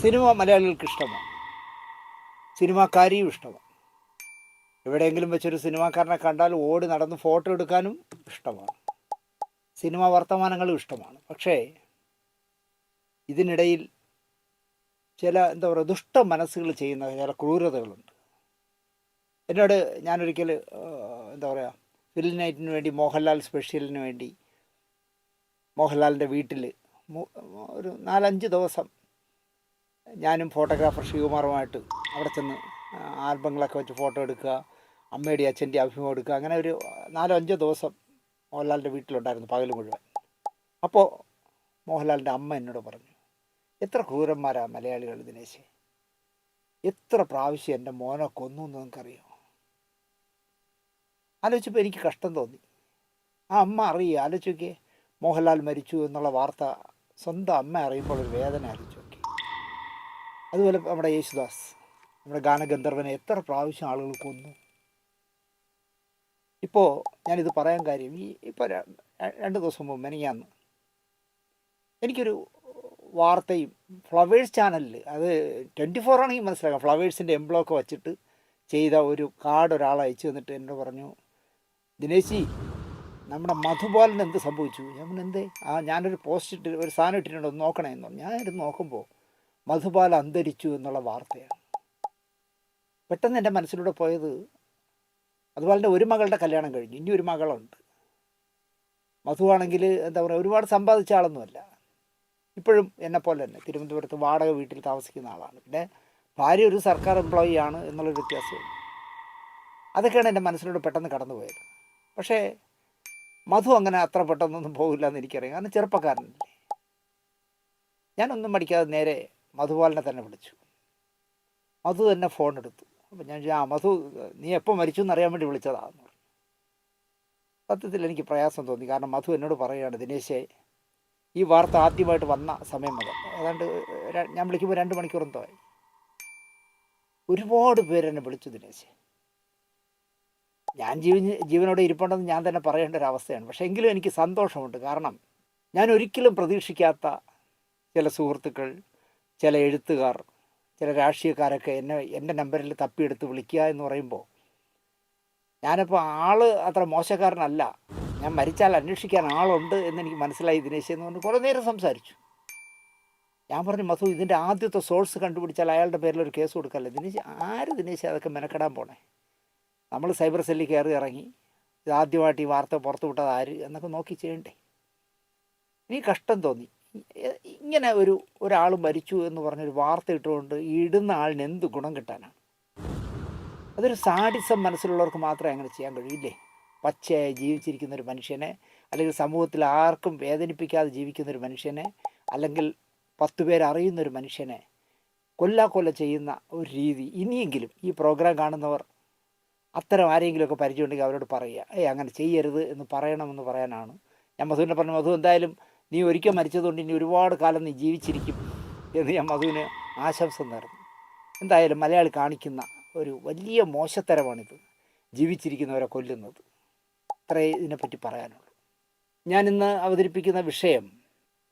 Cinema മലയാളികൾക്ക് ഇഷ്ടമാണ്, സിനിമാക്കാരിയും ഇഷ്ടമാണ്. എവിടെയെങ്കിലും വെച്ചൊരു സിനിമാക്കാരനെ കണ്ടാൽ ഓടി നടന്ന് ഫോട്ടോ എടുക്കാനും ഇഷ്ടമാണ്, സിനിമാ വർത്തമാനങ്ങളും ഇഷ്ടമാണ്. പക്ഷേ ഇതിനിടയിൽ ചില ദുഷ്ട മനസ്സുകൾ ചെയ്യുന്ന ചില ക്രൂരതകളുണ്ട്. എന്നോട് ഞാനൊരിക്കൽ ഫിലിം നൈറ്റിന് വേണ്ടി മോഹൻലാൽ സ്പെഷ്യലിന് വേണ്ടി മോഹൻലാലിൻ്റെ വീട്ടിൽ ഒരു 4-5 ദിവസം ഞാനും ഫോട്ടോഗ്രാഫർ ശിവകുമാറുമായിട്ട് അവിടെ ചെന്ന് ആൽബങ്ങളൊക്കെ വെച്ച് ഫോട്ടോ എടുക്കുക, അമ്മയുടെ അച്ഛൻ്റെ അഭിമുഖം എടുക്കുക, അങ്ങനെ ഒരു 4-5 ദിവസം മോഹൻലാലിൻ്റെ വീട്ടിലുണ്ടായിരുന്നു പകൽ മുഴുവൻ. അപ്പോൾ മോഹൻലാലിൻ്റെ അമ്മ എന്നോട് പറഞ്ഞു, എത്ര ക്രൂരന്മാരാ മലയാളികൾ ദിനേശ്, എത്ര പ്രാവശ്യം എൻ്റെ മോനെ കൊന്നു എന്ന് നിങ്ങൾക്കറിയോ? ആലോചിച്ചപ്പോൾ എനിക്ക് കഷ്ടം തോന്നി. ആ അമ്മ അറിയുക, ആലോചിച്ച് നോക്കിയേ, മോഹൻലാൽ മരിച്ചു എന്നുള്ള വാർത്ത സ്വന്തം അമ്മ അറിയുമ്പോൾ ഒരു വേദന ആലോചിച്ച് നോക്കി. അതുപോലെ നമ്മുടെ യേശുദാസ്, നമ്മുടെ ഗാനഗന്ധർവനെ എത്ര പ്രാവശ്യം ആളുകൾ കൊന്നു. ഇപ്പോൾ ഞാനിത് പറയാൻ കാര്യം, ഇപ്പോൾ 2 ദിവസം മുമ്പ് മെനഞ്ഞാന്ന് എനിക്കൊരു വാർത്തയും ഫ്ലവേഴ്സ് ചാനലിൽ, അത് 24 ആണെങ്കിൽ മനസ്സിലാക്കാം, ഫ്ലവേഴ്സിൻ്റെ എംബ്ലോക്ക് വച്ചിട്ട് ചെയ്ത ഒരു കാർഡ് ഒരാൾ അയച്ചു തന്നിട്ട് എന്നോട് പറഞ്ഞു, ദിനേശി നമ്മുടെ മധുബാലന് എന്ത് സംഭവിച്ചു? ഞാൻ എന്തേ? ഞാനൊരു പോസ്റ്റ് ഇട്ട് ഒരു സാധനം ഇട്ടിട്ടുണ്ട്, ഒന്ന് നോക്കണേ എന്ന് പറഞ്ഞു. ഞാനിരുന്ന് നോക്കുമ്പോൾ മധുബാല അന്തരിച്ചു എന്നുള്ള വാർത്തയാണ്. പെട്ടെന്ന് എൻ്റെ മനസ്സിലൂടെ പോയത്, മധുബാലൻ്റെ ഒരു മകളുടെ കല്യാണം കഴിഞ്ഞു, ഇനി ഒരു മകളുണ്ട്. മധുവാണെങ്കിൽ ഒരുപാട് സമ്പാദിച്ച ആളൊന്നുമല്ല, ഇപ്പോഴും എന്നെപ്പോലെ തന്നെ തിരുവനന്തപുരത്ത് വാടക വീട്ടിൽ താമസിക്കുന്ന ആളാണ്. പിന്നെ ഭാര്യ ഒരു സർക്കാർ എംപ്ലോയി ആണ് എന്നുള്ളൊരു വ്യത്യാസമുണ്ട്. അതൊക്കെയാണ് എൻ്റെ മനസ്സിലൂടെ പെട്ടെന്ന് കടന്നു പോയത്. പക്ഷേ മധു അങ്ങനെ അത്ര പെട്ടെന്നൊന്നും പോകില്ല എന്ന് എനിക്കറിയാം, കാരണം ചെറുപ്പക്കാരനല്ലേ. ഞാനൊന്നും മടിക്കാതെ നേരെ മധുബാലനെ തന്നെ വിളിച്ചു. മധു തന്നെ ഫോൺ എടുത്തു. അപ്പം ഞാൻ മധു, നീ എപ്പോൾ മരിച്ചു എന്നറിയാൻ വേണ്ടി വിളിച്ചതാണെന്ന് പറഞ്ഞു. സത്യത്തിൽ എനിക്ക് പ്രയാസം തോന്നി, കാരണം മധു എന്നോട് പറയുകയാണ്, ദിനേശേ, ഈ വാർത്ത ആദ്യമായിട്ട് വന്ന സമയം മുതൽ ഏതാണ്ട് ഞാൻ വിളിക്കുമ്പോൾ 2 മണിക്കൂർ എന്തോയി, ഒരുപാട് പേരെന്നെ വിളിച്ചു ദിനേശേ. ഞാൻ ജീവനോടെ ഇരിപ്പുണ്ടെന്ന് ഞാൻ തന്നെ പറയേണ്ട ഒരു അവസ്ഥയാണ്. പക്ഷേ എങ്കിലും എനിക്ക് സന്തോഷമുണ്ട്, കാരണം ഞാൻ ഒരിക്കലും പ്രതീക്ഷിക്കാത്ത ചില സുഹൃത്തുക്കൾ, ചില എഴുത്തുകാർ, ചില രാഷ്ട്രീയക്കാരൊക്കെ എൻ്റെ നമ്പറിൽ തപ്പിയെടുത്ത് വിളിക്കുക എന്ന് പറയുമ്പോൾ, ഞാനിപ്പോൾ അത്ര മോശക്കാരനല്ല, ഞാൻ മരിച്ചാൽ അന്വേഷിക്കാൻ ആളുണ്ട് എന്നെനിക്ക് മനസ്സിലായി ദിനേശ് എന്ന് പറഞ്ഞ് കുറേ നേരം സംസാരിച്ചു. ഞാൻ പറഞ്ഞു, മധു, ഇതിൻ്റെ ആദ്യത്തെ സോഴ്സ് കണ്ടുപിടിച്ചാൽ അയാളുടെ പേരിൽ ഒരു കേസ് കൊടുക്കല്ലേ ദിനേശ്. ആര് ദിനേശ് അതൊക്കെ മെനക്കെടാൻ പോണേ? നമ്മൾ സൈബർ സെല്ലിൽ കയറി ഇറങ്ങി ഇതാദ്യമായിട്ട് ഈ വാർത്ത പുറത്തു വിട്ടത് ആര് എന്നൊക്കെ നോക്കി ചെയ്യണ്ടേ? എനിക്ക് കഷ്ടം തോന്നി. ഇങ്ങനെ ഒരാൾ മരിച്ചു എന്ന് പറഞ്ഞൊരു വാർത്ത ഇട്ടുകൊണ്ട് ഇടുന്ന ആളിന് എന്ത് ഗുണം കിട്ടാനാണ്? അതൊരു സാഡിസം മനസ്സിലുള്ളവർക്ക് മാത്രമേ അങ്ങനെ ചെയ്യാൻ കഴിയില്ലേ? പച്ചയായി ജീവിച്ചിരിക്കുന്നൊരു മനുഷ്യനെ, അല്ലെങ്കിൽ സമൂഹത്തിൽ ആർക്കും വേദനിപ്പിക്കാതെ ജീവിക്കുന്നൊരു മനുഷ്യനെ, അല്ലെങ്കിൽ 10 പേരറിയുന്നൊരു മനുഷ്യനെ കൊല്ല ചെയ്യുന്ന ഒരു രീതി. ഇനിയെങ്കിലും ഈ പ്രോഗ്രാം കാണുന്നവർ അത്തരം ആരെങ്കിലുമൊക്കെ പരിചയമുണ്ടെങ്കിൽ അവരോട് പറയുക, അങ്ങനെ ചെയ്യരുത് എന്ന് പറയണമെന്ന് പറയാനാണ് ഞാൻ മധുവിനെ പറഞ്ഞു. മധു, എന്തായാലും നീ ഒരിക്കൽ മരിച്ചതുകൊണ്ട് ഇനി ഒരുപാട് കാലം നീ ജീവിച്ചിരിക്കും എന്ന് ഞാൻ മധുവിന് ആശംസ നേർന്നു. എന്തായാലും മലയാളി കാണിക്കുന്ന ഒരു വലിയ മോശത്തരമാണിത്, ജീവിച്ചിരിക്കുന്നവരെ കൊല്ലുന്നത്. അത്രേ ഇതിനെപ്പറ്റി പറയാനുള്ളൂ. ഞാനിന്ന് അവതരിപ്പിക്കുന്ന വിഷയം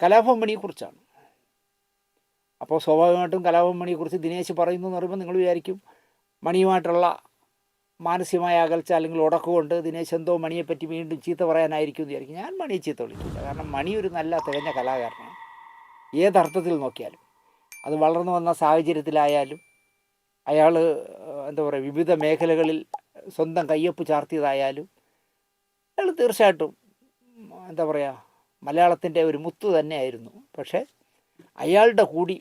കലാഭവൻ മണിയെക്കുറിച്ചാണ്. അപ്പോൾ സ്വാഭാവികമായിട്ടും കലാഭവൻ മണിയെക്കുറിച്ച് ദിനേശ് പറയുന്നു എന്ന് പറയുമ്പോൾ നിങ്ങൾ വിചാരിക്കും മണിയുമായിട്ടുള്ള മാനസികമായ അകൽച്ച അല്ലെങ്കിൽ ഉടക്കുകൊണ്ട് ദിനേശ് എന്തോ മണിയെപ്പറ്റി വീണ്ടും ചീത്ത പറയാനായിരിക്കും എന്ന് വിചാരിക്കും. ഞാൻ മണിയെ ചീത്ത വിളിക്കില്ല, കാരണം മണി ഒരു നല്ല തികഞ്ഞ കലാകാരനാണ്. ഏതർത്ഥത്തിൽ നോക്കിയാലും, അത് വളർന്നു വന്ന സാഹചര്യത്തിലായാലും, അയാൾ വിവിധ മേഖലകളിൽ സ്വന്തം കയ്യൊപ്പ് ചാർത്തിയതായാലും, അയാൾ തീർച്ചയായിട്ടും മലയാളത്തിൻ്റെ ഒരു മുത്ത് തന്നെയായിരുന്നു. പക്ഷേ അയാളുടെ കൂടി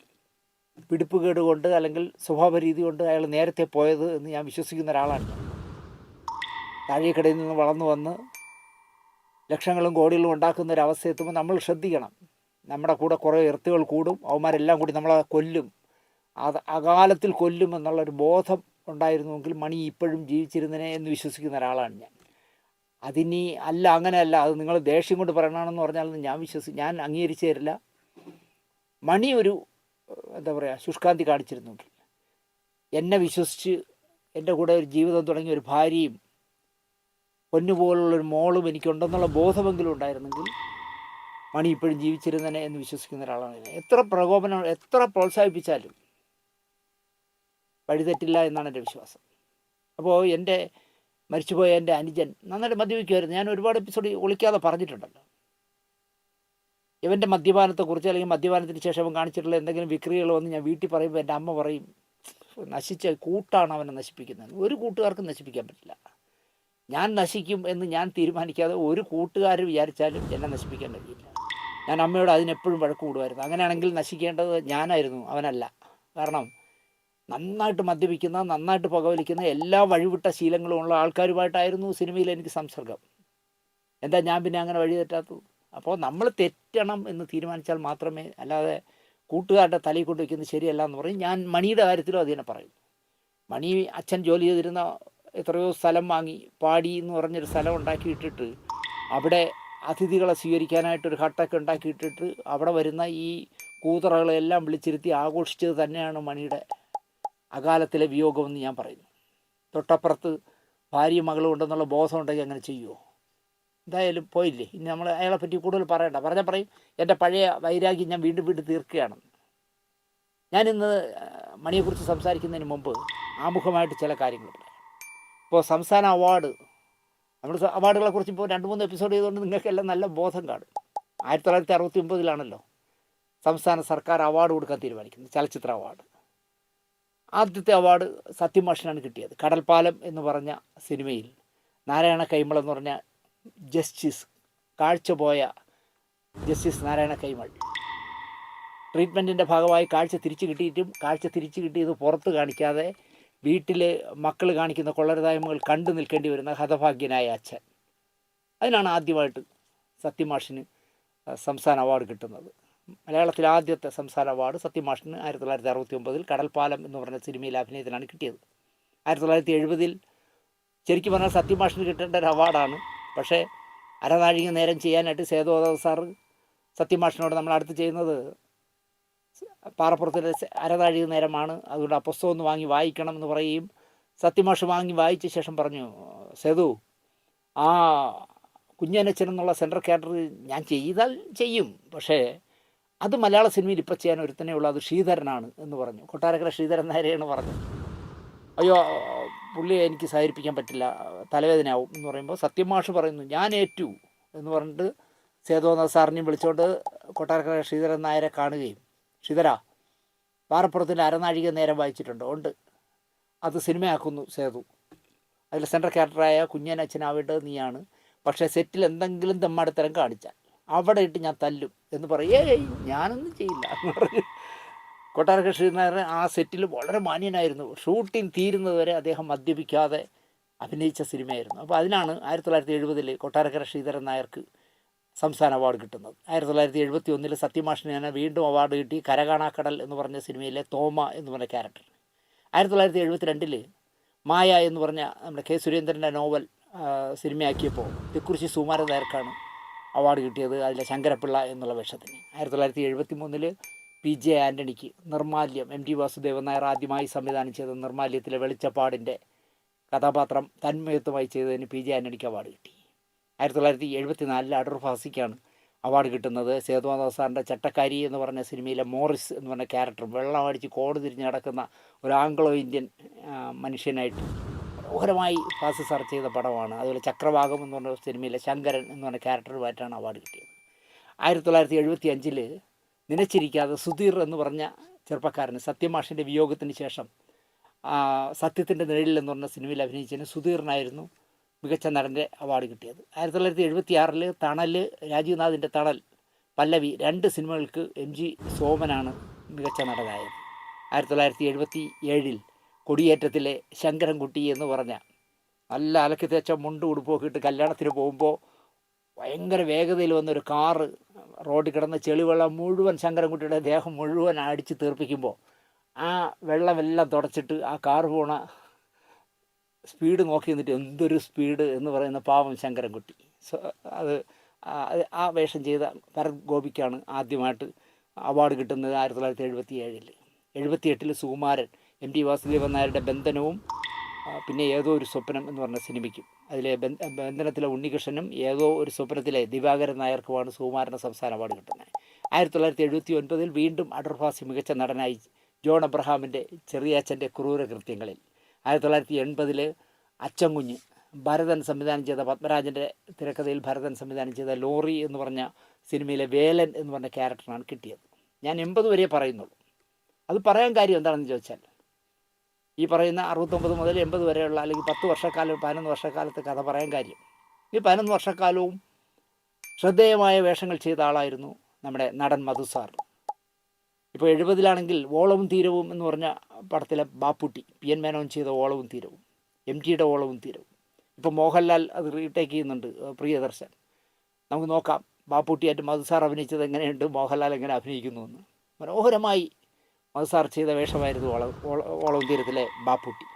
പിടിപ്പുകേട് കൊണ്ട് അല്ലെങ്കിൽ സ്വഭാവ രീതി കൊണ്ട് അയാൾ നേരത്തെ പോയത് എന്ന് ഞാൻ വിശ്വസിക്കുന്ന ഒരാളാണ്. താഴേക്കടയിൽ നിന്ന് വളർന്നു വന്ന് ലക്ഷങ്ങളും കോടികളും ഉണ്ടാക്കുന്ന ഒരു അവസ്ഥ എത്തുമ്പോൾ നമ്മൾ ശ്രദ്ധിക്കണം. നമ്മുടെ കൂടെ കുറേ ഇർത്തുകൾ കൂടും, അവന്മാരെല്ലാം കൂടി നമ്മളെ കൊല്ലും, അകാലത്തിൽ കൊല്ലും എന്നുള്ളൊരു ബോധം ഉണ്ടായിരുന്നുവെങ്കിൽ മണി ഇപ്പോഴും ജീവിച്ചിരുന്നതിനെ എന്ന് വിശ്വസിക്കുന്ന ഒരാളാണ് ഞാൻ. അതിനി അല്ല, അങ്ങനെയല്ല, അത് നിങ്ങൾ ദേഷ്യം കൊണ്ട് പറയണമെന്ന് പറഞ്ഞാലൊന്നും ഞാൻ അംഗീകരിച്ചു തരില്ല. മണി ഒരു ശുഷ്കാന്തി കാണിച്ചിരുന്നെങ്കിൽ, എന്നെ വിശ്വസിച്ച് എൻ്റെ കൂടെ ഒരു ജീവിതം തുടങ്ങിയ ഒരു ഭാര്യയും പൊന്നുപോലുള്ളൊരു മോളും എനിക്കുണ്ടെന്നുള്ള ബോധമെങ്കിലും ഉണ്ടായിരുന്നെങ്കിൽ മണി ഇപ്പോഴും ജീവിച്ചിരുന്നതിനെ എന്ന് വിശ്വസിക്കുന്ന ഒരാളാണ് ഞാൻ. എത്ര പ്രകോപനം, എത്ര പ്രോത്സാഹിപ്പിച്ചാലും വഴിതെറ്റില്ല എന്നാണ് എൻ്റെ വിശ്വാസം. അപ്പോൾ എൻ്റെ മരിച്ചുപോയ എൻ്റെ അനുജൻ നന്നായിട്ട് മദ്യപിക്കുമായിരുന്നു. ഞാൻ ഒരുപാട് എപ്പിസോഡ് ഒളിക്കാതെ പറഞ്ഞിട്ടുണ്ടല്ലോ. ഇവൻ്റെ മദ്യപാനത്തെക്കുറിച്ച് അല്ലെങ്കിൽ മദ്യപാനത്തിന് ശേഷം അവൻ കാണിച്ചിട്ടുള്ള എന്തെങ്കിലും വിക്രികൾ വന്ന് ഞാൻ വീട്ടിൽ പറയുമ്പോൾ എൻ്റെ അമ്മ പറയും, നശിച്ച കൂട്ടാണ് അവനെ നശിപ്പിക്കുന്നത്. ഒരു കൂട്ടുകാർക്കും നശിപ്പിക്കാൻ പറ്റില്ല. ഞാൻ നശിക്കും എന്ന് ഞാൻ തീരുമാനിക്കാതെ ഒരു കൂട്ടുകാർ വിചാരിച്ചാലും എന്നെ നശിപ്പിക്കാൻ കഴിയില്ല. ഞാൻ അമ്മയോട് അതിനെപ്പോഴും വഴക്ക് കൂടുമായിരുന്നു. അങ്ങനെയാണെങ്കിൽ നശിക്കേണ്ടത് ഞാനായിരുന്നു, അവനല്ല. കാരണം നന്നായിട്ട് മദ്യപിക്കുന്ന, നന്നായിട്ട് പുകവലിക്കുന്ന, എല്ലാ വഴിവിട്ട ശീലങ്ങളും ഉള്ള ആൾക്കാരുമായിട്ടായിരുന്നു സിനിമയിൽ എനിക്ക് സംസർഗം. എന്താ ഞാൻ പിന്നെ അങ്ങനെ വഴി തെറ്റാത്തത്? അപ്പോൾ നമ്മൾ തെറ്റണം എന്ന് തീരുമാനിച്ചാൽ മാത്രമേ, അല്ലാതെ കൂട്ടുകാരുടെ തലയിൽ കൊണ്ട് വയ്ക്കുന്നത് ശരിയല്ല എന്ന് പറയും. ഞാൻ മണിയുടെ കാര്യത്തിലും അത് തന്നെ പറയും. മണി അച്ഛൻ ജോലി ചെയ്തിരുന്ന എത്രയോ സ്ഥലം വാങ്ങി, പാടി എന്ന് പറഞ്ഞൊരു സ്ഥലം ഉണ്ടാക്കിയിട്ടിട്ട് അവിടെ അതിഥികളെ സ്വീകരിക്കാനായിട്ടൊരു ഹട്ടൊക്കെ ഉണ്ടാക്കിയിട്ടിട്ട് അവിടെ വരുന്ന ഈ കൂതറകളെല്ലാം വിളിച്ചിരുത്തി ആഘോഷിച്ചത് തന്നെയാണ് മണിയുടെ അകാലത്തിലെ വിയോഗമെന്ന് ഞാൻ പറയുന്നു. തൊട്ടപ്പുറത്ത് ഭാര്യയും മകളും ഉണ്ടെന്നുള്ള ബോധം ഉണ്ടെങ്കിൽ അങ്ങനെ ചെയ്യുമോ? എന്തായാലും പോയില്ലേ. ഇനി നമ്മൾ അയാളെ പറ്റി കൂടുതൽ പറയണ്ട. പറഞ്ഞാൽ പറയും എൻ്റെ പഴയ വൈരാഗ്യം ഞാൻ വീണ്ടും വീണ്ടും തീർക്കുകയാണെന്ന്. ഞാനിന്ന് മണിയെക്കുറിച്ച് സംസാരിക്കുന്നതിന് മുമ്പ് ആമുഖമായിട്ട് ചില കാര്യങ്ങൾ പറയാം. ഇപ്പോൾ സംസ്ഥാന അവാർഡ്, നമ്മൾ അവാർഡുകളെക്കുറിച്ച് ഇപ്പോൾ 2-3 എപ്പിസോഡ് ചെയ്തുകൊണ്ട് നിങ്ങൾക്കെല്ലാം നല്ല ബോധം കാണും. 1969 സംസ്ഥാന സർക്കാർ അവാർഡ് കൊടുക്കാൻ തീരുമാനിക്കുന്നത്, ചലച്ചിത്ര അവാർഡ്. ആദ്യത്തെ അവാർഡ് സത്യമാഷിനാണ് കിട്ടിയത്. കടൽപ്പാലം എന്ന് പറഞ്ഞ സിനിമയിൽ നാരായണ കൈമൾ എന്ന് പറഞ്ഞ ജസ്റ്റിസ്, കാഴ്ച പോയ ജസ്റ്റിസ് നാരായണ കൈമൾ ട്രീറ്റ്മെൻറ്റിൻ്റെ ഭാഗമായി കാഴ്ച തിരിച്ചു കിട്ടിയിട്ടും കാഴ്ച തിരിച്ചു കിട്ടിയത് പുറത്ത് കാണിക്കാതെ വീട്ടിൽ മക്കൾ കാണിക്കുന്ന കൊള്ളരുതായ്മകൾ കണ്ടു നിൽക്കേണ്ടി വരുന്ന ഹതഭാഗ്യനായ അച്ഛൻ. അതിനാണ് ആദ്യമായിട്ട് സത്യമാഷിന് സംസ്ഥാന അവാർഡ് കിട്ടുന്നത്. മലയാളത്തിലെ ആദ്യത്തെ സംസ്ഥാന അവാർഡ് സത്യമാഷിന് 1969 കടൽപ്പാലം എന്ന് പറഞ്ഞ സിനിമയിൽ അഭിനയത്തിനാണ് കിട്ടിയത്. 1970 ശരിക്കും പറഞ്ഞാൽ സത്യമാഷിന് കിട്ടേണ്ട ഒരു അവാർഡാണ്. പക്ഷേ അരനാഴിക നേരം ചെയ്യാനായിട്ട് സേതുമാധവ സാറ് സത്യമാഷിനോട് നമ്മൾ അടുത്ത് ചെയ്യുന്നത് പാറപ്പുറത്തിൻ്റെ അരനാഴിക നേരമാണ്, അതുകൊണ്ട് ആ പുസ്തകം ഒന്ന് വാങ്ങി വായിക്കണം എന്ന് പറയുകയും സത്യമാഷ് വാങ്ങി വായിച്ച ശേഷം പറഞ്ഞു, സേതു, ആ കുഞ്ഞനച്ചൻ എന്നുള്ള സെൻട്രൽ ക്യാരക്ടർ ഞാൻ ചെയ്താൽ ചെയ്യും, പക്ഷേ അത് മലയാള സിനിമയിൽ ഇപ്പോൾ ചെയ്യാൻ ഒരുത്തനേ ഉള്ളൂ, അത് ശ്രീധരനാണ് എന്ന് പറഞ്ഞു. കൊട്ടാരക്കര ശ്രീധരൻ നായരെയാണ് പറഞ്ഞത്. അയ്യോ പുള്ളിയെ എനിക്ക് സഹകരിപ്പിക്കാൻ പറ്റില്ല, തലവേദനയാവും എന്ന് പറയുമ്പോൾ സത്യമാഷ് പറയുന്നു ഞാൻ ഏറ്റു എന്ന് പറഞ്ഞിട്ട് സേതുനാഥ സാറിനെയും വിളിച്ചുകൊണ്ട് കൊട്ടാരക്കര ശ്രീധരൻ നായരെ കാണുകയും, ശ്രീധര പാറപ്പുറത്തിൻ്റെ അരനാഴിക നേരം വായിച്ചിട്ടുണ്ടോ? ഉണ്ട്, അത് സിനിമയാക്കുന്നു സേതു, അതിൽ സെൻട്രൽ ക്യാരക്ടറായ കുഞ്ഞനച്ഛനാവേണ്ടത് നീയാണ്, പക്ഷേ സെറ്റിൽ എന്തെങ്കിലും തെമ്മാടിത്തരം കാണിച്ചാൽ അവിടെ ഇട്ട് ഞാൻ തല്ലും എന്ന് പറയും. ഏയ് ഞാനൊന്നും ചെയ്യില്ല എന്ന് പറഞ്ഞു. കൊട്ടാരക്കര ശ്രീധരൻ ആ സെറ്റിൽ വളരെ മാന്യനായിരുന്നു. ഷൂട്ടിംഗ് തീരുന്നത് വരെ അദ്ദേഹം മദ്യപിക്കാതെ അഭിനയിച്ച സിനിമയായിരുന്നു. അപ്പോൾ അതിനാണ് 1970 കൊട്ടാരക്കര ശ്രീധരൻ നായർക്ക് സംസ്ഥാന അവാർഡ് കിട്ടുന്നത്. 1971 സത്യമാഷിന് വീണ്ടും അവാർഡ് കിട്ടി, കരകാണാക്കടൽ എന്ന് പറഞ്ഞ സിനിമയിലെ തോമ എന്ന് പറഞ്ഞ ക്യാരക്ടർ. 1972 മായ എന്ന് പറഞ്ഞ നമ്മുടെ കെ സുരേന്ദ്രൻ്റെ നോവൽ സിനിമയാക്കിയപ്പോൾ തെക്കുറിശ്ശി സുകുമാരൻ നായർക്കാണ് അവാർഡ് കിട്ടിയത്, അതിലെ ശങ്കരപ്പിള്ള എന്നുള്ള വേഷത്തിന്. 1973 PJ ആൻ്റണിക്ക് നിർമാല്യം, MT വാസുദേവൻ നായർ ആദ്യമായി സംവിധാനം ചെയ്ത നിർമാല്യത്തിലെ വെളിച്ചപ്പാടിൻ്റെ കഥാപാത്രം തന്മയത്വമായി ചെയ്തതിന് PJ ആൻ്റണിക്ക് അവാർഡ് കിട്ടി. 1974 അടൂർ ഭാസിക്കാണ് അവാർഡ് കിട്ടുന്നത്. സേതുമാധവ സാറിൻ്റെ ചട്ടക്കാരി എന്ന് പറഞ്ഞ സിനിമയിലെ മോറിസ് എന്ന് പറഞ്ഞ ക്യാരക്ടർ വെള്ളം അടിച്ച് കോട് തിരിഞ്ഞ് നടക്കുന്ന ഒരു ആംഗ്ലോ ഇന്ത്യൻ മനുഷ്യനായിട്ട് മനോഹരമായി ഭാസി സാർ ചെയ്ത പടമാണ്. അതുപോലെ ചക്രവാകം എന്ന് പറഞ്ഞ സിനിമയിലെ ശങ്കരൻ എന്ന് പറഞ്ഞ ക്യാരക്ടറുമായിട്ടാണ് അവാർഡ് കിട്ടിയത്. 1975 നിലച്ചിരിക്കാതെ സുധീർ എന്ന് പറഞ്ഞ ചെറുപ്പക്കാരന് സത്യമാഷിൻ്റെ വിയോഗത്തിന് ശേഷം സത്യത്തിൻ്റെ നിഴലിൽ എന്ന് പറഞ്ഞ സിനിമയിൽ അഭിനയിച്ചതിന് സുധീറിനായിരുന്നു മികച്ച നടൻ്റെ അവാർഡ് കിട്ടിയത്. 1976 തണൽ, രാജീവ്നാഥിൻ്റെ തണൽ, പല്ലവി 2 സിനിമകൾക്ക് MG സോമനാണ് മികച്ച നടനായത്. 1977 കൊടിയേറ്റത്തിലെ ശങ്കരൻകുട്ടി എന്ന് പറഞ്ഞ നല്ല അലക്കി തേച്ച മുണ്ട് ഉടുപ്പൊക്കെ ഇട്ട് കല്യാണത്തിന് പോകുമ്പോൾ ഭയങ്കര വേഗതയിൽ വന്നൊരു കാറ് റോഡിൽ കിടന്ന ചെളിവെള്ളം മുഴുവൻ ശങ്കരൻകുട്ടിയുടെ ദേഹം മുഴുവൻ അടിച്ച് തീർപ്പിക്കുമ്പോൾ ആ വെള്ളമെല്ലാം തുടച്ചിട്ട് ആ കാറ് പോണ സ്പീഡ് നോക്കി നിന്നിട്ട് എന്തൊരു സ്പീഡ് എന്ന് പറയുന്ന പാവം ശങ്കരൻകുട്ടി. അത് ആ വേഷം ചെയ്ത ഭരത് ഗോപിക്കാണ് ആദ്യമായിട്ട് അവാർഡ് കിട്ടുന്നത് 1977. 78 സുകുമാരൻ, MT വാസുദേവൻ നായരുടെ ബന്ധനവും പിന്നെ ഏതോ ഒരു സ്വപ്നം എന്ന് പറഞ്ഞ സിനിമയ്ക്കും, അതിലെ ബന്ധനത്തിലെ ഉണ്ണികൃഷ്ണനും ഏതോ ഒരു സ്വപ്നത്തിലെ ദിവാകരൻ നായർക്കുമാണ് സുകുമാരന് സംസ്ഥാന അവാർഡ് കിട്ടുന്നത്. 1979 വീണ്ടും അടൂർ ഭാസി മികച്ച നടനായി ജോൺ അബ്രഹാമിൻ്റെ ചെറിയാച്ചൻ്റെ ക്രൂരകൃത്യങ്ങളിൽ. 1980 അച്ചൻകുഞ്ഞ്, ഭരതൻ സംവിധാനം ചെയ്ത, പത്മരാജൻ്റെ തിരക്കഥയിൽ ഭരതൻ സംവിധാനം ചെയ്ത ലോറി എന്ന് പറഞ്ഞ സിനിമയിലെ വേലൻ എന്ന് പറഞ്ഞ ക്യാരക്ടറാണ് കിട്ടിയത്. ഞാൻ 80 വരെ പറയുന്നുള്ളൂ. അത് പറയാൻ കാര്യം എന്താണെന്ന് ചോദിച്ചാൽ, ഈ പറയുന്ന 69 മുതൽ 80 വരെയുള്ള, അല്ലെങ്കിൽ 10 വർഷക്കാലം 11 വർഷക്കാലത്തെ കഥ പറയാൻ കാര്യം, ഈ 11 വർഷക്കാലവും ശ്രദ്ധേയമായ വേഷങ്ങൾ ചെയ്ത ആളായിരുന്നു നമ്മുടെ നടൻ മധുസാർ. ഇപ്പോൾ 70-ലാണെങ്കിൽ ഓളവും തീരവും എന്ന് പറഞ്ഞ പടത്തിലെ ബാപ്പുട്ടി, PN മേനോൻ ചെയ്ത ഓളവും തീരവും, MTയുടെ ഓളവും തീരവും. ഇപ്പോൾ മോഹൻലാൽ അത് റീടേക്ക് ചെയ്യുന്നുണ്ട്, പ്രിയദർശൻ. നമുക്ക് നോക്കാം ബാപ്പുട്ടിയായിട്ട് മധുസാർ അഭിനയിച്ചത് എങ്ങനെയുണ്ട്, മോഹൻലാൽ എങ്ങനെ അഭിനയിക്കുന്നു എന്ന്. മനോഹരമായി മധുസാർ ചെയ്ത വേഷമായിരുന്നു ഓളവും തീരത്തിലെ ബാപ്പുട്ടി.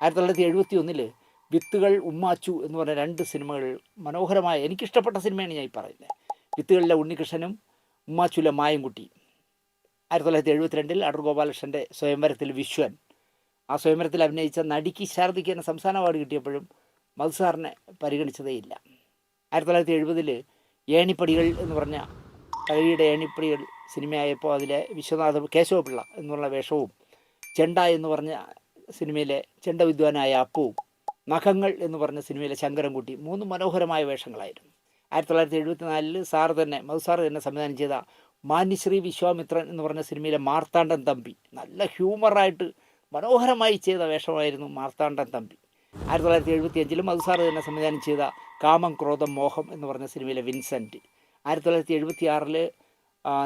1971 വിത്തുകൾ, ഉമ്മാച്ചു എന്ന് പറഞ്ഞ 2 സിനിമകൾ മനോഹരമായ, എനിക്കിഷ്ടപ്പെട്ട സിനിമയാണ് ഞാൻ ഈ പറയുന്നത്. വിത്തുകളിലെ ഉണ്ണികൃഷ്ണനും ഉമ്മാച്ചുലെ മായൻകുട്ടിയും. 1972 അടൂർ ഗോപാലകൃഷ്ണൻ്റെ സ്വയംവരത്തിൽ വിശ്വൻ, ആ സ്വയംവരത്തിൽ അഭിനയിച്ച നടിക്ക് ശാരദയ്ക്ക് തന്നെ സംസ്ഥാന അവാർഡ് കിട്ടിയപ്പോഴും മധുസാറിനെ പരിഗണിച്ചതേയില്ല. 1970 ഏണിപ്പടികൾ എന്ന് പറഞ്ഞ തകഴിയുടെ ഏണിപ്പടികൾ സിനിമയായപ്പോൾ അതിലെ വിശ്വനാഥ കേശവപിള്ള എന്നുള്ള വേഷവും, ചെണ്ട എന്ന് പറഞ്ഞ സിനിമയിലെ ചെണ്ട വിദ്വാനായ അപ്പുവും, നഖങ്ങൾ എന്ന് പറഞ്ഞ സിനിമയിലെ ശങ്കരൻകുട്ടി, 3 മനോഹരമായ വേഷങ്ങളായിരുന്നു. 1974 സാർ തന്നെ, മധുസാർ തന്നെ സംവിധാനം ചെയ്ത മാന്യശ്രീ വിശ്വാമിത്രൻ എന്ന് പറഞ്ഞ സിനിമയിലെ മാർത്താണ്ഡൻ തമ്പി, നല്ല ഹ്യൂമറായിട്ട് മനോഹരമായി ചെയ്ത വേഷമായിരുന്നു മാർത്താണ്ഡൻ തമ്പി. 1975 മധുസാർ തന്നെ സംവിധാനം ചെയ്ത കാമം ക്രോധം മോഹം എന്ന് പറഞ്ഞ സിനിമയിലെ വിൻസെൻറ്റ്. 1976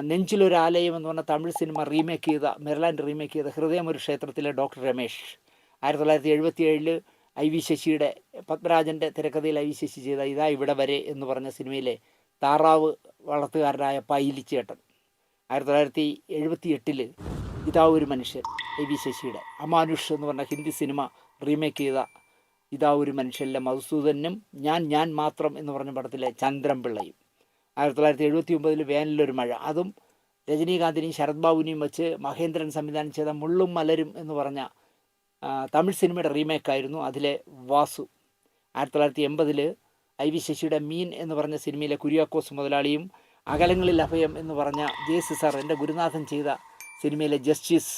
നെഞ്ചിലൊരാലയം എന്ന് പറഞ്ഞ തമിഴ് സിനിമ റീമേക്ക് ചെയ്ത, മെർലാൻഡ് റീമേക്ക് ചെയ്ത ഹൃദയം ഒരു ക്ഷേത്രത്തിലെ ഡോക്ടർ രമേശ്. 1977 IV ശശിയുടെ, പത്മരാജൻ്റെ തിരക്കഥയിൽ IV ശശി ചെയ്ത ഇതാ ഇവിടെ വരെ എന്ന് പറഞ്ഞ സിനിമയിലെ താറാവ് വളർത്തുകാരനായ പൈലിച്ചേട്ടൻ. 1978 ഇതാ ഒരു മനുഷ്യൻ, IV ശശിയുടെ. അമാനുഷ് എന്ന് പറഞ്ഞ ഹിന്ദി സിനിമ റീമേക്ക് ചെയ്ത ഇതാ ഒരു മനുഷ്യനിലെ മധുസൂദനും ഞാൻ മാത്രം എന്ന് പറഞ്ഞ പടത്തിലെ ചന്ദ്രൻ പിള്ളയും. 1979 വേനലൊരു മഴ, അതും രജനീകാന്തിനെയും ശരത് ബാബുവിനെയും വെച്ച് മഹേന്ദ്രൻ സംവിധാനം ചെയ്ത മുള്ളും മലരും എന്ന് പറഞ്ഞ തമിഴ് സിനിമയുടെ റീമേക്കായിരുന്നു, അതിലെ വാസു. 1980 IV ശശിയുടെ മീൻ എന്ന് പറഞ്ഞ സിനിമയിലെ കുര്യാക്കോസ് മുതലാളിയും, അകലങ്ങളിൽ അഭയം എന്ന് പറഞ്ഞ JC സാർ എൻ്റെ ഗുരുനാഥൻ ചെയ്ത സിനിമയിലെ ജസ്റ്റിസ്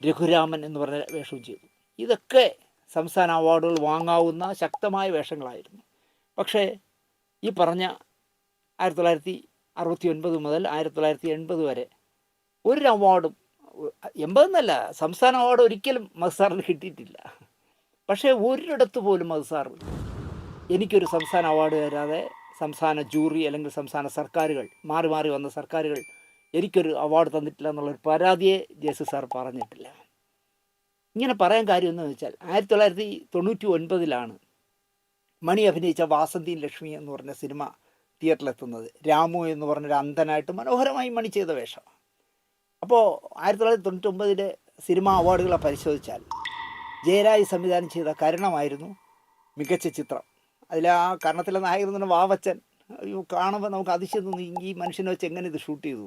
രഘുരാമൻ എന്ന് പറഞ്ഞ വേഷവും ചെയ്തു. ഇതൊക്കെ സംസ്ഥാന അവാർഡുകൾ വാങ്ങാവുന്ന ശക്തമായ വേഷങ്ങളായിരുന്നു. പക്ഷേ ഈ പറഞ്ഞ 1969 മുതൽ 1980 വരെ ഒരു അവാർഡും, 80 എന്നല്ല, സംസ്ഥാന അവാർഡ് ഒരിക്കലും മധുസാറിന് കിട്ടിയിട്ടില്ല. പക്ഷേ ഒരിടത്ത് പോലും മധുസാർ എനിക്കൊരു സംസ്ഥാന അവാർഡ് തരാതെ, സംസ്ഥാന ജൂറി അല്ലെങ്കിൽ സംസ്ഥാന സർക്കാരുകൾ, മാറി മാറി വന്ന സർക്കാരുകൾ എനിക്കൊരു അവാർഡ് തന്നിട്ടില്ല എന്നുള്ളൊരു പരാതിയെ JC സാർ പറഞ്ഞിട്ടില്ല. ഇങ്ങനെ പറയാൻ കാര്യം എന്ന് വെച്ചാൽ 1999 മണി അഭിനയിച്ച വാസന്തിയും ലക്ഷ്മി എന്ന് പറഞ്ഞ സിനിമ തിയേറ്ററിലെത്തുന്നത്. രാമു എന്ന് പറഞ്ഞൊരു അന്ധനായിട്ട് മനോഹരമായി മണി ചെയ്ത വേഷം. അപ്പോൾ 1999 സിനിമാ അവാർഡുകളെ പരിശോധിച്ചാൽ ജയരാജ് സംവിധാനം ചെയ്ത കരുണമായിരുന്നു മികച്ച ചിത്രം. അതിൽ ആ കർണത്തിലെ നായകൻ എന്ന് പറഞ്ഞാൽ വാവച്ചൻ, കാണുമ്പോൾ നമുക്ക് അതിശയം തോന്നി, ഈ മനുഷ്യനെ വെച്ച് എങ്ങനെ ഇത് ഷൂട്ട് ചെയ്തു.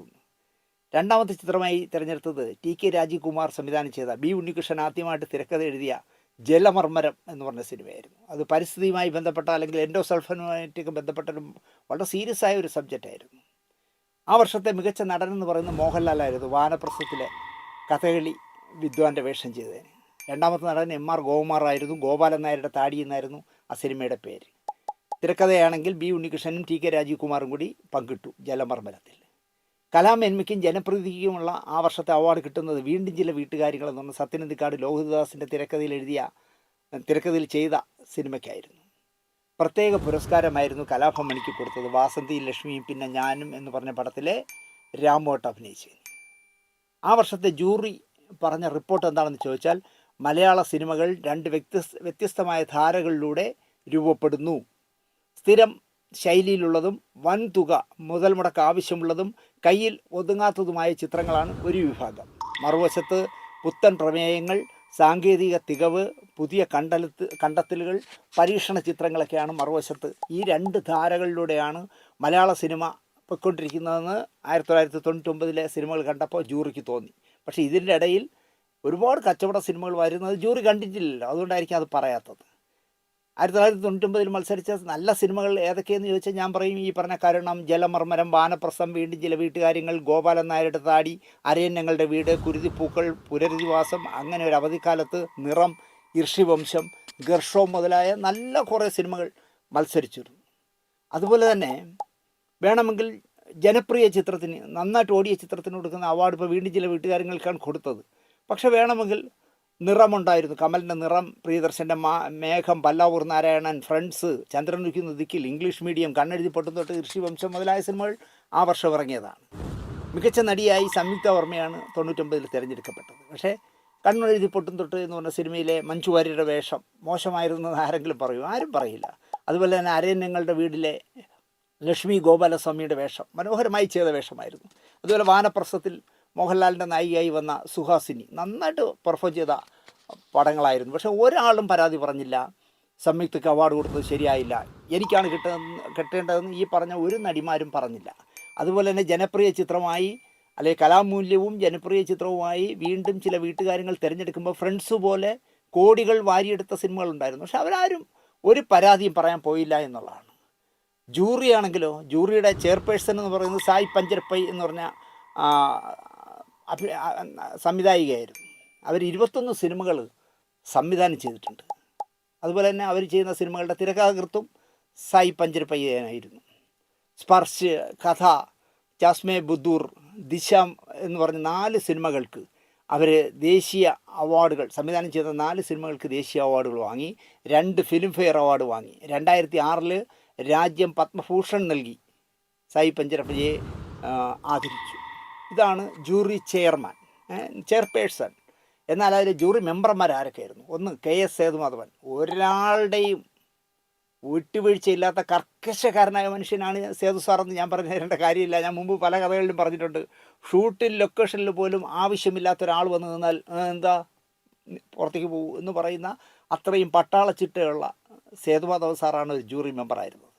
രണ്ടാമത്തെ ചിത്രമായി തിരഞ്ഞെടുത്തത് TK രാജീവ് കുമാർ സംവിധാനം ചെയ്ത, B ഉണ്ണികൃഷ്ണൻ ആദ്യമായിട്ട് തിരക്കഥ എഴുതിയ ജലമർമ്മരം എന്ന് പറഞ്ഞ സിനിമയായിരുന്നു. അത് പരിസ്ഥിതിയുമായി ബന്ധപ്പെട്ട, അല്ലെങ്കിൽ എൻഡോസൾഫനുമായിട്ടൊക്കെ ബന്ധപ്പെട്ടൊരു വളരെ സീരിയസ് ആയ ഒരു സബ്ജക്റ്റായിരുന്നു. ആ വർഷത്തെ മികച്ച നടൻ എന്ന് പറയുന്നത് മോഹൻലാലായിരുന്നു, വാനപ്രസ്ഥത്തിലെ കഥകളി വിദ്വാൻ്റെ വേഷം ചെയ്തതിന്. രണ്ടാമത്തെ നടൻ MR ഗോകുമാർ ആയിരുന്നു, ഗോപാലൻ നായരുടെ താടി എന്നായിരുന്നു ആ സിനിമയുടെ പേര്. തിരക്കഥയാണെങ്കിൽ B ഉണ്ണികൃഷ്ണനും TK രാജീവ് കുമാറും കൂടി പങ്കിട്ടു ജലമർമ്മരത്തിൽ. കലാമേന്മയ്ക്കും ജനപ്രീതിക്കുമുള്ള ആ വർഷത്തെ അവാർഡ് കിട്ടുന്നത് വീണ്ടും ചില വീട്ടുകാര്യങ്ങൾ എന്ന് പറഞ്ഞ സത്യനന്ദിക്കാട് ലോഹിതദാസിൻ്റെ തിരക്കഥയിൽ ചെയ്ത സിനിമയ്ക്കായിരുന്നു. പ്രത്യേക പുരസ്കാരമായിരുന്നു കലാഭവൻ മണിക്ക് കൊടുത്തത്, വാസന്തിയും ലക്ഷ്മിയും പിന്നെ ഞാനും എന്ന് പറഞ്ഞ പടത്തിലെ രാമോട്ട് അഭിനയിച്ചു. ആ വർഷത്തെ ജൂറി പറഞ്ഞ റിപ്പോർട്ട് എന്താണെന്ന് ചോദിച്ചാൽ, മലയാള സിനിമകൾ 2 വ്യത്യസ്തമായ ധാരകളിലൂടെ രൂപപ്പെടുന്നു. സ്ഥിരം ശൈലിയിലുള്ളതും വൻതുക മുതൽ മുടക്ക് ആവശ്യമുള്ളതും കയ്യിൽ ഒതുങ്ങാത്തതുമായ ചിത്രങ്ങളാണ് ഒരു വിഭാഗം. മറുവശത്ത് പുത്തൻ പ്രമേയങ്ങൾ, സാങ്കേതിക തികവ്, പുതിയ കണ്ടെത്തലുകൾ, പരീക്ഷണ ചിത്രങ്ങളൊക്കെയാണ് മറുവശത്ത്. ഈ 2 ധാരകളിലൂടെയാണ് മലയാള സിനിമ പൊയ്ക്കൊണ്ടിരിക്കുന്നതെന്ന് 1999 സിനിമകൾ കണ്ടപ്പോൾ ജൂറിക്ക് തോന്നി. പക്ഷേ ഇതിൻ്റെ ഇടയിൽ ഒരുപാട് കച്ചവട സിനിമകൾ വരുന്നത് ജൂറി കണ്ടിട്ടില്ലല്ലോ, അതുകൊണ്ടായിരിക്കും അത് പറയാത്തത്. 1999 മത്സരിച്ച നല്ല സിനിമകൾ ഏതൊക്കെയെന്ന് ചോദിച്ചാൽ ഞാൻ പറയും ഈ പറഞ്ഞ കരുണം, ജലമർമ്മരം, വാനപ്രസ്ഥം, വീണ്ടും ചില വീട്ടുകാര്യങ്ങൾ, ഗോപാലൻ നായരുടെ താടി, അരയന്നങ്ങളുടെ വീട്, കുരുതിപ്പൂക്കൾ, പുനരധിവാസം, അങ്ങനെ ഒരു അവധിക്കാലത്ത്, നിറം, ഋഷിവംശം, ഗർഷോം മുതലായ നല്ല കുറേ സിനിമകൾ മത്സരിച്ചിരുന്നു. അതുപോലെ തന്നെ വേണമെങ്കിൽ ജനപ്രിയ ചിത്രത്തിന്, നന്നായിട്ട് ഓടിയ ചിത്രത്തിന് കൊടുക്കുന്ന അവാർഡ് ഇപ്പോൾ വീണ്ടും ചില വീട്ടുകാര്യങ്ങൾക്കാണ് കൊടുത്തത്. പക്ഷെ വേണമെങ്കിൽ നിറമുണ്ടായിരുന്നു, കമലിൻ്റെ നിറം, പ്രിയദർശൻ്റെ മേഘം, പല്ലാവൂർ നാരായണൻ, ഫ്രണ്ട്സ്, ചന്ദ്രനുക്കുന്ന ദിക്കിൽ, ഇംഗ്ലീഷ് മീഡിയം, കണ്ണെഴുതി പൊട്ടും തൊട്ട്, ഋഷിവംശം മുതലായ സിനിമകൾ ആ വർഷം ഇറങ്ങിയതാണ്. മികച്ച നടിയായി സംയുക്ത വർമ്മയാണ് 99 തിരഞ്ഞെടുക്കപ്പെട്ടത്. പക്ഷേ കണ്ണെഴുതി പൊട്ടും തൊട്ട് എന്ന് പറഞ്ഞ സിനിമയിലെ മഞ്ജു വാര്യരുടെ വേഷം മോശമായിരുന്നെന്ന് ആരെങ്കിലും പറയും? ആരും പറയില്ല. അതുപോലെ തന്നെ അരയന്നങ്ങളുടെ വീടിലെ ലക്ഷ്മി ഗോപാലസ്വാമിയുടെ വേഷം മനോഹരമായി ചെയ്ത വേഷമായിരുന്നു. അതുപോലെ വാനപ്രസ്ഥത്തിൽ മോഹൻലാലിൻ്റെ നായികയായി വന്ന സുഹാസിനി നന്നായിട്ട് പെർഫോം ചെയ്ത പടങ്ങളായിരുന്നു. പക്ഷേ ഒരാളും പരാതി പറഞ്ഞില്ല, സംയുക്തയ്ക്ക് അവാർഡ് കൊടുത്തത് ശരിയായില്ല, എനിക്കാണ് കിട്ടേണ്ടതെന്ന് ഈ പറഞ്ഞ ഒരു നടിമാരും പറഞ്ഞില്ല. അതുപോലെ തന്നെ ജനപ്രിയ ചിത്രമായി അല്ലെങ്കിൽ കലാമൂല്യവും ജനപ്രിയ ചിത്രവുമായി വീണ്ടും ചില വീട്ടുകാര്യങ്ങൾ തിരഞ്ഞെടുക്കുമ്പോൾ ഫ്രണ്ട്സ് പോലെ കോടികൾ വാരിയെടുത്ത സിനിമകളുണ്ടായിരുന്നു. പക്ഷെ അവരാരും ഒരു പരാതിയും പറയാൻ പോയില്ല എന്നുള്ളതാണ്. ജൂറി ആണെങ്കിലോ, ജൂറിയുടെ ചെയർപേഴ്സൺ എന്ന് പറയുന്നത് സായ് പഞ്ചരപ്പൈ എന്ന് പറഞ്ഞ സംവിധായികയായിരുന്നു. അവർ 21 സിനിമകൾ സംവിധാനം ചെയ്തിട്ടുണ്ട്. അതുപോലെ തന്നെ അവർ ചെയ്യുന്ന സിനിമകളുടെ തിരക്കഥാകൃത്തും സായി പഞ്ചരപ്പയ്യനായിരുന്നു. സ്പർശ്, കഥ, ചാസ്മേ ബുദ്ധൂർ, ദിശ എന്ന് പറഞ്ഞ 4 സിനിമകൾക്ക് അവർ ദേശീയ അവാർഡുകൾ, സംവിധാനം ചെയ്ത 4 സിനിമകൾക്ക് ദേശീയ അവാർഡുകൾ വാങ്ങി. 2 ഫിലിം ഫെയർ അവാർഡ് വാങ്ങി. 2006 രാജ്യം പത്മഭൂഷൺ നൽകി സായി പഞ്ചരപ്പയ്യെ ആദരിച്ചു. ഇതാണ് ജൂറി ചെയർപേഴ്സൺ. എന്നാൽ അതിൽ ജൂറി മെമ്പർമാർ ആരൊക്കെയായിരുന്നു? ഒന്ന് KS സേതുമാധവൻ, ഒരാളുടെയും വിട്ടുവീഴ്ചയില്ലാത്ത കർക്കശക്കാരനായ മനുഷ്യനാണ് സേതു സാറെന്ന് ഞാൻ പറഞ്ഞു തരേണ്ട കാര്യമില്ല. ഞാൻ മുമ്പ് പല കഥകളിലും പറഞ്ഞിട്ടുണ്ട്. ഷൂട്ടിൽ ലൊക്കേഷനിൽ പോലും ആവശ്യമില്ലാത്ത ഒരാൾ വന്നു നിന്നാൽ എന്താ പുറത്തേക്ക് പോകും എന്ന് പറയുന്ന അത്രയും പട്ടാളച്ചിട്ടയുള്ള സേതുമാധവൻ സാറാണ് ഒരു ജൂറി മെമ്പറായിരുന്നത്.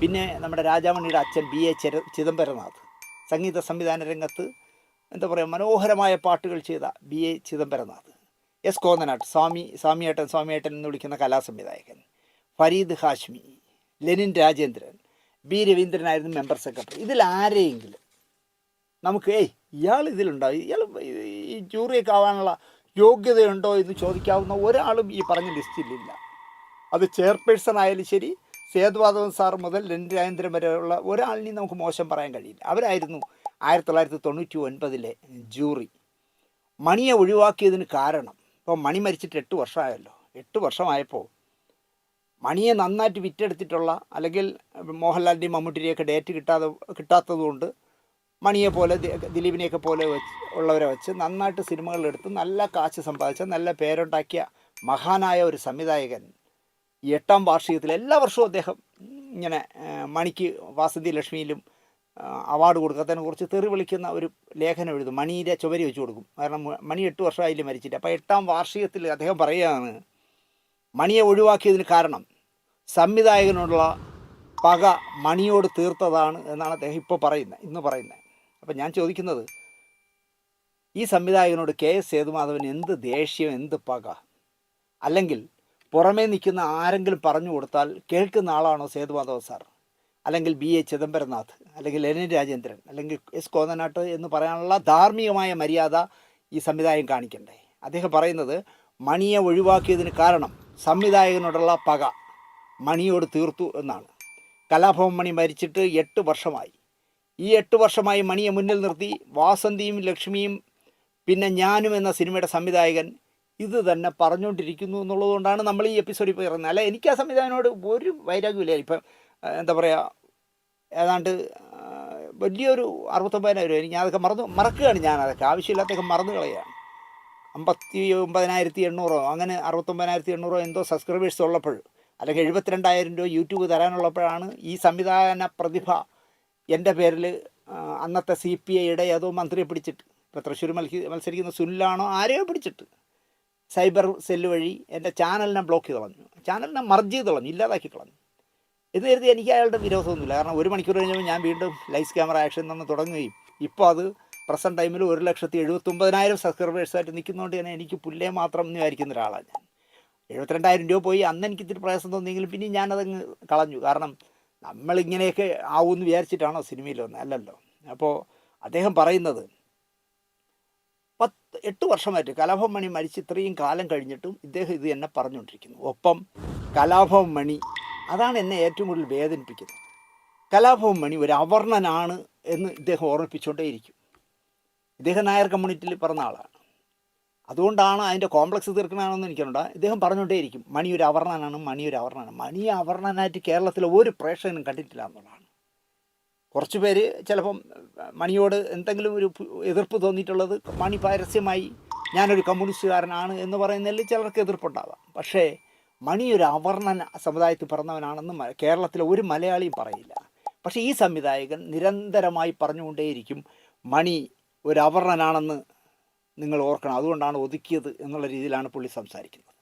പിന്നെ നമ്മുടെ രാജാമണിയുടെ അച്ഛൻ BA ചിദംബരനാഥ്, സംഗീത സംവിധാന രംഗത്ത് എന്താ പറയുക മനോഹരമായ പാട്ടുകൾ ചെയ്ത BA ചിദംബരനാഥ്. S കോന്നനാട്ട്, സ്വാമിയേട്ടൻ എന്ന് വിളിക്കുന്ന കലാസംവിധായകൻ. ഫരീദ് ഹാഷ്മി, ലെനിൻ രാജേന്ദ്രൻ, B രവീന്ദ്രനായിരുന്നു മെമ്പർ സെക്രട്ടറി. ഇതിലാരെയെങ്കിലും നമുക്ക് ഇയാൾ ഇതിലുണ്ടാവും, ഇയാൾ ഈ ജൂറിയൊക്കെ ആവാനുള്ള യോഗ്യതയുണ്ടോ എന്ന് ചോദിക്കാവുന്ന ഒരാളും ഈ പറഞ്ഞ ലിസ്റ്റിലില്ല. അത് ചെയർപേഴ്സൺ ആയാലും ശരി, സേതുമാധവൻ സാർ മുതൽ ലെനിൻ രാജേന്ദ്രൻ വരെയുള്ള ഒരാളിനെയും നമുക്ക് മോശം പറയാൻ കഴിയില്ല. അവരായിരുന്നു 1999 ജൂറി. മണിയെ ഒഴിവാക്കിയതിന് കാരണം, ഇപ്പോൾ മണി മരിച്ചിട്ട് 8 വർഷമായല്ലോ. 8 വർഷമായപ്പോൾ മണിയെ നന്നായിട്ട് വിറ്റെടുത്തിട്ടുള്ള, അല്ലെങ്കിൽ മോഹൻലാലിൻ്റെയും മമ്മൂട്ടിയുടെയൊക്കെ ഡേറ്റ് കിട്ടാത്തതുകൊണ്ട് മണിയെ പോലെ ദിലീപിനെയൊക്കെ പോലെ ഉള്ളവരെ വെച്ച് നന്നായിട്ട് സിനിമകളെടുത്ത് നല്ല കാശ് സമ്പാദിച്ച, നല്ല പേരുണ്ടാക്കിയ മഹാനായ ഒരു സംവിധായകൻ 8ാം വാർഷികത്തിൽ എല്ലാ വർഷവും അദ്ദേഹം ഇങ്ങനെ മണിക്ക് വാസന്തി ലക്ഷ്മിയിലും അവാർഡ് കൊടുക്കാത്തതിനെ കുറിച്ച് തെറി വിളിക്കുന്ന ഒരു ലേഖനം എഴുതും. മണിയുടെ ചുവരി വെച്ച് കൊടുക്കും. കാരണം മണി 8 വർഷമായില്ലേ മരിച്ചിട്ട്. അപ്പോൾ 8ാം വാർഷികത്തിൽ അദ്ദേഹം പറയുകയാണ്, മണിയെ ഒഴിവാക്കിയതിന് കാരണം സംവിധായകനോടുള്ള പക മണിയോട് തീർത്തതാണ് എന്നാണ് അദ്ദേഹം ഇന്ന് പറയുന്നത്. അപ്പം ഞാൻ ചോദിക്കുന്നത്, ഈ സംവിധായകനോട് KS സേതുമാധവൻ എന്ത് ദേഷ്യം, എന്ത് പക? അല്ലെങ്കിൽ പുറമേ നിൽക്കുന്ന ആരെങ്കിലും പറഞ്ഞു കൊടുത്താൽ കേൾക്കുന്ന ആളാണോ സേതുമാധവൻ സാർ? അല്ലെങ്കിൽ BA ചിദംബരനാഥ്, അല്ലെങ്കിൽ ലെനിൻ രാജേന്ദ്രൻ, അല്ലെങ്കിൽ S കോന്നനാട്ട് എന്ന് പറയാനുള്ള ധാർമ്മികമായ മര്യാദ ഈ സംവിധായകൻ കാണിക്കണ്ടേ? അദ്ദേഹം പറയുന്നത് മണിയെ ഒഴിവാക്കിയതിന് കാരണം സംവിധായകനോടുള്ള പക മണിയോട് തീർത്തു എന്നാണ്. കലാഭവൻ മണി മരിച്ചിട്ട് 8 വർഷമായി. ഈ 8 വർഷമായി മണിയെ മുന്നിൽ നിർത്തി വാസന്തിയും ലക്ഷ്മിയും പിന്നെ ഞാനും എന്ന സിനിമയുടെ സംവിധായകൻ ഇത് തന്നെ പറഞ്ഞുകൊണ്ടിരിക്കുന്നു എന്നുള്ളതുകൊണ്ടാണ് നമ്മൾ ഈ എപ്പിസോഡിൽ പറയുന്നത്. അല്ല, എനിക്ക് ആ സംവിധായകനോട് ഒരു വൈരാഗ്യമില്ല. ഇപ്പം എന്താ പറയുക, ഏതാണ്ട് വലിയൊരു 69,000 രൂപ ഞാനതൊക്കെ മറക്കുകയാണ്. ഞാനതൊക്കെ ആവശ്യമില്ലാത്തൊക്കെ മറന്നു കളയുകയാണ്. 59,800 അങ്ങനെ 69,800 എന്തോ സബ്സ്ക്രൈബേഴ്സ് ഉള്ളപ്പോൾ, അല്ലെങ്കിൽ 72,000 രൂപ യൂട്യൂബ് തരാനുള്ളപ്പോഴാണ് ഈ സംവിധാന പ്രതിഭ എൻ്റെ പേരിൽ അന്നത്തെ CPIയുടെ ഏതോ മന്ത്രിയെ പിടിച്ചിട്ട്, ഇപ്പോൾ തൃശ്ശൂർ മത്സരിക്കുന്ന സുനിലാണോ ആരെയോ പിടിച്ചിട്ട് സൈബർ സെല്ല് വഴി എൻ്റെ ചാനലിനെ ബ്ലോക്ക് ചെയ്ത് കളഞ്ഞു, ചാനലിനെ മർജ് ചെയ്ത് കളഞ്ഞു, ഇല്ലാതാക്കി കളഞ്ഞു. എന്ന് കരുതി എനിക്ക് അയാളുടെ വിരോധമൊന്നുമില്ല. കാരണം 1 മണിക്കൂർ കഴിഞ്ഞപ്പോൾ ഞാൻ വീണ്ടും ലൈറ്റ്സ് ക്യാമറ ആക്ഷൻ നിന്ന് തുടങ്ങുകയും ഇപ്പോൾ അത് പ്രസൻറ്റ് ടൈമിൽ 1,79,000 സബ്സ്ക്രൈബേഴ്സായിട്ട് നിൽക്കുന്നതുകൊണ്ട് തന്നെ എനിക്ക് പുല്ലേ മാത്രം എന്ന് വിചാരിക്കുന്ന ഒരാളാണ് ഞാൻ. 72,000 രൂപ പോയി. അന്ന് എനിക്ക് ഇത്തിരി പ്രയാസം തോന്നിയെങ്കിലും പിന്നെ ഞാനതങ്ങ് കളഞ്ഞു. കാരണം നമ്മളിങ്ങനെയൊക്കെ ആവുമെന്ന് വിചാരിച്ചിട്ടാണോ സിനിമയിൽ വന്നത്? അല്ലല്ലോ. അപ്പോൾ അദ്ദേഹം പറയുന്നത് 8 വർഷമായിട്ട് കലാഭവൻ മണി മരിച്ച് ഇത്രയും കാലം കഴിഞ്ഞിട്ടും ഇദ്ദേഹം ഇത് എന്നെ പറഞ്ഞുകൊണ്ടിരിക്കുന്നു. ഒപ്പം കലാഭവൻ മണി, അതാണ് എന്നെ ഏറ്റവും കൂടുതൽ വേദനിപ്പിക്കുന്നത്. കലാഭവൻ മണി ഒരു അവർണനാണ് എന്ന് ഇദ്ദേഹം ഓർമ്മിപ്പിച്ചുകൊണ്ടേയിരിക്കും. ഇദ്ദേഹം നായർ കമ്മ്യൂണിറ്റിയിൽ പറഞ്ഞ ആളാണ്. അതുകൊണ്ടാണ് അതിൻ്റെ കോംപ്ലക്സ് തീർക്കണമെന്ന് എനിക്കുണ്ട്. ഇദ്ദേഹം പറഞ്ഞുകൊണ്ടേയിരിക്കും മണി ഒരു അവർണനാണ്, മണി ഒരു അവർണനാണ്. മണി അവർണനായിട്ട് കേരളത്തിലെ ഒരു പ്രേക്ഷകനും കണ്ടിട്ടില്ല എന്നുള്ളതാണ്. കുറച്ച് പേര് ചിലപ്പം മണിയോട് എന്തെങ്കിലും ഒരു എതിർപ്പ് തോന്നിയിട്ടുള്ളത് മണി പരസ്യമായി ഞാനൊരു കമ്മ്യൂണിസ്റ്റുകാരനാണ് എന്ന് പറയുന്നതിൽ ചിലർക്ക് എതിർപ്പുണ്ടാവാം. പക്ഷേ മണി ഒരു അവർണന സമുദായത്തിൽ പിറന്നവനാണെന്ന് കേരളത്തിലെ ഒരു മലയാളിയും പറയില്ല. പക്ഷേ ഈ സംവിധായകൻ നിരന്തരമായി പറഞ്ഞുകൊണ്ടേയിരിക്കും മണി ഒരു അവർണനാണെന്ന് നിങ്ങൾ ഓർക്കണം, അതുകൊണ്ടാണ് ഒതുക്കിയത് എന്നുള്ള രീതിയിലാണ് പുള്ളി സംസാരിക്കുന്നത്.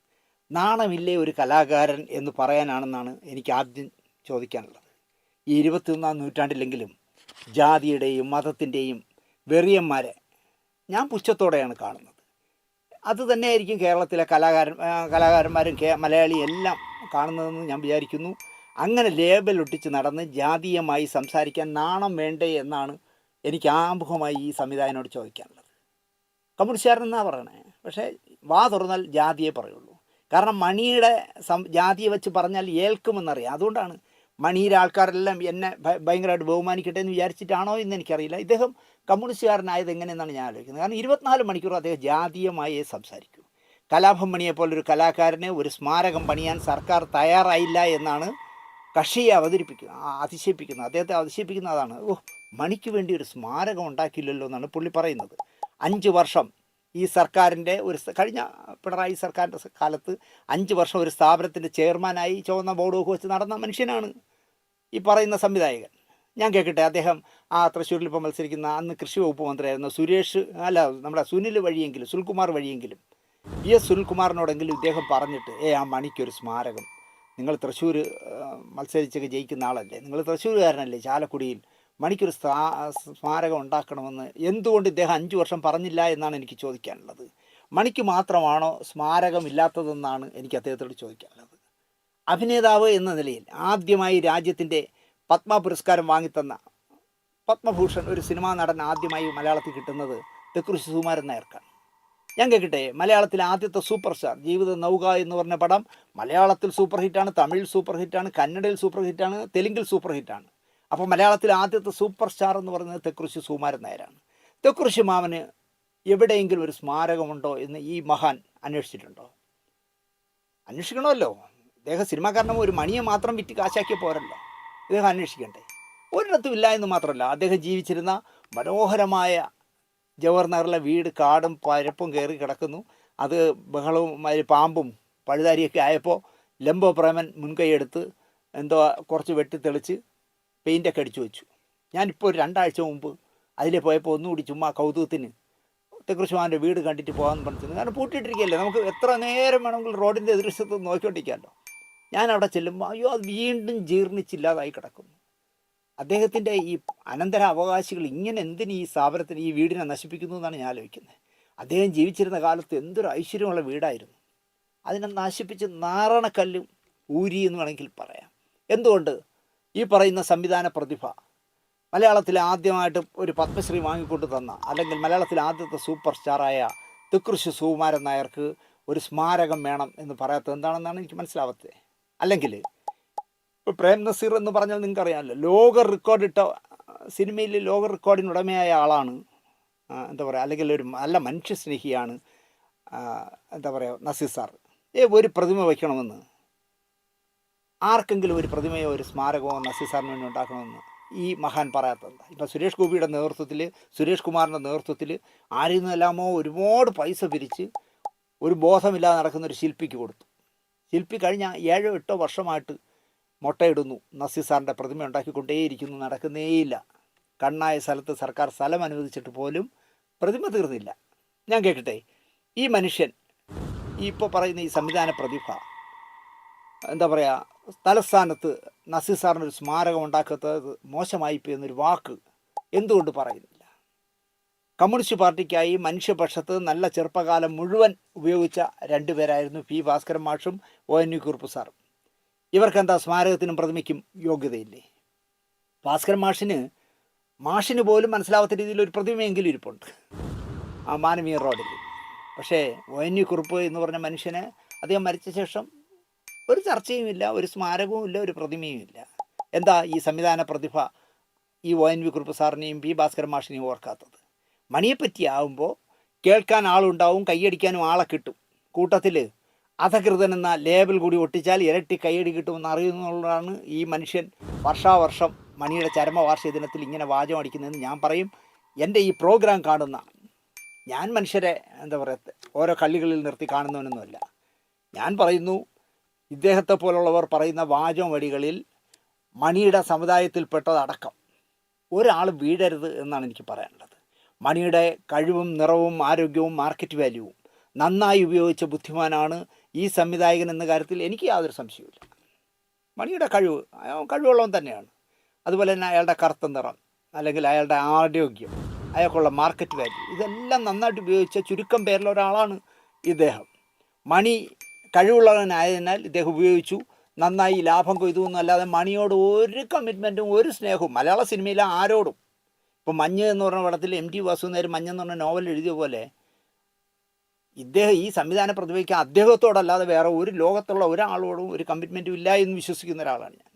നാണമില്ലേ ഒരു കലാകാരൻ എന്ന് പറയാനാണെന്നാണ് എനിക്ക് ആദ്യം ചോദിക്കാനുള്ളത്. ഈ 21-ാം നൂറ്റാണ്ടിലെങ്കിലും ജാതിയുടെയും മതത്തിൻ്റെയും വെറിയന്മാരെ ഞാൻ പുച്ഛത്തോടെയാണ് കാണുന്നത്. അത് തന്നെയായിരിക്കും കേരളത്തിലെ കലാകാരന്മാരും മലയാളി എല്ലാം കാണുന്നതെന്ന് ഞാൻ വിചാരിക്കുന്നു. അങ്ങനെ ലേബൽ ഒട്ടിച്ച് നടന്ന് ജാതീയമായി സംസാരിക്കാൻ നാണം വേണ്ടേ എന്നാണ് എനിക്ക് ആമുഖമായി ഈ സംവിധായകനോട് ചോദിക്കാനുള്ളത്. കമ്മ്യൂണിസ്റ്റുകാരനെന്നാണ് പറയണേ, പക്ഷേ വാ തുറന്നാൽ ജാതിയെ പറയുള്ളൂ. കാരണം മണിയുടെ ജാതിയെ വെച്ച് പറഞ്ഞാൽ ഏൽക്കുമെന്നറിയാം. അതുകൊണ്ടാണ് മണിയുടെ ആൾക്കാരെല്ലാം എന്നെ ഭയങ്കരമായിട്ട് ബഹുമാനിക്കട്ടെ എന്ന് വിചാരിച്ചിട്ടാണോ എന്ന് എനിക്കറിയില്ല. ഇദ്ദേഹം കമ്മ്യൂണിസ്റ്റുകാരനായത് എങ്ങനെയെന്നാണ് ഞാൻ ആലോചിക്കുന്നത്. കാരണം 24 മണിക്കൂർ അദ്ദേഹം ജാതീയമായേ സംസാരിക്കൂ. കലാഭവൻ മണിയെപ്പോലൊരു കലാകാരനെ ഒരു സ്മാരകം പണിയാൻ സർക്കാർ തയ്യാറായില്ല എന്നാണ് കക്ഷിയെ അതിശയിപ്പിക്കുന്നത്. അദ്ദേഹത്തെ അതിശയിപ്പിക്കുന്ന അതാണ്. മണിക്ക് വേണ്ടി ഒരു സ്മാരകം ഉണ്ടാക്കിയില്ലല്ലോ എന്നാണ് പുള്ളി പറയുന്നത്. 5 വർഷം ഈ സർക്കാരിൻ്റെ കഴിഞ്ഞ പിണറായി സർക്കാരിൻ്റെ കാലത്ത് 5 വർഷം ഒരു സ്ഥാപനത്തിൻ്റെ ചെയർമാനായി ചുവന്ന ബോർഡൊക്കെ വെച്ച് നടന്ന മനുഷ്യനാണ് ഈ പറയുന്ന സംവിധായകൻ. ഞാൻ കേൾക്കട്ടെ, അദ്ദേഹം തൃശ്ശൂരിൽ ഇപ്പോൾ മത്സരിക്കുന്ന അന്ന് കൃഷി വകുപ്പ് മന്ത്രിയായിരുന്ന നമ്മുടെ സുനിൽകുമാർ വഴിയെങ്കിലും PS സുനിൽകുമാറിനോടെങ്കിലും ഇദ്ദേഹം പറഞ്ഞിട്ട് ആ മണിക്കൊരു സ്മാരകം, നിങ്ങൾ തൃശ്ശൂർ മത്സരിച്ചൊക്കെ ജയിക്കുന്ന ആളല്ലേ, നിങ്ങൾ തൃശ്ശൂരുകാരനല്ലേ, ചാലക്കുടിയിൽ മണിക്കൊരു സ്മാരകം ഉണ്ടാക്കണമെന്ന് എന്തുകൊണ്ട് ഇദ്ദേഹം 5 വർഷം പറഞ്ഞില്ല എന്നാണ് എനിക്ക് ചോദിക്കാനുള്ളത്. മണിക്ക് മാത്രമാണോ സ്മാരകമില്ലാത്തതെന്നാണ് എനിക്ക് അദ്ദേഹത്തോട് ചോദിക്കാനുള്ളത്. അഭിനേതാവ് എന്ന നിലയിൽ ആദ്യമായി രാജ്യത്തിൻ്റെ പത്മ പുരസ്കാരം വാങ്ങിത്തന്ന പത്മഭൂഷൺ ഒരു സിനിമാ നടൻ ആദ്യമായി മലയാളത്തിൽ കിട്ടുന്നത് തെക്കുറിശ്ശി സുകുമാരൻ നായർക്കാണ്. ഞാൻ കേൾക്കട്ടെ, മലയാളത്തിലെ ആദ്യത്തെ സൂപ്പർ സ്റ്റാർ ജീവിത നൗക എന്ന് പറഞ്ഞ പടം മലയാളത്തിൽ സൂപ്പർ ഹിറ്റാണ്, തമിഴിൽ സൂപ്പർ ഹിറ്റാണ്, കന്നഡയിൽ സൂപ്പർ ഹിറ്റാണ്, തെലുങ്കിൽ സൂപ്പർ ഹിറ്റാണ്. അപ്പോൾ മലയാളത്തിലെ ആദ്യത്തെ സൂപ്പർ സ്റ്റാർ എന്ന് പറയുന്നത് തെക്കുറിശ്ശി സുകുമാരൻ നായരാണ്. തെക്കുറിശ്ശി മാമന് എവിടെയെങ്കിലും ഒരു സ്മാരകമുണ്ടോ എന്ന് ഈ മഹാൻ അന്വേഷിച്ചിട്ടുണ്ടോ? അന്വേഷിക്കണമല്ലോ. ഇദ്ദേഹം സിനിമാക്കാരനും ഒരു മണിയെ മാത്രം വിറ്റ് കാശാക്കിയ പോരല്ലോ, ഇദ്ദേഹം അന്വേഷിക്കണ്ടേ? ഒരിടത്തും ഇല്ല എന്ന് മാത്രമല്ല, അദ്ദേഹം ജീവിച്ചിരുന്ന മനോഹരമായ ജവഹർ നഗറിലെ വീട് കാടും പരപ്പും കയറി കിടക്കുന്നു. അത് ബഹളവും പാമ്പും പഴുതാരിയൊക്കെ ആയപ്പോൾ ലംബോ പ്രേമൻ മുൻകൈയെടുത്ത് എന്തോ കുറച്ച് വെട്ടിത്തെളിച്ച് പെയിൻ്റൊക്കെ അടിച്ചു വെച്ചു. ഞാനിപ്പോൾ ഒരു 2 ആഴ്ച മുമ്പ് അതിലെ പോയപ്പോൾ ഒന്നുകൂടി ചുമ്മാ കൗതുകത്തിന് തെക്കുറിശ്ശിമാൻ്റെ വീട് കണ്ടിട്ട് പോകാമെന്ന് പറഞ്ഞിരുന്നു. കാരണം പൂട്ടിയിട്ടിരിക്കുകയല്ലേ, നമുക്ക് എത്ര നേരം വേണമെങ്കിൽ റോഡിൻ്റെ എതിർവശത്ത് നോക്കിക്കൊണ്ടിരിക്കാമല്ലോ. ഞാൻ അവിടെ ചെല്ലുമ്പോൾ അത് വീണ്ടും ജീർണിച്ചില്ലാതായി കിടക്കുന്നു. അദ്ദേഹത്തിൻ്റെ ഈ അനന്തര അവകാശികൾ ഇങ്ങനെ എന്തിന് ഈ സ്ഥാപനത്തിന് ഈ വീടിനെ നശിപ്പിക്കുന്നു എന്നാണ് ഞാൻ ആലോചിക്കുന്നത്. അദ്ദേഹം ജീവിച്ചിരുന്ന കാലത്ത് എന്തൊരു ഐശ്വര്യമുള്ള വീടായിരുന്നു. അതിനെ നശിപ്പിച്ച് നാരണക്കല്ലും ഊരി എന്ന് വേണമെങ്കിൽ പറയാം. എന്തുകൊണ്ട്? ഈ പറയുന്ന സംവിധാന പ്രതിഭ മലയാളത്തിൽ ആദ്യമായിട്ട് ഒരു പത്മശ്രീ വാങ്ങിക്കൊണ്ട് തന്ന, അല്ലെങ്കിൽ മലയാളത്തിലെ ആദ്യത്തെ സൂപ്പർ സ്റ്റാറായ തെക്കുറിശ്ശി സുകുമാരൻ നായർക്ക് ഒരു സ്മാരകം വേണം എന്ന് പറയാത്തത് എന്താണെന്നാണ് എനിക്ക് മനസ്സിലാവാത്തത്. അല്ലെങ്കിൽ ഇപ്പോൾ പ്രേം നസീർ എന്ന് പറഞ്ഞാൽ നിങ്ങൾക്കറിയാമല്ലോ, ലോക റെക്കോർഡിട്ട സിനിമയിൽ ലോക റെക്കോർഡിന് ഉടമയായ ആളാണ്. എന്താ പറയുക, അല്ലെങ്കിൽ ഒരു നല്ല മനുഷ്യസ്നേഹിയാണ് എന്താ പറയുക നസീർ സാർ. ഒരു പ്രതിമ വയ്ക്കണമെന്ന് ആർക്കെങ്കിലും ഒരു പ്രതിമയോ ഒരു സ്മാരകമോ നസീർ സാറിന് വേണ്ടി ഉണ്ടാക്കണമെന്ന് ഈ മഹാൻ പറയാത്തത്. ഇപ്പോൾ സുരേഷ് ഗോപിയുടെ നേതൃത്വത്തിൽ, സുരേഷ് കുമാറിൻ്റെ നേതൃത്വത്തിൽ ആരിൽ നിന്നെല്ലാമോ ഒരുപാട് പൈസ പിരിച്ച് ഒരു ബോധമില്ലാതെ നടക്കുന്ന ഒരു ശില്പിക്ക് കൊടുത്തു. ശില്പി കഴിഞ്ഞ 7-8 വർഷമായിട്ട് മുട്ടയിടുന്നു, നസീർ സാറിൻ്റെ പ്രതിമ ഉണ്ടാക്കിക്കൊണ്ടേയിരിക്കുന്നു, നടക്കുന്നേയില്ല. കണ്ണായ സ്ഥലത്ത് സർക്കാർ സ്ഥലം അനുവദിച്ചിട്ട് പോലും പ്രതിമ തീർന്നില്ല. ഞാൻ കേൾക്കട്ടെ, ഈ മനുഷ്യൻ ഇപ്പോൾ പറയുന്ന ഈ സംവിധാന പ്രതിഭ എന്താ പറയുക, തലസ്ഥാനത്ത് നസീർ സാറിനൊരു സ്മാരകം ഉണ്ടാക്കാത്തത് മോശമായിപ്പോയി എന്നൊരു വാക്ക് എന്തുകൊണ്ട് പറയുന്നില്ല? കമ്മ്യൂണിസ്റ്റ് പാർട്ടിക്കായി മനുഷ്യപക്ഷത്ത് നല്ല ചെറുപ്പകാലം മുഴുവൻ ഉപയോഗിച്ച രണ്ടുപേരായിരുന്നു പി ഭാസ്കരൻ മാഷും ON വി കുറുപ്പ് സാറും. ഇവർക്കെന്താ സ്മാരകത്തിനും പ്രതിമയ്ക്കും യോഗ്യതയില്ലേ? ഭാസ്കരൻ മാഷിന് പോലും മനസ്സിലാവാത്ത രീതിയിൽ ഒരു പ്രതിമയെങ്കിലും ഇരിപ്പുണ്ട് ആ മാനവീയ റോഡിൽ. പക്ഷേ ON വി കുറുപ്പ് എന്ന് പറഞ്ഞ മനുഷ്യന് അദ്ദേഹം മരിച്ച ശേഷം ഒരു ചർച്ചയുമില്ല, ഒരു സ്മാരകവും ഇല്ല, ഒരു പ്രതിമയും ഇല്ല. എന്താ ഈ സംവിധാന പ്രതിഭ ഈ ON വി കുറുപ്പ് സാറിനെയും പി ഭാസ്കരൻ മാഷിനെയും ഓർക്കാത്തത്? മണിയെപ്പറ്റി ആവുമ്പോൾ കേൾക്കാൻ ആളുണ്ടാവും, കൈയടിക്കാനും ആളെ കിട്ടും. കൂട്ടത്തിൽ അധകൃതൻ എന്ന ലേബൽ കൂടി ഒട്ടിച്ചാൽ ഇരട്ടി കൈയടി കിട്ടുമെന്ന് അറിയുന്നതാണ് ഈ മനുഷ്യൻ വർഷാവർഷം മണിയുടെ ചരമവാർഷിക ദിനത്തിൽ ഇങ്ങനെ വാചകം അടിക്കുന്നതെന്ന് ഞാൻ പറയും. എൻ്റെ ഈ പ്രോഗ്രാം കാണുന്ന ഞാൻ മനുഷ്യരെ എന്താ പറയുക ഓരോ കള്ളികളിൽ നിർത്തി കാണുന്നവനൊന്നുമല്ല. ഞാൻ പറയുന്നു, ഇദ്ദേഹത്തെ പോലുള്ളവർ പറയുന്ന വാചകം വഴികളിൽ മണിയുടെ സമുദായത്തിൽപ്പെട്ടതടക്കം ഒരാൾ വീഴരുത് എന്നാണ് എനിക്ക് പറയാനുള്ളത്. മണിയുടെ കഴിവും നിറവും ആരോഗ്യവും മാർക്കറ്റ് വാല്യൂവും നന്നായി ഉപയോഗിച്ച ബുദ്ധിമാനാണ് ഈ സംവിധായകൻ എന്ന കാര്യത്തിൽ എനിക്ക് യാതൊരു സംശയവുമില്ല. മണിയുടെ കഴിവുള്ളവൻ തന്നെയാണ്. അതുപോലെ തന്നെ അയാളുടെ കറുത്ത നിറം, അല്ലെങ്കിൽ അയാളുടെ ആരോഗ്യം, അയാൾക്കുള്ള മാർക്കറ്റ് വാല്യൂ, ഇതെല്ലാം നന്നായിട്ട് ഉപയോഗിച്ച ചുരുക്കം പേരിൽ ഒരാളാണ് ഇദ്ദേഹം. മണി കഴിവുള്ളവനായതിനാൽ ഇദ്ദേഹം ഉപയോഗിച്ചു, നന്നായി ലാഭം കൊയ്തു എന്നല്ലാതെ മണിയോട് ഒരു കമ്മിറ്റ്മെൻറ്റും ഒരു സ്നേഹവും മലയാള സിനിമയിലെ ആരോടും. ഇപ്പോൾ മഞ്ഞ് എന്ന് പറഞ്ഞ പടത്തിൽ MT വാസുദേവൻ മഞ്ഞെന്ന് പറഞ്ഞ നോവൽ എഴുതിയ പോലെ ഇദ്ദേഹം ഈ സംവിധാന പ്രതിഭയ്ക്ക് അദ്ദേഹത്തോടല്ലാതെ വേറെ ഒരു ലോകത്തുള്ള ഒരാളോടും ഒരു കമ്മിറ്റ്മെൻറ്റും ഇല്ല എന്ന് വിശ്വസിക്കുന്ന ഒരാളാണ് ഞാൻ.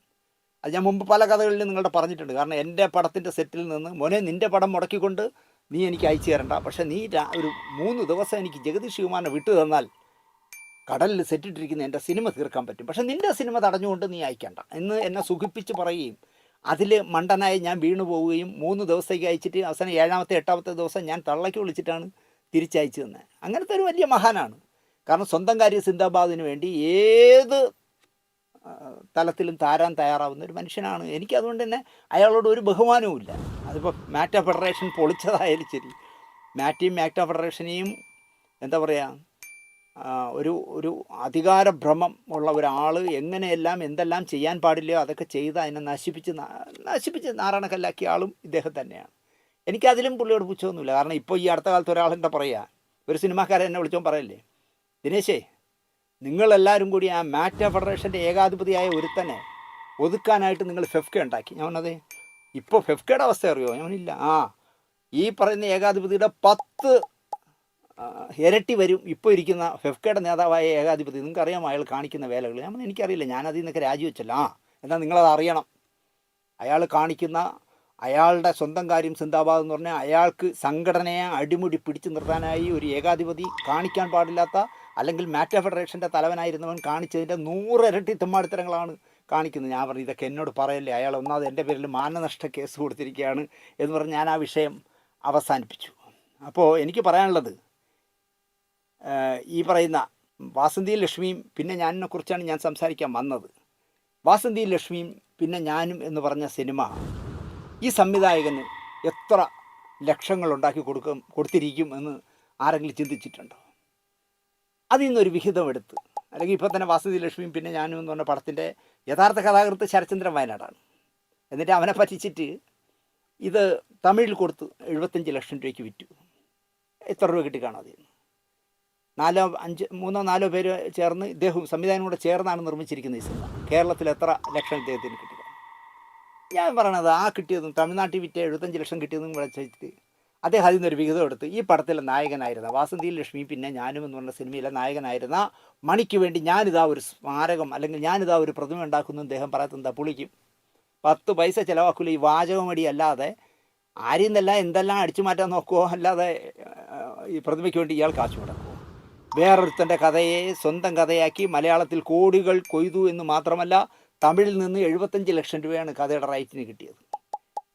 അത് ഞാൻ മുമ്പ് പല കഥകളിലും നിങ്ങളുടെ പറഞ്ഞിട്ടുണ്ട്. കാരണം എൻ്റെ പടത്തിൻ്റെ സെറ്റിൽ നിന്ന് മോനെ നിൻ്റെ പടം മുടക്കിക്കൊണ്ട് നീ എനിക്ക് അയച്ചു തരണ്ട, പക്ഷേ നീ ഒരു 3 ദിവസം എനിക്ക് ജഗദീഷ് ശിവകുമാറിനെ വിട്ടു തന്നാൽ കടലിൽ സെറ്റിട്ടിരിക്കുന്ന എൻ്റെ സിനിമ തീർക്കാൻ പറ്റും, പക്ഷേ നിൻ്റെ സിനിമ തടഞ്ഞുകൊണ്ട് നീ അയക്കണ്ട എന്ന് എന്നെ സുഖിപ്പിച്ച് പറയുകയും അതിൽ മണ്ടനായി ഞാൻ വീണു പോവുകയും 3 ദിവസത്തേക്ക് അയച്ചിട്ട് അവസാനം 7ാമത്തെ 8ാമത്തെ ദിവസം ഞാൻ തള്ളയ്ക്ക് വിളിച്ചിട്ടാണ് തിരിച്ചയച്ചു തന്നെ. അങ്ങനത്തെ ഒരു വലിയ മഹാനാണ്. കാരണം സ്വന്തം കാര്യം സിന്ദാബാദിന് വേണ്ടി ഏത് തലത്തിലും താരാൻ തയ്യാറാവുന്ന ഒരു മനുഷ്യനാണ്. എനിക്കതുകൊണ്ട് തന്നെ അയാളോട് ഒരു ബഹുമാനവും ഇല്ല. അതിപ്പോൾ മാറ്റ ഫെഡറേഷൻ പൊളിച്ചതായാലും ശരി, മാറ്റ ഫെഡറേഷനെയും എന്താ പറയുക ഒരു അധികാരഭ്രമം ഉള്ള ഒരാൾ എങ്ങനെയെല്ലാം എന്തെല്ലാം ചെയ്യാൻ പാടില്ലയോ അതൊക്കെ ചെയ്ത് അതിനെ നശിപ്പിച്ച് നാരായണക്കല്ലാക്കിയ ആളും ഇദ്ദേഹം തന്നെയാണ്. എനിക്കതിലും പുള്ളിയോട് പുച്ഛമൊന്നുമില്ല. കാരണം ഇപ്പോൾ ഈ അടുത്ത കാലത്ത് ഒരാളെന്താ പറയുക, ഒരു സിനിമാക്കാരൻ എന്നെ വിളിച്ചോ പറയല്ലേ, ദിനേശേ നിങ്ങളെല്ലാവരും കൂടി ആ മാറ്റ ഫെഡറേഷൻ്റെ ഏകാധിപതിയായ ഒരുത്തനെ ഒതുക്കാനായിട്ട് നിങ്ങൾ ഫെഫ്ക ഉണ്ടാക്കി. ഞാൻ പറഞ്ഞത് ഇപ്പോൾ ഫെഫ്കയുടെ അവസ്ഥ അറിയുമോ? ഞാനില്ല. ഈ പറയുന്ന ഏകാധിപതിയുടെ 10 ഇരട്ടി വരും ഇപ്പോൾ ഇരിക്കുന്ന ഫെഫ്കയുടെ നേതാവായ ഏകാധിപതി. നിങ്ങൾക്കറിയാമോ അയാൾ കാണിക്കുന്ന വേലകൾ? ഞാൻ എനിക്കറിയില്ല, ഞാനതിൽ നിന്നൊക്കെ രാജിവെച്ചല്ല. എന്നാൽ നിങ്ങളത് അറിയണം. അയാൾ കാണിക്കുന്ന അയാളുടെ സ്വന്തം കാര്യം സിന്ദാബാദ് എന്ന് പറഞ്ഞാൽ അയാൾക്ക് സംഘടനയെ അടിമുടി പിടിച്ചു നിർത്താനായി ഒരു ഏകാധിപതി കാണിക്കാൻ പാടില്ലാത്ത, അല്ലെങ്കിൽ മാറ്റ ഫെഡറേഷൻ്റെ തലവനായിരുന്നവൻ കാണിച്ചതിൻ്റെ 100 ഇരട്ടി തെമ്മാടിത്തരങ്ങളാണ് കാണിക്കുന്നത്. ഞാൻ പറഞ്ഞു ഇതൊക്കെ എന്നോട് പറയല്ലേ, അയാൾ ഒന്നാമത് എൻ്റെ പേരിൽ മാനനഷ്ട കേസ് കൊടുത്തിരിക്കുകയാണ് എന്ന് പറഞ്ഞ് ഞാൻ ആ വിഷയം അവസാനിപ്പിച്ചു. അപ്പോൾ എനിക്ക് പറയാനുള്ളത്, ഈ പറയുന്ന വാസന്തിയും ലക്ഷ്മിയും പിന്നെ ഞാനിനെക്കുറിച്ചാണ് ഞാൻ സംസാരിക്കാൻ വന്നത്. വാസന്തിയും ലക്ഷ്മിയും പിന്നെ ഞാനും എന്ന് പറഞ്ഞ സിനിമ ഈ സംവിധായകന് എത്ര ലക്ഷങ്ങൾ ഉണ്ടാക്കി കൊടുത്തിരിക്കും എന്ന് ആരെങ്കിലും ചിന്തിച്ചിട്ടുണ്ടോ? അതിൽ നിന്നൊരു വിഹിതം എടുത്ത്, അല്ലെങ്കിൽ ഇപ്പോൾ തന്നെ വാസന്തി ലക്ഷ്മിയും പിന്നെ ഞാനും എന്ന് പറഞ്ഞ പടത്തിൻ്റെ യഥാർത്ഥ കഥാകൃത്ത് ശരചന്ദ്രൻ വയനാടാണ്. എന്നിട്ട് അവനെ പറ്റിച്ചിട്ട് ഇത് തമിഴിൽ കൊടുത്ത് 75 ലക്ഷം രൂപയ്ക്ക് വിറ്റു. എത്ര രൂപ കിട്ടിക്കാണോ അതിൽ നിന്ന്? 3-4 പേര് ചേർന്ന് ഇദ്ദേഹം സംവിധാനം കൂടെ ചേർന്നാണ് നിർമ്മിച്ചിരിക്കുന്നത് ഈ സിനിമ. കേരളത്തിൽ എത്ര ലക്ഷം ഇദ്ദേഹത്തിന് കിട്ടി? ഞാൻ പറയണത് ആ കിട്ടിയതും തമിഴ്നാട്ടിൽ വിറ്റ 75 ലക്ഷം കിട്ടിയതും കൂടെ വെച്ചിട്ട് അദ്ദേഹം അതിൽ നിന്നൊരു വിഹിതം എടുത്ത് ഈ പടത്തിലെ നായകനായിരുന്ന വാസന്തിയിൽ ലക്ഷ്മി പിന്നെ ഞാനും എന്ന് പറഞ്ഞ സിനിമയിലെ നായകനായിരുന്ന മണിക്ക് വേണ്ടി ഞാനിതാ ഒരു സ്മാരകം, അല്ലെങ്കിൽ ഞാനിതാ ഒരു പ്രതിമ ഉണ്ടാക്കുന്നു അദ്ദേഹം പറയത്തെന്താ പുളിക്കും? 10 പൈസ ചിലവാക്കില്ല. ഈ വാചകമടി അല്ലാതെ ആരെയും നിന്നല്ല എന്തെല്ലാം അടിച്ചു മാറ്റാൻ നോക്കുമോ, അല്ലാതെ ഈ പ്രതിമയ്ക്ക് വേണ്ടി ഇയാൾ കാശ് മുടക്കുമോ? വേറൊരുത്തൻ്റെ കഥയെ സ്വന്തം കഥയാക്കി മലയാളത്തിൽ കോടികൾ കൊയ്തു എന്ന് മാത്രമല്ല, തമിഴിൽ നിന്ന് 75 ലക്ഷം രൂപയാണ് കഥയുടെ റൈറ്റിന് കിട്ടിയത്.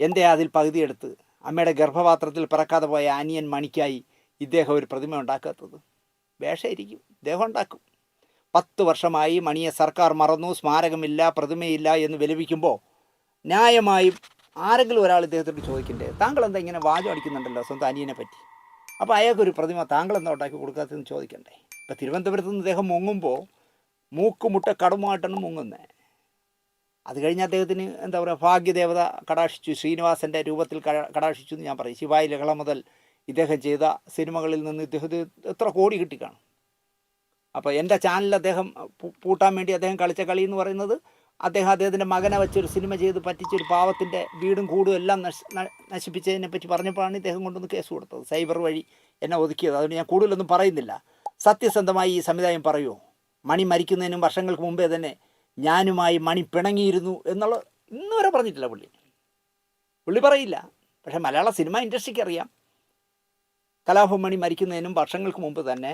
എൻ്റെ അതിൽ പകുതി എടുത്ത് അമ്മയുടെ ഗർഭപാത്രത്തിൽ പിറക്കാതെ പോയ അനിയൻ മണിക്കായി ഇദ്ദേഹം ഒരു പ്രതിമ ഉണ്ടാക്കാത്തത്? വേഷമായിരിക്കും, ഇദ്ദേഹം ഉണ്ടാക്കും. 10 വർഷമായി മണിയെ സർക്കാർ മറന്നു, സ്മാരകമില്ല, പ്രതിമയില്ല എന്ന് വിലപിക്കുമ്പോൾ ന്യായമായും ആരെങ്കിലും ഒരാൾ ഇദ്ദേഹത്തോട് ചോദിക്കണ്ടേ, താങ്കൾ എന്താ ഇങ്ങനെ വാചം അടിക്കുന്നുണ്ടല്ലോ സ്വന്തം അനിയനെ പറ്റി, അപ്പോൾ അയാൾക്കൊരു പ്രതിമ താങ്കൾ എന്താ ഉണ്ടാക്കി കൊടുക്കാത്തതെന്ന് ചോദിക്കണ്ടേ? ഇപ്പോൾ തിരുവനന്തപുരത്ത് നിന്ന് ഇദ്ദേഹം മുങ്ങുമ്പോൾ മൂക്കുമുട്ട കടമായിട്ടാണ് മുങ്ങുന്നത്. അത് കഴിഞ്ഞ് അദ്ദേഹത്തിന് എന്താ പറയുക ഭാഗ്യദേവത കടാക്ഷിച്ചു, ശ്രീനിവാസൻ്റെ രൂപത്തിൽ കടാക്ഷിച്ചു എന്ന് ഞാൻ പറയും. ശിവായി ലഹള മുതൽ ഇദ്ദേഹം ചെയ്ത സിനിമകളിൽ നിന്ന് ഇദ്ദേഹത്തിന് എത്ര കോടി കിട്ടിക്കാണും. അപ്പോൾ എൻ്റെ ചാനൽ അദ്ദേഹം പൂട്ടാൻ വേണ്ടി അദ്ദേഹം കളിച്ച കളി എന്ന് പറയുന്നത്, അദ്ദേഹത്തിൻ്റെ മകനെ വെച്ചൊരു സിനിമ ചെയ്ത് പറ്റിച്ചൊരു പാവത്തിൻ്റെ വീടും കൂടും എല്ലാം നശിപ്പിച്ചതിനെ പറ്റി പറഞ്ഞപ്പോഴാണ് ഇദ്ദേഹം കൊണ്ടൊന്ന് കേസ് കൊടുത്തത്, സൈബർ വഴി എന്നെ ഒതുക്കിയത്. അതുകൊണ്ട് ഞാൻ കൂടുതലൊന്നും പറയുന്നില്ല. സത്യസന്ധമായി ഈ സംവിധായം പറയുമോ, മണി മരിക്കുന്നതിനും വർഷങ്ങൾക്ക് മുമ്പേ തന്നെ ഞാനുമായി മണി പിണങ്ങിയിരുന്നു എന്നുള്ള ഇന്നുവരെ പറഞ്ഞിട്ടില്ല പുള്ളി പറയില്ല. പക്ഷേ മലയാള സിനിമ ഇൻഡസ്ട്രിക്ക് അറിയാം, കലാഭവൻ മണി മരിക്കുന്നതിനും വർഷങ്ങൾക്ക് മുമ്പ് തന്നെ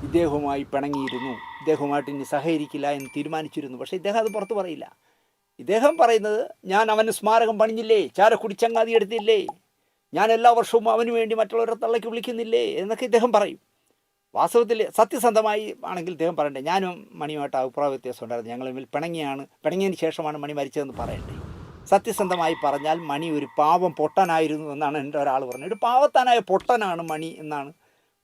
ഇദ്ദേഹവുമായി പിണങ്ങിയിരുന്നു, ഇദ്ദേഹവുമായിട്ട് ഇനി സഹകരിക്കില്ല എന്ന് തീരുമാനിച്ചിരുന്നു. പക്ഷേ ഇദ്ദേഹം അത് പുറത്ത് പറയില്ല. ഇദ്ദേഹം പറയുന്നത്, ഞാൻ അവന് സ്മാരകം പണിഞ്ഞില്ലേ, ചാലക്കുടി ചങ്ങാതി എടുത്തില്ലേ, ഞാൻ എല്ലാ വർഷവും അവന് വേണ്ടി മറ്റുള്ളവരെ തള്ളയ്ക്ക് വിളിക്കുന്നില്ലേ എന്നൊക്കെ ഇദ്ദേഹം പറയും. വാസ്തവത്തിൽ സത്യസന്ധമായി ആണെങ്കിൽ ഇദ്ദേഹം പറയണ്ടേ, ഞാനും മണിയുമായിട്ട് അഭിപ്രായ വ്യത്യാസം ഉണ്ടായിരുന്നു, ഞങ്ങൾ തമ്മിൽ പിണങ്ങിയതിന് ശേഷമാണ് മണി മരിച്ചതെന്ന് പറയണ്ടേ. സത്യസന്ധമായി പറഞ്ഞാൽ മണി ഒരു പാവം പൊട്ടനായിരുന്നു എന്നാണ് എൻ്റെ ഒരാൾ പറഞ്ഞത്. ഒരു പാവത്താനായ പൊട്ടനാണ് മണി എന്നാണ്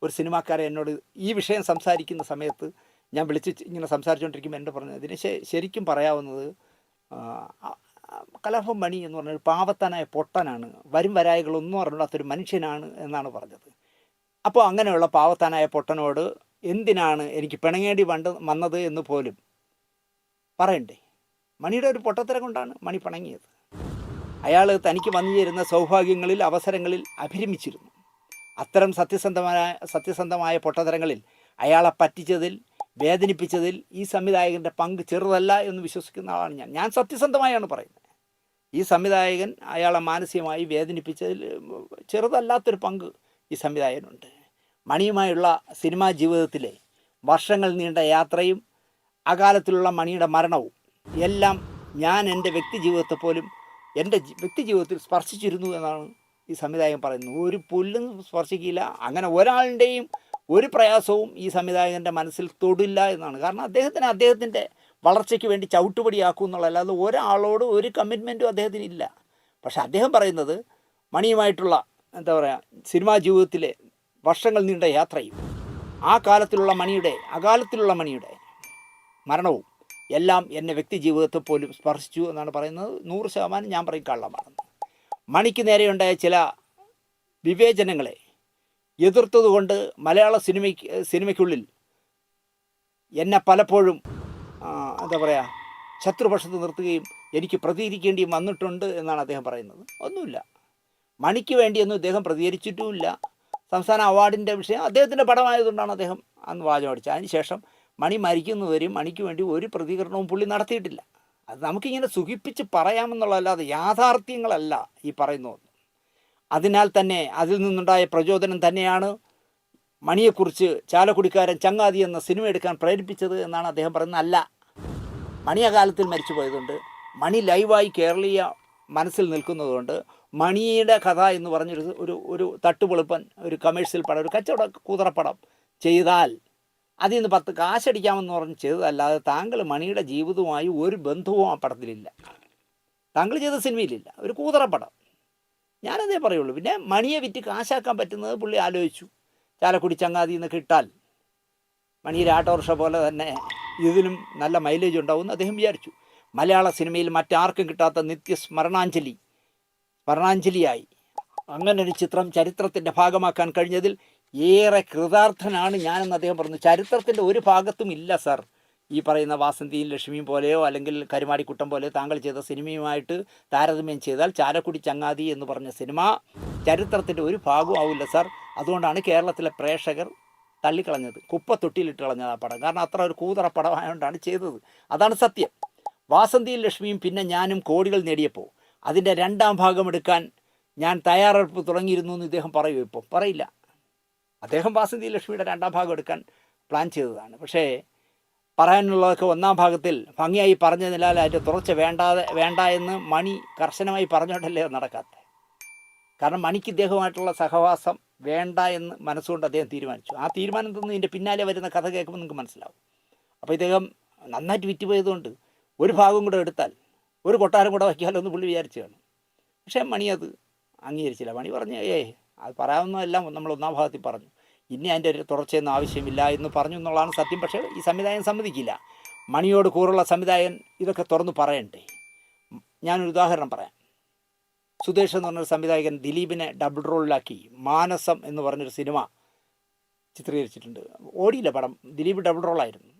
ഒരു സിനിമാക്കാരെ എന്നോട് ഈ വിഷയം സംസാരിക്കുന്ന സമയത്ത് ഞാൻ വിളിച്ച് ഇങ്ങനെ സംസാരിച്ചുകൊണ്ടിരിക്കുമ്പോൾ എൻ്റെ പറഞ്ഞത്. ഇതിന് ശരിക്കും പറയാവുന്നത്, കലാഭവൻ മണി എന്ന് പറഞ്ഞൊരു പാവത്താനായ പൊട്ടനാണ്, വരും വരായികളൊന്നും അറിഞ്ഞാത്തൊരു മനുഷ്യനാണ് എന്നാണ് പറഞ്ഞത്. അപ്പോൾ അങ്ങനെയുള്ള പാവത്താനായ പൊട്ടനോട് എന്തിനാണ് എനിക്ക് പിണങ്ങേണ്ടി വന്നത് എന്ന് പോലും പറയണ്ടേ. മണിയുടെ ഒരു പൊട്ടത്തരം കൊണ്ടാണ് മണി പിണങ്ങിയത്. അയാൾ തനിക്ക് വന്നു ചേരുന്ന സൗഭാഗ്യങ്ങളിൽ, അവസരങ്ങളിൽ അഭിരമിച്ചിരുന്നു. അത്തരം സത്യസന്ധമായ പൊട്ടത്തരങ്ങളിൽ അയാളെ പറ്റിച്ചതിൽ, വേദനിപ്പിച്ചതിൽ ഈ സംവിധായകൻ്റെ പങ്ക് ചെറുതല്ല എന്ന് വിശ്വസിക്കുന്ന ആളാണ് ഞാൻ സത്യസന്ധമായാണ് പറയുന്നത്. ഈ സംവിധായകൻ അയാളെ മാനസികമായി വേദനിപ്പിച്ചതിൽ ചെറുതല്ലാത്തൊരു പങ്ക് ഈ സംവിധായകനുണ്ട്. മണിയുമായുള്ള സിനിമാ ജീവിതത്തിലെ വർഷങ്ങൾ നീണ്ട യാത്രയും അകാലത്തിലുള്ള മണിയുടെ മരണവും എല്ലാം ഞാൻ എൻ്റെ വ്യക്തിജീവിതത്തെ പോലും എൻ്റെ വ്യക്തിജീവിതത്തിൽ സ്പർശിച്ചിരുന്നു എന്നാണ് ഈ സംവിധായകൻ പറയുന്നത്. ഒരു പുല്ലും സ്പർശിക്കില്ല, അങ്ങനെ ഒരാളുടെയും ഒരു പ്രയാസവും ഈ സംവിധായകൻ്റെ മനസ്സിൽ തൊടില്ല എന്നാണ്. കാരണം അദ്ദേഹത്തിൻ്റെ വളർച്ചയ്ക്ക് വേണ്ടി ചവിട്ടുപടിയാക്കും എന്നുള്ളതല്ലാതെ ഒരാളോട് ഒരു കമ്മിറ്റ്മെൻറ്റും അദ്ദേഹത്തിന് ഇല്ല. പക്ഷേ അദ്ദേഹം പറയുന്നത്, മണിയുമായിട്ടുള്ള എന്താ പറയുക, സിനിമാ ജീവിതത്തിലെ വർഷങ്ങൾ നീണ്ട യാത്രയും അകാലത്തിലുള്ള മണിയുടെ മരണവും എല്ലാം എന്നെ വ്യക്തി ജീവിതത്തെ പോലും സ്പർശിച്ചു എന്നാണ് പറയുന്നത്. 100% ഞാൻ പറയും കള്ളമാണെന്ന്. മണിക്ക് നേരെയുണ്ടായ ചില വിവേചനങ്ങളെ എതിർത്തതുകൊണ്ട് മലയാള സിനിമയ്ക്കുള്ളിൽ എന്നെ പലപ്പോഴും എന്താ പറയുക, ശത്രുപക്ഷത്ത് നിർത്തുകയും എനിക്ക് പ്രതികരിക്കേണ്ടിയും വന്നിട്ടുണ്ട് എന്നാണ് അദ്ദേഹം പറയുന്നത്. ഒന്നുമില്ല, മണിക്ക് വേണ്ടിയൊന്നും ഇദ്ദേഹം പ്രതികരിച്ചിട്ടുമില്ല. സംസ്ഥാന അവാർഡിൻ്റെ വിഷയം അദ്ദേഹത്തിൻ്റെ പടമായതുകൊണ്ടാണ് അദ്ദേഹം അന്ന് വാചകം അടിച്ചത്. അതിനുശേഷം മണി മരിക്കുന്നവരെയും മണിക്ക് വേണ്ടി ഒരു പ്രതികരണവും പുള്ളി നടത്തിയിട്ടില്ല. അത് നമുക്കിങ്ങനെ സുഖിപ്പിച്ച് പറയാമെന്നുള്ളതല്ലാതെ യാഥാർത്ഥ്യങ്ങളല്ല ഈ പറയുന്നത്. അതിനാൽ തന്നെ അതിൽ നിന്നുണ്ടായ പ്രചോദനം തന്നെയാണ് മണിയെക്കുറിച്ച് ചാലക്കുടിക്കാരൻ ചങ്ങാതി എന്ന സിനിമ എടുക്കാൻ പ്രേരിപ്പിച്ചത് എന്നാണ് അദ്ദേഹം പറയുന്നത്. അല്ല, മണി അകാലത്തിൽ മരിച്ചു പോയതുകൊണ്ട്, മണി ലൈവായി കേരളീയ മനസ്സിൽ നിൽക്കുന്നതുകൊണ്ട്, മണിയുടെ കഥ എന്ന് പറഞ്ഞൊരു ഒരു തട്ടുപൊളിപ്പൻ, ഒരു കമേഴ്ഷ്യൽ പടം, ഒരു കച്ചവട കൂതറപ്പടം ചെയ്താൽ അതിൽ നിന്ന് 10 കാശടിക്കാമെന്ന് പറഞ്ഞ് ചെയ്തതല്ലാതെ താങ്കൾ മണിയുടെ ജീവിതവുമായി ഒരു ബന്ധവും ആ പടത്തിലില്ല. താങ്കൾ ചെയ്ത സിനിമയിലില്ല, ഒരു കൂതറപ്പടം. ഞാനതേ പറയുള്ളൂ. പിന്നെ മണിയെ വിറ്റ് കാശാക്കാൻ പറ്റുന്നത് പുള്ളി ആലോചിച്ചു. ചാലക്കുടി ചങ്ങാതി എന്നൊക്കെ ഇട്ടാൽ മണിയുടെ ഓട്ടോറിക്ഷ പോലെ തന്നെ ഇതിലും നല്ല മൈലേജ് ഉണ്ടാവുമെന്ന് അദ്ദേഹം വിചാരിച്ചു. മലയാള സിനിമയിൽ മറ്റാർക്കും കിട്ടാത്ത സ്മരണാഞ്ജലിയായി അങ്ങനൊരു ചിത്രം ചരിത്രത്തിൻ്റെ ഭാഗമാക്കാൻ കഴിഞ്ഞതിൽ ഏറെ കൃതാർത്ഥനാണ് ഞാനെന്ന് അദ്ദേഹം പറഞ്ഞു. ചരിത്രത്തിൻ്റെ ഒരു ഭാഗത്തും ഇല്ല സർ ഈ പറയുന്ന വാസന്തിയും ലക്ഷ്മിയും പോലെയോ അല്ലെങ്കിൽ കരുമാടിക്കുട്ടം പോലെയോ താങ്കൾ ചെയ്ത സിനിമയുമായിട്ട് താരതമ്യം ചെയ്താൽ ചാലക്കുടി ചങ്ങാതി എന്ന് പറഞ്ഞ സിനിമ ചരിത്രത്തിൻ്റെ ഒരു ഭാഗവും ആവില്ല സർ. അതുകൊണ്ടാണ് കേരളത്തിലെ പ്രേക്ഷകർ തള്ളിക്കളഞ്ഞത്, കുപ്പത്തൊട്ടിയിലിട്ട് കളഞ്ഞത് ആ പടം. കാരണം അത്ര ഒരു കൂതറ പടമായതുകൊണ്ടാണ് ചെയ്തത്. അതാണ് സത്യം. വാസന്തിയും ലക്ഷ്മിയും പിന്നെ ഞാനും കോടികൾ നേടിയപ്പോൾ അതിൻ്റെ 2ാം ഭാഗം എടുക്കാൻ ഞാൻ തയ്യാറെടുപ്പ് തുടങ്ങിയിരുന്നു എന്ന് ഇദ്ദേഹം പറയുമോ? ഇപ്പോൾ പറയില്ല. അദ്ദേഹം വാസന്തി ലക്ഷ്മിയുടെ 2ാം ഭാഗം എടുക്കാൻ പ്ലാൻ ചെയ്തതാണ്. പക്ഷേ പറയാനുള്ളതൊക്കെ 1ാം ഭാഗത്തിൽ ഭംഗിയായി പറഞ്ഞതിനാൽ അതിൻ്റെ തുടർച്ച വേണ്ട എന്ന് മണി കർശനമായി പറഞ്ഞുകൊണ്ടല്ലേ നടക്കാത്തത്. കാരണം മണിക്ക് ഇദ്ദേഹമായിട്ടുള്ള സഹവാസം വേണ്ട എന്ന് മനസ്സുകൊണ്ട് അദ്ദേഹം തീരുമാനിച്ചു. ആ തീരുമാനം തന്ന് ഇതിൻ്റെ പിന്നാലെ വരുന്ന കഥ കേൾക്കുമ്പോൾ നിങ്ങൾക്ക് മനസ്സിലാവും. അപ്പോൾ ഇദ്ദേഹം നന്നായിട്ട് വിറ്റുപോയതുകൊണ്ട് ഒരു ഭാഗം കൂടെ എടുത്താൽ ഒരു കൊട്ടാരം കൂടെ വയ്ക്കാമല്ലോ എന്ന് പുള്ളി വിചാരിച്ചതാണ്. പക്ഷേ മണി അത് അംഗീകരിച്ചില്ല. മണി പറഞ്ഞു, അത് പറയാവുന്നതെല്ലാം നമ്മൾ 1ാം ഭാഗത്തിൽ പറഞ്ഞു, ഇനി അതിൻ്റെ ഒരു തുടർച്ചയൊന്നും ആവശ്യമില്ല എന്ന് പറഞ്ഞു എന്നുള്ളതാണ് സത്യം. പക്ഷേ ഈ സംവിധായകൻ സമ്മതിക്കില്ല. മണിയോട് കൂറുള്ള സംവിധായകൻ ഇതൊക്കെ തുറന്ന് പറയണ്ടേ. ഞാനൊരു ഉദാഹരണം പറയാം. സുദേശ് എന്ന് പറഞ്ഞൊരു സംവിധായകൻ ദിലീപിനെ ഡബിൾ റോളിലാക്കി മാനസം എന്ന് പറഞ്ഞൊരു സിനിമ ചിത്രീകരിച്ചിട്ടുണ്ട്. ഓടിയില്ല പടം, ദിലീപ് ഡബിൾ റോളായിരുന്നു.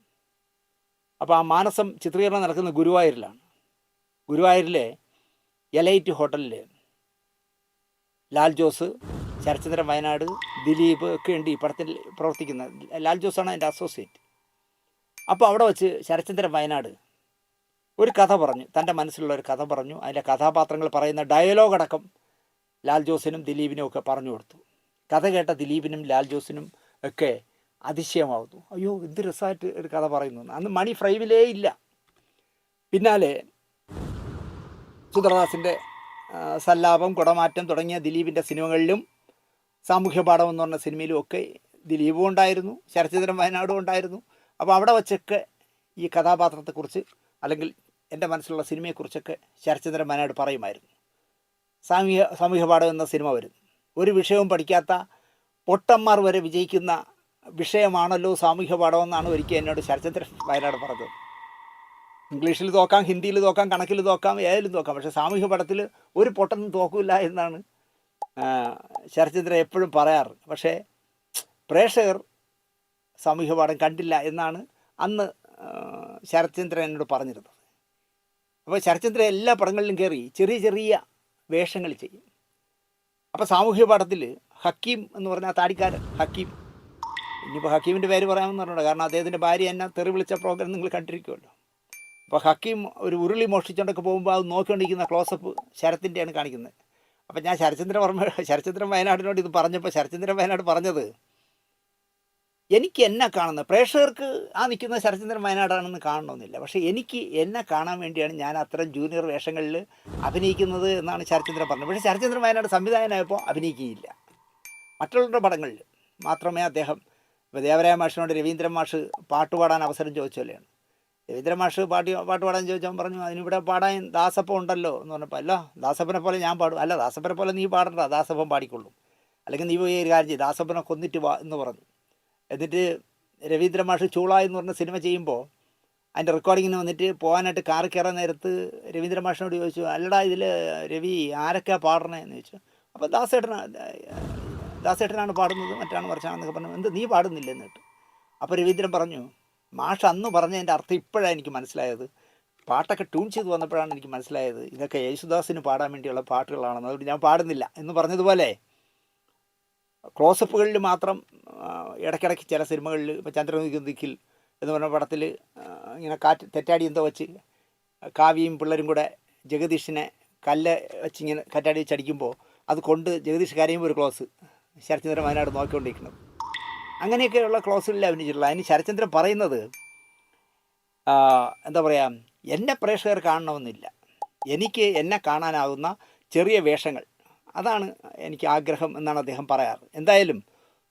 അപ്പോൾ ആ മാനസം ചിത്രീകരണം നടക്കുന്നത് ഗുരുവായൂരിലാണ്. ഗുരുവായൂരിലെ എലൈറ്റ് ഹോട്ടലിൽ ലാൽ ജോസ്, ശരത്ചന്ദ്രൻ വയനാട്, ദിലീപ് ഒക്കെ ഉണ്ട് ഈ പടത്തിൽ പ്രവർത്തിക്കുന്നത്. ലാൽ ജോസാണ് അതിൻ്റെ അസോസിയേറ്റ്. അപ്പോൾ അവിടെ വെച്ച് ശരത്ചന്ദ്രൻ വയനാട് ഒരു കഥ പറഞ്ഞു, തൻ്റെ മനസ്സിലുള്ള ഒരു കഥ പറഞ്ഞു. അതിൻ്റെ കഥാപാത്രങ്ങൾ പറയുന്ന ഡയലോഗ് അടക്കം ലാൽ ജോസിനും ദിലീപിനും ഒക്കെ പറഞ്ഞു കൊടുത്തു. കഥ കേട്ട ദിലീപിനും ലാൽ ജോസിനും ഒക്കെ അതിശയമാവുന്നു. അയ്യോ എന്ത് രസമായിട്ട് ഒരു കഥ പറയുന്നു. അന്ന് മണി ഫ്രൈവിലേ ഇല്ല. പിന്നാലെ സുന്ദരദാസിൻ്റെ സല്ലാപം, കുടമാറ്റം തുടങ്ങിയ ദിലീപിൻ്റെ സിനിമകളിലും സാമൂഹ്യ പാഠം എന്ന് പറഞ്ഞ സിനിമയിലും ഒക്കെ ദിലീപും ഉണ്ടായിരുന്നു, ശരത്ചന്ദ്രൻ വയനാടും ഉണ്ടായിരുന്നു. അപ്പോൾ അവിടെ വച്ചൊക്കെ ഈ കഥാപാത്രത്തെക്കുറിച്ച് അല്ലെങ്കിൽ എൻ്റെ മനസ്സിലുള്ള സിനിമയെക്കുറിച്ചൊക്കെ ശരത്ചന്ദ്രൻ വയനാട് പറയുമായിരുന്നു. സാമൂഹ്യ പാഠം എന്ന സിനിമ വരുന്നു. ഒരു വിഷയവും പഠിക്കാത്ത പൊട്ടന്മാർ വരെ വിജയിക്കുന്ന വിഷയമാണല്ലോ സാമൂഹ്യ പാഠമെന്നാണ് ഒരിക്കൽ എന്നോട് ശരത്ചന്ദ്രൻ വയനാട് പറഞ്ഞത്. ഇംഗ്ലീഷിൽ തോക്കാം, ഹിന്ദിയിൽ തോക്കാം, കണക്കിൽ തോക്കാം, ഏതിലും തോക്കാം, പക്ഷേ സാമൂഹ്യ പാഠത്തിൽ ഒരു പൊട്ടനും തോക്കില്ല എന്നാണ് ശരത്ചന്ദ്രൻ എപ്പോഴും പറയാറ്. പക്ഷേ പ്രേക്ഷകർ സാമൂഹ്യ പാഠം കണ്ടില്ല എന്നാണ് അന്ന് ശരത്ചന്ദ്രൻ എന്നോട് പറഞ്ഞിരുന്നത്. അപ്പോൾ ശരത്ചന്ദ്രൻ എല്ലാ പടങ്ങളിലും കയറി ചെറിയ ചെറിയ വേഷങ്ങൾ ചെയ്യും. അപ്പോൾ സാമൂഹ്യ പാഠത്തിൽ ഹക്കീം എന്ന് പറഞ്ഞാൽ താടിക്കാരൻ ഹക്കീം, ഇനിയിപ്പോൾ ഹക്കീമിൻ്റെ പേര് പറയാമെന്ന് പറഞ്ഞിട്ടുണ്ട്, കാരണം അദ്ദേഹത്തിൻ്റെ ഭാര്യ എന്നെ തെറി വിളിച്ച പ്രോഗ്രാം നിങ്ങൾ കണ്ടിരിക്കുമല്ലോ. അപ്പോൾ ഹക്കീം ഒരു ഉരുളി മോഷ്ടിച്ചുകൊണ്ടൊക്കെ പോകുമ്പോൾ അത് നോക്കിക്കൊണ്ടിരിക്കുന്ന ക്ലോസപ്പ് ശരത്തിൻ്റെയാണ് കാണിക്കുന്നത്. അപ്പം ഞാൻ ശരത്ചന്ദ്രൻ വയനാടിനോട് ഇത് പറഞ്ഞപ്പോൾ ശരത്ചന്ദ്രൻ വയനാട് പറഞ്ഞത്, എനിക്ക് എന്നെ കാണുന്നത്, പ്രേക്ഷകർക്ക് ആ നിൽക്കുന്ന ശരത്ചന്ദ്രൻ വയനാടാണെന്ന് കാണണമെന്നില്ല, പക്ഷേ എനിക്ക് എന്നെ കാണാൻ വേണ്ടിയാണ് ഞാൻ അത്തരം ജൂനിയർ വേഷങ്ങളിൽ അഭിനയിക്കുന്നത് എന്നാണ് ശരത്ചന്ദ്രൻ പറഞ്ഞത്. പക്ഷേ ശരത്ചന്ദ്രൻ വയനാട് സംവിധായകനായപ്പോൾ അഭിനയിക്കുകയില്ല. മറ്റുള്ളവരുടെ പടങ്ങളിൽ മാത്രമേ അദ്ദേഹം, ഇപ്പോൾ ദേവരായ മാഷിനോട് രവീന്ദ്രൻ മാഷ് പാട്ടുപാടാൻ അവസരം ചോദിച്ചല്ലേയാണ്. രവീന്ദ്രൻ മാഷ് പാട്ട് പാടാൻ ചോദിച്ചാൽ പറഞ്ഞു, അതിനിവിടെ പാടാൻ ദാസപ്പം ഉണ്ടല്ലോ എന്ന് പറഞ്ഞപ്പോൾ, അല്ല ദാസപ്പനെ പോലെ ഞാൻ പാടും. അല്ല ദാസപ്പനെ പോലെ നീ പാടണ്ട, ദാസപ്പം പാടിക്കൊള്ളും, അല്ലെങ്കിൽ നീ പോയി ഒരു കാര്യം ചെയ്യും, ദാസപ്പനെ കൊന്നിട്ട് വാ എന്ന് പറഞ്ഞു. എന്നിട്ട് രവീന്ദ്രൻ മാഷ് ചൂള എന്ന് പറഞ്ഞ സിനിമ ചെയ്യുമ്പോൾ അതിൻ്റെ റെക്കോർഡിങ്ങിന് വന്നിട്ട് പോകാനായിട്ട് കാറിൽ കയറാൻ നേരത്ത് രവീന്ദ്രൻ മാഷിനോട് ചോദിച്ചു, അല്ലടാ ഇതിൽ രവി ആരൊക്കെയാണ് പാടണേ എന്ന് ചോദിച്ചു. അപ്പോൾ ദാസേട്ടനാണ് പാടുന്നത്, മറ്റാണ് മറിച്ചാണെന്നൊക്കെ പറഞ്ഞു. എന്ത് നീ പാടുന്നില്ലെന്ന് കേട്ടു. അപ്പോൾ രവീന്ദ്രൻ പറഞ്ഞു, മാഷ് അന്ന് പറഞ്ഞതിൻ്റെ അർത്ഥം ഇപ്പോഴാണ് എനിക്ക് മനസ്സിലായത്, പാട്ടൊക്കെ ട്യൂൺ ചെയ്ത് വന്നപ്പോഴാണ് എനിക്ക് മനസ്സിലായത് ഇതൊക്കെ യേശുദാസിന് പാടാൻ വേണ്ടിയുള്ള പാട്ടുകളാണെന്ന്, അതുകൊണ്ട് ഞാൻ പാടുന്നില്ല എന്ന് പറഞ്ഞതുപോലെ ക്ലോസപ്പുകളിൽ മാത്രം ഇടയ്ക്കിടയ്ക്ക് ചില സിനിമകളിൽ, ഇപ്പോൾ ചന്ദ്രമുഖിൽ എന്ന് പറഞ്ഞ പടത്തിൽ ഇങ്ങനെ കാറ്റ് തെറ്റാടി എന്തോ വെച്ച് കാവ്യയും പിള്ളേരും കൂടെ ജഗദീഷിനെ കല്ല് വെച്ചിങ്ങനെ കാറ്റാടി വെച്ചടിക്കുമ്പോൾ അത് കൊണ്ട് ജഗദീഷ് കരയുമ്പോൾ ഒരു ക്ലോസ് ശരത്ചന്ദ്രൻ വയനാട് നോക്കിക്കൊണ്ടിരിക്കുന്നത്. അങ്ങനെയൊക്കെയുള്ള ക്ലോസുകളിൽ അഭിനയിച്ചിട്ടുള്ള. അതിന് ശരത്ചന്ദ്രൻ പറയുന്നത്, എന്താ പറയുക, എന്നെ പ്രേക്ഷകർ കാണണമെന്നില്ല, എനിക്ക് എന്നെ കാണാനാവുന്ന ചെറിയ വേഷങ്ങൾ, അതാണ് എനിക്ക് ആഗ്രഹം എന്നാണ് അദ്ദേഹം പറയാറ്. എന്തായാലും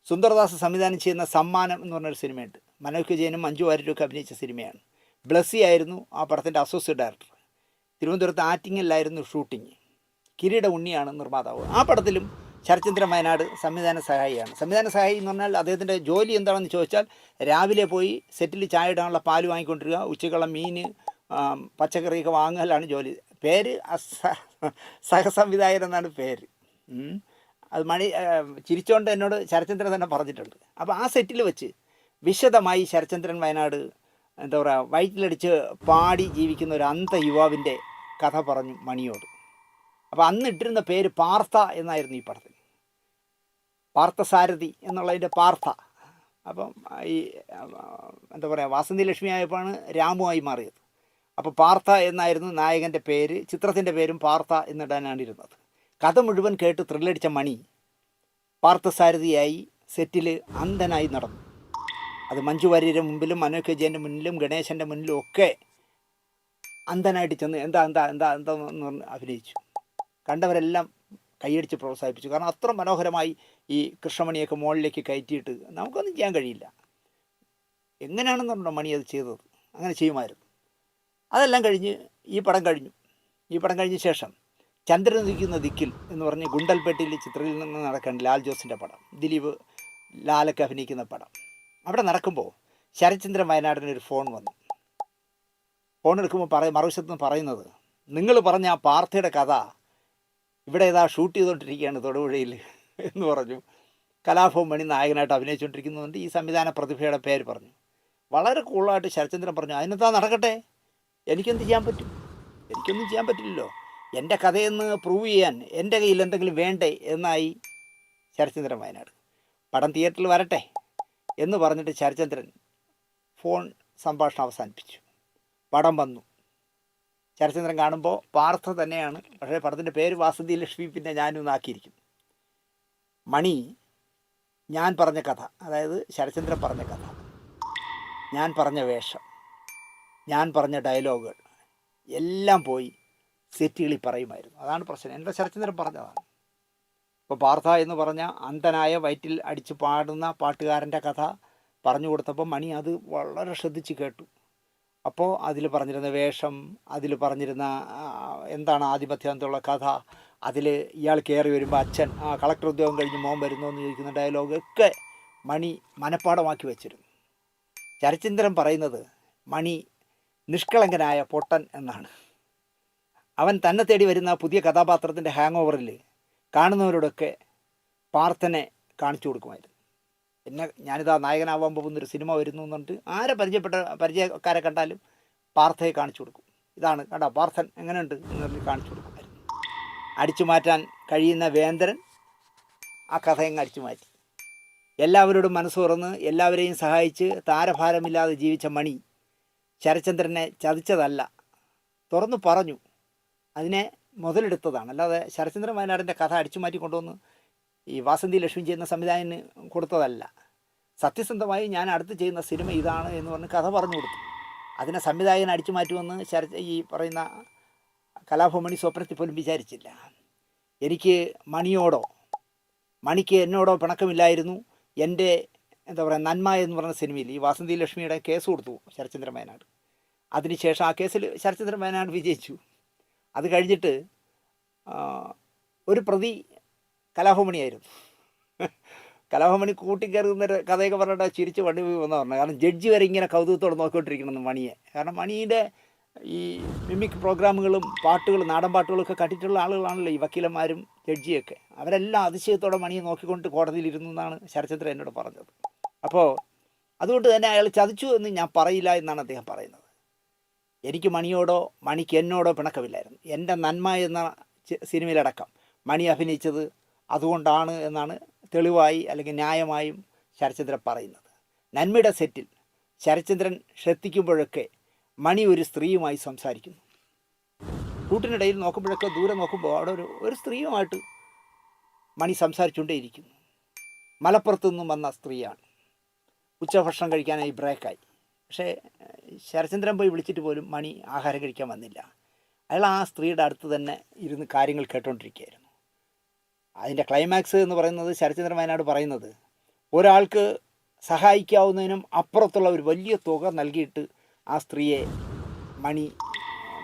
സുന്ദർദാസ് സംവിധാനം ചെയ്യുന്ന സമ്മാനം എന്ന് പറഞ്ഞൊരു സിനിമയുണ്ട്. മനോജ് വിജയനും മഞ്ജു വാര്യരും ഒക്കെ അഭിനയിച്ച സിനിമയാണ്. ബ്ലസ്സി ആയിരുന്നു ആ പടത്തിൻ്റെ അസോസിയേറ്റ് ഡയറക്ടർ. തിരുവനന്തപുരത്ത് ആറ്റിങ്ങലിലായിരുന്നു ഷൂട്ടിങ്. കിരീട ഉണ്ണിയാണ് നിർമ്മാതാവ്. ആ പടത്തിലും ശരത്ചന്ദ്രൻ വയനാട് സംവിധാന സഹായിയാണ്. സംവിധാന സഹായി എന്ന് പറഞ്ഞാൽ അദ്ദേഹത്തിൻ്റെ ജോലി എന്താണെന്ന് ചോദിച്ചാൽ, രാവിലെ പോയി സെറ്റിൽ ചായ ഇടാനുള്ള പാല് വാങ്ങിക്കൊണ്ടിരിക്കുക, ഉച്ചക്കുള്ള മീൻ പച്ചക്കറിയൊക്കെ വാങ്ങലാണ് ജോലി. പേര് സഹസംവിധായകൻ എന്നാണ് പേര്. അത് ചിരിച്ചുകൊണ്ട് എന്നോട് ശരത്ചന്ദ്രൻ തന്നെ പറഞ്ഞിട്ടുണ്ട്. അപ്പോൾ ആ സെറ്റിൽ വെച്ച് വിശദമായി ശരത്ചന്ദ്രൻ വയനാട് എന്താ പറയുക, വയറ്റിലടിച്ച് പാടി ജീവിക്കുന്ന ഒരു അന്ധ യുവാവിൻ്റെ കഥ പറഞ്ഞു മണിയോട്. അപ്പോൾ അന്ന് ഇട്ടിരുന്ന പേര് പാർത്ഥ എന്നായിരുന്നു ഈ പടത്തിൽ. പാർത്ഥസാരഥി എന്നുള്ളതിൻ്റെ പാർത്ഥ. അപ്പം ഈ എന്താ പറയുക, വാസന്തി ലക്ഷ്മി ആയപ്പോഴാണ് രാമുവായി മാറിയത്. അപ്പോൾ പാർത്ഥ എന്നായിരുന്നു നായകൻ്റെ പേര്. ചിത്രത്തിൻ്റെ പേരും പാർത്ഥ എന്നിടാനാണ് ഇരുന്നത്. കഥ മുഴുവൻ കേട്ട് ത്രില്ലടിച്ച മണി പാർത്ഥസാരഥിയായി സെറ്റിൽ അന്ധനായി നടന്നു. അത് മഞ്ജു വാര്യരുടെ മുമ്പിലും മനോജ് വിജയൻ്റെ മുന്നിലും ഗണേശൻ്റെ മുന്നിലും ഒക്കെ അന്ധനായിട്ട് ചെന്ന് എന്താ എന്ന് പറഞ്ഞ് അഭിനയിച്ചു. കണ്ടവരെല്ലാം കൈയടിച്ച് പ്രോത്സാഹിപ്പിച്ചു. കാരണം അത്ര മനോഹരമായി ഈ കൃഷ്ണമണിയൊക്കെ മുകളിലേക്ക് കയറ്റിയിട്ട് നമുക്കൊന്നും ചെയ്യാൻ കഴിയില്ല. എങ്ങനെയാണെന്ന് പറഞ്ഞാൽ മണി അത് ചെയ്തത്, അങ്ങനെ ചെയ്യുമായിരുന്നു. അതെല്ലാം കഴിഞ്ഞ് ഈ പടം കഴിഞ്ഞ ശേഷം ചന്ദ്രൻ നിൽക്കുന്ന ദിക്കിൽ എന്ന് പറഞ്ഞ് ഗുണ്ടൽപേട്ടയിൽ ചിത്രത്തിൽ നിന്ന് നടക്കുകയാണ് ലാൽ ജോസിൻ്റെ പടം, ദിലീപ് ലാലൊക്കെ അഭിനയിക്കുന്ന പടം. അവിടെ നടക്കുമ്പോൾ ശരത്ചന്ദ്രൻ വയനാടിനൊരു ഫോൺ വന്നു. ഫോൺ എടുക്കുമ്പോൾ മറുവശത്ത് നിന്ന് പറയുന്നത്, നിങ്ങൾ പറഞ്ഞ ആ പാർത്ഥയുടെ കഥ ഇവിടെ ഏതാ ഷൂട്ട് ചെയ്തുകൊണ്ടിരിക്കുകയാണ് തൊടുപുഴയിൽ എന്ന് പറഞ്ഞു. കലാഭവൻ മണി നായകനായിട്ട് അഭിനയിച്ചുകൊണ്ടിരിക്കുന്നുണ്ട്. ഈ സംവിധാന പ്രതിഭയുടെ പേര് പറഞ്ഞു. വളരെ കൂളായിട്ട് ശരത്ചന്ദ്രൻ പറഞ്ഞു, അതിനെന്താ നടക്കട്ടെ, എനിക്കെന്ത് ചെയ്യാൻ പറ്റും? എനിക്കൊന്നും ചെയ്യാൻ പറ്റില്ലല്ലോ. എൻ്റെ കഥയെന്ന് പ്രൂവ് ചെയ്യാൻ എൻ്റെ കയ്യിൽ എന്തെങ്കിലും വേണ്ടേ എന്നായി ശരത്ചന്ദ്രൻ വയനാട്. പടം തിയേറ്ററിൽ വരട്ടെ എന്ന് പറഞ്ഞിട്ട് ശരത്ചന്ദ്രൻ ഫോൺ സംഭാഷണം അവസാനിപ്പിച്ചു. പടം വന്നു. ശരത്ചന്ദ്രൻ കാണുമ്പോൾ പാർത്ഥ തന്നെയാണ്, പക്ഷേ പടത്തിൻ്റെ പേര് വാസന്തി ലക്ഷ്മി പിന്നെ ഞാനും ആക്കിയിരിക്കും. മണി ഞാൻ പറഞ്ഞ കഥ, അതായത് ശരത്ചന്ദ്രൻ പറഞ്ഞ കഥ, ഞാൻ പറഞ്ഞ വേഷം, ഞാൻ പറഞ്ഞ ഡയലോഗുകൾ എല്ലാം പോയി സെറ്റുകളിൽ പറയുമായിരുന്നു. അതാണ് പ്രശ്നം. എൻ്റെ ശരത്ചന്ദ്രൻ പറഞ്ഞതാണ്. ഇപ്പോൾ പാർത്ഥ എന്ന് പറഞ്ഞ അന്ധനായ വയറ്റിൽ അടിച്ച് പാടുന്ന പാട്ടുകാരൻ്റെ കഥ പറഞ്ഞു കൊടുത്തപ്പോൾ മണി അത് വളരെ ശ്രദ്ധിച്ച് കേട്ടു. അപ്പോൾ അതിൽ പറഞ്ഞിരുന്ന വേഷം, അതിൽ പറഞ്ഞിരുന്ന എന്താണ് ആധിപത്യത്തിലുള്ള കഥ, അതിൽ ഇയാൾ കയറി വരുമ്പോൾ അച്ഛൻ കളക്ടർ ഉദ്യോഗം കഴിഞ്ഞ് മോൻ വരുന്നു എന്ന് ചോദിക്കുന്ന ഡയലോഗ് ഒക്കെ മണി മനഃപ്പാടമാക്കി വെച്ചിരുന്നു. ശരത്ചന്ദ്രൻ പറയുന്നത് മണി നിഷ്കളങ്കനായ പൊട്ടൻ എന്നാണ്. അവൻ തന്നെ തേടി വരുന്ന പുതിയ കഥാപാത്രത്തിൻ്റെ ഹാങ് ഓവറിൽ കാണുന്നവരോടൊക്കെ പാർത്ഥനെ കാണിച്ചു കൊടുക്കുമായിരുന്നു. പിന്നെ ഞാനിതാ നായകനാവാൻ പോകുന്നൊരു സിനിമ വരുന്നു എന്ന് പറഞ്ഞിട്ട് ആരെ പരിചയക്കാരെ കണ്ടാലും പാർത്ഥയെ കാണിച്ചു കൊടുക്കും. ഇതാണ് കണ്ടാ പാർത്ഥൻ എങ്ങനെയുണ്ട് എന്ന് പറഞ്ഞ് കാണിച്ചു കൊടുക്കുമായിരുന്നു. അടിച്ചു മാറ്റാൻ കഴിയുന്ന വേന്ദ്രൻ ആ കഥയങ്ങ് അടിച്ചു മാറ്റി. എല്ലാവരോടും മനസ്സ് തുറന്ന് എല്ലാവരെയും സഹായിച്ച് താരഭാരമില്ലാതെ ജീവിച്ച മണി ശരത്ചന്ദ്രനെ ചതിച്ചതല്ല, തുറന്നു പറഞ്ഞു. അതിനെ മുതലെടുത്തതാണ്. അല്ലാതെ ശരത്ചന്ദ്രൻ വയനാടിൻ്റെ കഥ അടിച്ചു മാറ്റി കൊണ്ടുവന്ന് ഈ വാസന്തി ലക്ഷ്മി ചെയ്യുന്ന സംവിധായകന് കൊടുത്തതല്ല. സത്യസന്ധമായി ഞാൻ അടുത്ത് ചെയ്യുന്ന സിനിമ ഇതാണ് എന്ന് പറഞ്ഞ് കഥ പറഞ്ഞു കൊടുത്തു. അതിനെ സംവിധായകൻ അടിച്ചു മാറ്റുമെന്ന് ഈ പറയുന്ന കലാഭവൻ മണി സ്വപ്നത്തിൽ പോലും വിചാരിച്ചില്ല. എനിക്ക് മണിക്ക് എന്നോടോ പിണക്കമില്ലായിരുന്നു. എൻ്റെ എന്താ പറയുക നന്മ എന്ന് പറഞ്ഞ സിനിമയിൽ ഈ വാസന്തി ലക്ഷ്മിയുടെ കേസ് കൊടുത്തു ശരത്ചന്ദ്രൻ വയനാട്. അതിനുശേഷം ആ കേസിൽ ശരത്ചന്ദ്രൻ വയനാട് വിജയിച്ചു. അത് കഴിഞ്ഞിട്ട് ഒരു പ്രതി കലാഭവമണിയായിരുന്നു. കലാഭവമണി കൂട്ടിക്കയറുന്നൊരു കഥയൊക്കെ പറഞ്ഞിട്ട് ചിരിച്ച് വണ്ടി പോയി വന്നു പറഞ്ഞു. കാരണം ജഡ്ജി വരെ ഇങ്ങനെ കൗതുകത്തോടെ നോക്കിക്കൊണ്ടിരിക്കണം മണിയെ. കാരണം മണിയുടെ ഈ മിമിക് പ്രോഗ്രാമുകളും പാട്ടുകളും നാടൻ പാട്ടുകളൊക്കെ കണ്ടിട്ടുള്ള ആളുകളാണല്ലോ ഈ വക്കീലന്മാരും ജഡ്ജിയൊക്കെ. അവരെല്ലാം അതിശയത്തോടെ മണിയെ നോക്കിക്കൊണ്ട് കോടതിയിലിരുന്നു എന്നാണ് ശരത്ചന്ദ്രൻ എന്നോട് പറഞ്ഞത്. അപ്പോൾ അതുകൊണ്ട് തന്നെ അയാൾ ചതിച്ചു എന്ന് ഞാൻ പറയില്ല എന്നാണ് അദ്ദേഹം പറയുന്നത്. എനിക്ക് മണിക്ക് എന്നോടോ പിണക്കമില്ലായിരുന്നു. എൻ്റെ നന്മ എന്ന സിനിമയിലടക്കം മണി അഭിനയിച്ചത് അതുകൊണ്ടാണ് എന്നാണ് തെളിവായി അല്ലെങ്കിൽ ന്യായമായും ശരത്ചന്ദ്രൻ പറയുന്നത്. നന്മയുടെ സെറ്റിൽ ശരത്ചന്ദ്രൻ ശ്രദ്ധിക്കുമ്പോഴൊക്കെ മണി ഒരു സ്ത്രീയുമായി സംസാരിക്കുന്നു. കൂട്ടിനിടയിൽ നോക്കുമ്പോഴൊക്കെ ദൂരെ നോക്കുമ്പോൾ അവിടെ ഒരു സ്ത്രീയുമായിട്ട് മണി സംസാരിച്ചുകൊണ്ടേയിരിക്കുന്നു. മലപ്പുറത്തു നിന്നും വന്ന സ്ത്രീയാണ്. ഉച്ചഭക്ഷണം കഴിക്കാനായി ബ്രേക്കായി. പക്ഷേ ശരത്ചന്ദ്രൻ പോയി വിളിച്ചിട്ട് പോലും മണി ആഹാരം കഴിക്കാൻ വന്നില്ല. അയാൾ ആ സ്ത്രീയുടെ അടുത്ത് തന്നെ ഇരുന്ന് കാര്യങ്ങൾ കേട്ടുകൊണ്ടിരിക്കുകയായിരുന്നു. അതിൻ്റെ ക്ലൈമാക്സ് എന്ന് പറയുന്നത് ശരത്ചന്ദ്രൻ വയനാട് പറയുന്നത് ഒരാൾക്ക് സഹായിക്കാവുന്നതിനും അപ്പുറത്തുള്ള ഒരു വലിയ തുക നൽകിയിട്ട് ആ സ്ത്രീയെ മണി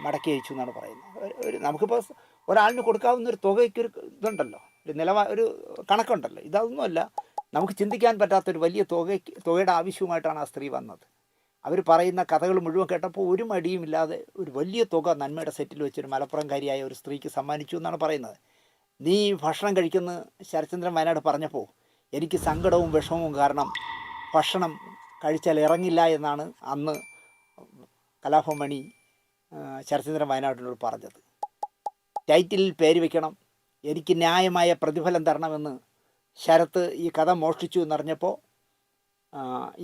മടക്കി അയച്ചു എന്നാണ് പറയുന്നത്. നമുക്കിപ്പോൾ ഒരാളിന് കൊടുക്കാവുന്ന ഒരു തുകയ്ക്കൊരു ഇതുണ്ടല്ലോ, ഒരു കണക്കുണ്ടല്ലോ. ഇതൊന്നുമല്ല, നമുക്ക് ചിന്തിക്കാൻ പറ്റാത്തൊരു വലിയ തുകയുടെ ആവശ്യവുമായിട്ടാണ് ആ സ്ത്രീ വന്നത്. അവർ പറയുന്ന കഥകൾ മുഴുവൻ കേട്ടപ്പോൾ ഒരു മടിയുമില്ലാതെ ഒരു വലിയ തുക നന്മയുടെ സെറ്റിൽ വെച്ചൊരു മലപ്പുറംകാരിയായ ഒരു സ്ത്രീക്ക് സമ്മാനിച്ചു എന്നാണ് പറയുന്നത്. നീ ഭക്ഷണം കഴിക്കുന്ന ശരത്ചന്ദ്രൻ വയനാട് പറഞ്ഞപ്പോൾ എനിക്ക് സങ്കടവും വിഷമവും കാരണം ഭക്ഷണം കഴിച്ചാൽ ഇറങ്ങില്ല എന്നാണ് അന്ന് കലാഭവൻ മണി ശരത്ചന്ദ്രൻ വയനാടിനോട് പറഞ്ഞത്. ടൈറ്റിലിൽ പേര് വയ്ക്കണം, എനിക്ക് ന്യായമായ പ്രതിഫലം തരണമെന്ന് ശരത്ത് ഈ കഥ മോഷ്ടിച്ചു എന്നറിഞ്ഞപ്പോൾ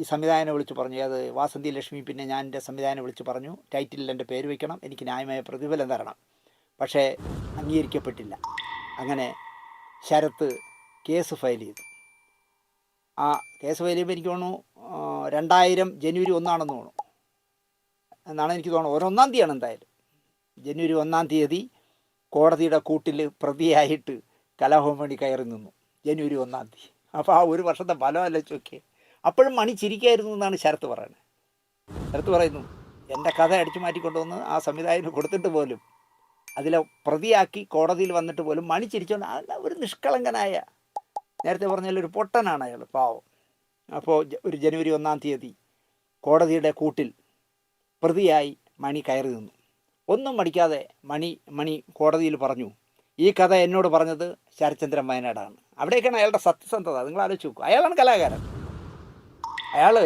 ഈ സംവിധായകനെ വിളിച്ച് പറഞ്ഞു, അത് വാസന്തി ലക്ഷ്മി പിന്നെ ഞാൻ എൻ്റെ സംവിധായകനെ വിളിച്ച് പറഞ്ഞു ടൈറ്റിലിൽ എൻ്റെ പേര് വയ്ക്കണം, എനിക്ക് ന്യായമായ പ്രതിഫലം തരണം. പക്ഷേ അംഗീകരിക്കപ്പെട്ടില്ല. അങ്ങനെ ശരത്ത് കേസ് ഫയൽ ചെയ്തു. ആ കേസ് ഫയൽ ചെയ്യുമ്പോൾ എനിക്ക് തോന്നുന്നു 2000 ജനുവരി 1 തോന്നുന്നു എന്നാണ് എനിക്ക് തോന്നുന്നത്. 1 തീയതിയാണ് എന്തായാലും. ജനുവരി 1 കോടതിയുടെ കൂട്ടിൽ പ്രതിയായിട്ട് കലാഭവൻ മണി കയറി നിന്നു. ജനുവരി 1 അപ്പോൾ ആ ഒരു വർഷത്തെ ഫലം ആലോചിച്ച് അപ്പോഴും മണി ചിരിക്കായിരുന്നു എന്നാണ് ശരത്ത് പറയുന്നത്. ശരത്ത് പറയുന്നു, എൻ്റെ കഥ അടിച്ചു മാറ്റിക്കൊണ്ടുവന്ന് ആ സംവിധായകന് കൊടുത്തിട്ട് പോലും അതിലെ പ്രതിയാക്കി കോടതിയിൽ വന്നിട്ട് പോലും മണി ചിരിച്ചുകൊണ്ട് ഒരു നിഷ്കളങ്കനായ, നേരത്തെ പറഞ്ഞാൽ ഒരു പൊട്ടനാണ് അയാൾ, പാവം. അപ്പോൾ ഒരു ജനുവരി 1 കോടതിയുടെ കൂട്ടിൽ പ്രതിയായി മണി കയറി നിന്നു. ഒന്നും മടിക്കാതെ മണി കോടതിയിൽ പറഞ്ഞു, ഈ കഥ എന്നോട് പറഞ്ഞത് ശരത്ചന്ദ്രൻ വയനാടാണ്. അവിടേക്കാണ് അയാളുടെ സത്യസന്ധത. നിങ്ങൾ ആലോചിച്ച് നോക്കൂ. അയാളാണ് കലാകാരൻ. അയാൾ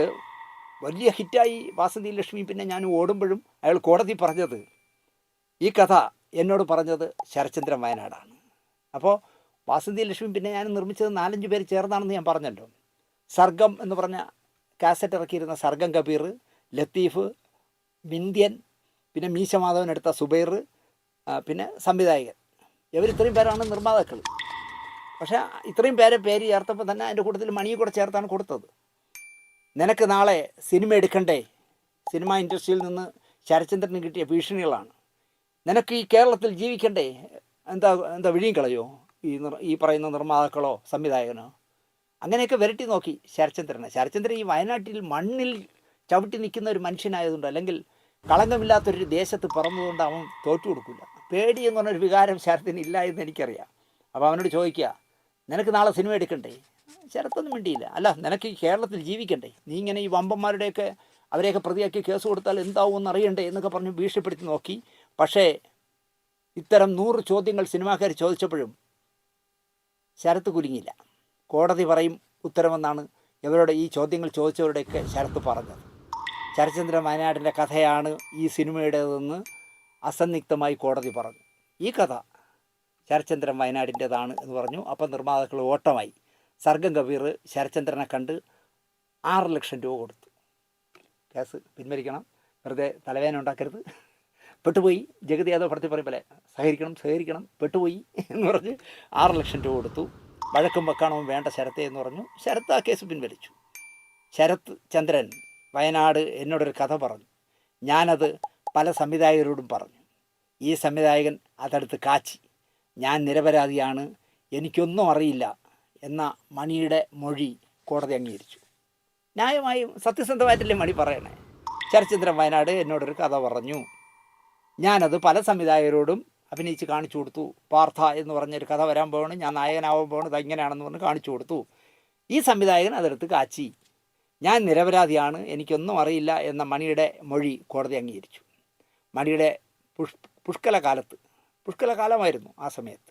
വലിയ ഹിറ്റായി വാസന്തി ലക്ഷ്മി പിന്നെ ഞാൻ ഓടുമ്പോഴും അയാൾ കോടതി പറഞ്ഞത് ഈ കഥ എന്നോട് പറഞ്ഞത് ശരത്ചന്ദ്രൻ വയനാടാണ്. അപ്പോൾ വാസന്തി ലക്ഷ്മി പിന്നെ ഞാൻ നിർമ്മിച്ചത് 4-5 പേര് ചേർന്നാണെന്ന് ഞാൻ പറഞ്ഞല്ലോ. സർഗം എന്ന് പറഞ്ഞ കാസറ്റ് ഇറക്കിയിരുന്ന സർഗം കബീർ, ലത്തീഫ്, വിന്ധ്യൻ, പിന്നെ മീശ മാധവൻ എടുത്ത സുബൈർ, പിന്നെ സംവിധായകൻ. ഇവരിത്രയും പേരാണ് നിർമ്മാതാക്കൾ. പക്ഷേ ഇത്രയും പേര് ചേർത്തപ്പോൾ തന്നെ അതിൻ്റെ കൂട്ടത്തിൽ മണിയെ കൂടെ ചേർത്താണ് കൊടുത്തത്. നിനക്ക് നാളെ സിനിമ എടുക്കണ്ടേ? സിനിമ ഇൻഡസ്ട്രിയിൽ നിന്ന് ശരത്ചന്ദ്രന് കിട്ടിയ ഭീഷണികളാണ്. നിനക്ക് ഈ കേരളത്തിൽ ജീവിക്കണ്ടേ? എന്താ വിഴിയും കളയോ ഈ പറയുന്ന നിർമ്മാതാക്കളോ സംവിധായകനോ? അങ്ങനെയൊക്കെ വിരട്ടി നോക്കി ശരത്ചന്ദ്രനെ. ശരത്ചന്ദ്രൻ ഈ വയനാട്ടിൽ മണ്ണിൽ ചവിട്ടി നിൽക്കുന്ന ഒരു മനുഷ്യനായതുകൊണ്ട്, അല്ലെങ്കിൽ കളങ്കമില്ലാത്തൊരു ദേശത്ത് പിറന്നതുകൊണ്ട് അവൻ തോറ്റു കൊടുക്കില്ല. പേടി എന്ന് പറഞ്ഞൊരു വികാരം ശരത്തിന് ഇല്ല എന്ന് എനിക്കറിയാം. അപ്പോൾ അവനോട് ചോദിക്കുക, നിനക്ക് നാളെ സിനിമ എടുക്കണ്ടേ? ശരത്തൊന്നും മിണ്ടിയില്ല. അല്ല, നിനക്ക് ഈ കേരളത്തിൽ ജീവിക്കണ്ടേ? നീ ഇങ്ങനെ ഈ വമ്പന്മാരുടെയൊക്കെ അവരെയൊക്കെ പ്രതിയാക്കി കേസ് കൊടുത്താൽ എന്താവുമെന്ന് അറിയണ്ടേ എന്നൊക്കെ പറഞ്ഞ് ഭീഷണിപ്പെടുത്തി നോക്കി. പക്ഷേ ഇത്തരം 100 ചോദ്യങ്ങൾ സിനിമാക്കാർ ചോദിച്ചപ്പോഴും ശരത്ത് കുലുങ്ങില്ല. കോടതി പറയും ഉത്തരമെന്നാണ് ഇവരുടെ ഈ ചോദ്യങ്ങൾ ചോദിച്ചവരുടെയൊക്കെ ശരത്ത് പറഞ്ഞത്. ശരത്ചന്ദ്രൻ വയനാടിൻ്റെ കഥയാണ് ഈ സിനിമയുടേതെന്ന് അസന്നിഗ്ധമായി കോടതി പറഞ്ഞു. ഈ കഥ ശരത്ചന്ദ്രൻ വയനാടിൻ്റെതാണ് എന്ന് പറഞ്ഞു. അപ്പം നിർമ്മാതാക്കൾ ഓട്ടമായി. സർഗം കബീർ ശരത്ചന്ദ്രനെ കണ്ട് 6 ലക്ഷം രൂപ കൊടുത്തു. കേസ് പിൻവലിക്കണം, വെറുതെ തലവേദന ഉണ്ടാക്കരുത്, പെട്ടുപോയി. ജഗതി യാദവ് പടത്തിൽ പറയും പോലെ സഹകരിക്കണം, പെട്ടുപോയി എന്ന് പറഞ്ഞ് 6 ലക്ഷം രൂപ കൊടുത്തു. വഴക്കും വെക്കാണവും വേണ്ട ശരത്തെ എന്ന് പറഞ്ഞു. ശരത്ത് ആ കേസ് പിൻവലിച്ചു. ശരത് ചന്ദ്രൻ വയനാട് എന്നോടൊരു കഥ പറഞ്ഞു. ഞാനത് പല സംവിധായകരോടും പറഞ്ഞു. ഈ സംവിധായകൻ അതെടുത്ത് കാച്ചി. ഞാൻ നിരപരാധിയാണ്, എനിക്കൊന്നും അറിയില്ല എന്ന മണിയുടെ മൊഴി കോടതി അംഗീകരിച്ചു. ന്യായമായും സത്യസന്ധമായിട്ടല്ലേ മണി പറയണേ? ശരത്ചന്ദ്രൻ വയനാട് എന്നോടൊരു കഥ പറഞ്ഞു. ഞാനത് പല സംവിധായകരോടും അഭിനയിച്ച് കാണിച്ചു കൊടുത്തു. പാർത്ഥ എന്ന് പറഞ്ഞൊരു കഥ വരാൻ പോവാണ്, ഞാൻ നായകനാവാൻ പോവാണ്, ഇതെങ്ങനെയാണെന്ന് പറഞ്ഞ് കാണിച്ചു കൊടുത്തു. ഈ സംവിധായകൻ അതെടുത്ത് കാച്ചി. ഞാൻ നിരപരാധിയാണ്, എനിക്കൊന്നും അറിയില്ല എന്ന മണിയുടെ മൊഴി കോടതി അംഗീകരിച്ചു. മണിയുടെ പുഷ്കലകാലമായിരുന്നു ആ സമയത്ത്.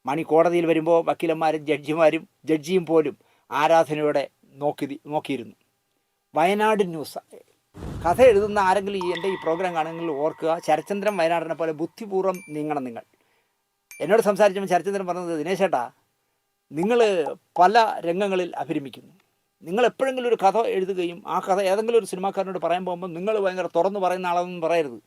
മണി കോടതിയിൽ വരുമ്പോൾ വക്കീലന്മാരും ജഡ്ജിയും പോലും ആരാധനയോടെ നോക്കിയിരുന്നു. വയനാട് ന്യൂസ് കഥ എഴുതുന്ന ആരെങ്കിലും എൻ്റെ ഈ പ്രോഗ്രാം കാണുമെങ്കിൽ ഓർക്കുക, ശരത്ചന്ദ്രൻ വയനാടിനെ പോലെ ബുദ്ധിപൂർവ്വം നീങ്ങണം നിങ്ങൾ. എന്നോട് സംസാരിച്ചപ്പോൾ ശരത്ചന്ദ്രൻ പറഞ്ഞത്, ദിനേശേട്ടാ, നിങ്ങൾ പല രംഗങ്ങളിൽ അഭിരമിക്കുന്നു. നിങ്ങൾ എപ്പോഴെങ്കിലും ഒരു കഥ എഴുതുകയും ആ കഥ ഏതെങ്കിലും ഒരു സിനിമാക്കാരനോട് പറയാൻ പോകുമ്പോൾ നിങ്ങൾ ഭയങ്കര തുറന്നു പറയുന്ന ആളെന്നും പറയരുത്.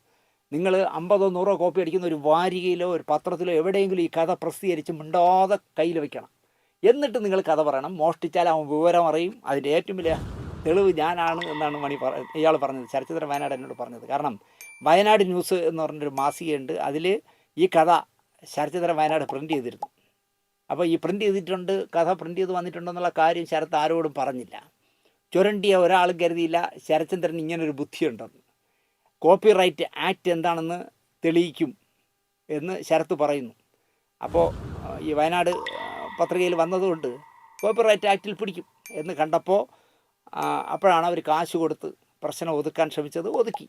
നിങ്ങൾ 50 or 100 കോപ്പി അടിക്കുന്ന ഒരു വാരികയിലോ ഒരു പത്രത്തിലോ എവിടെയെങ്കിലും ഈ കഥ പ്രസിദ്ധീകരിച്ച് മിണ്ടാതെ കയ്യിൽ വയ്ക്കണം. എന്നിട്ട് നിങ്ങൾ കഥ പറയണം. മോഷ്ടിച്ചാൽ അവൻ വിവരം അറിയും. അതിൻ്റെ ഏറ്റവും വലിയ തെളിവ് ഞാനാണ് എന്നാണ് ഇയാൾ പറഞ്ഞത്, ശരത്ചന്ദ്രൻ വയനാട് എന്നോട് പറഞ്ഞത്. കാരണം വയനാട് ന്യൂസ് എന്ന് പറഞ്ഞൊരു മാസികയുണ്ട്. അതിൽ ഈ കഥ ശരത്ചന്ദ്രൻ വയനാട് പ്രിൻ്റ് ചെയ്തിരുന്നു. അപ്പോൾ ഈ പ്രിൻ്റ് ചെയ്തിട്ടുണ്ട്, കഥ പ്രിൻ്റ് ചെയ്ത് വന്നിട്ടുണ്ടെന്നുള്ള കാര്യം ശരത്ത് ആരോടും പറഞ്ഞില്ല. ചുരണ്ടിയ ഒരാളും കരുതിയില്ല ശരത്ചന്ദ്രൻ ഇങ്ങനൊരു ബുദ്ധിയുണ്ടെന്ന്. കോപ്പിറൈറ്റ് ആക്ട് എന്താണെന്ന് തെളിയിക്കും എന്ന് ശരത്ത് പറയുന്നു. അപ്പോൾ ഈ വയനാട് പത്രികയിൽ വന്നതുകൊണ്ട് കോപ്പിറൈറ്റ് ആക്റ്റിൽ പിടിക്കും എന്ന് കണ്ടപ്പോൾ അപ്പോഴാണ് അവർ കാശ് കൊടുത്ത് പ്രശ്നം ഒതുക്കാൻ ശ്രമിച്ചത്. ഒതുക്കി.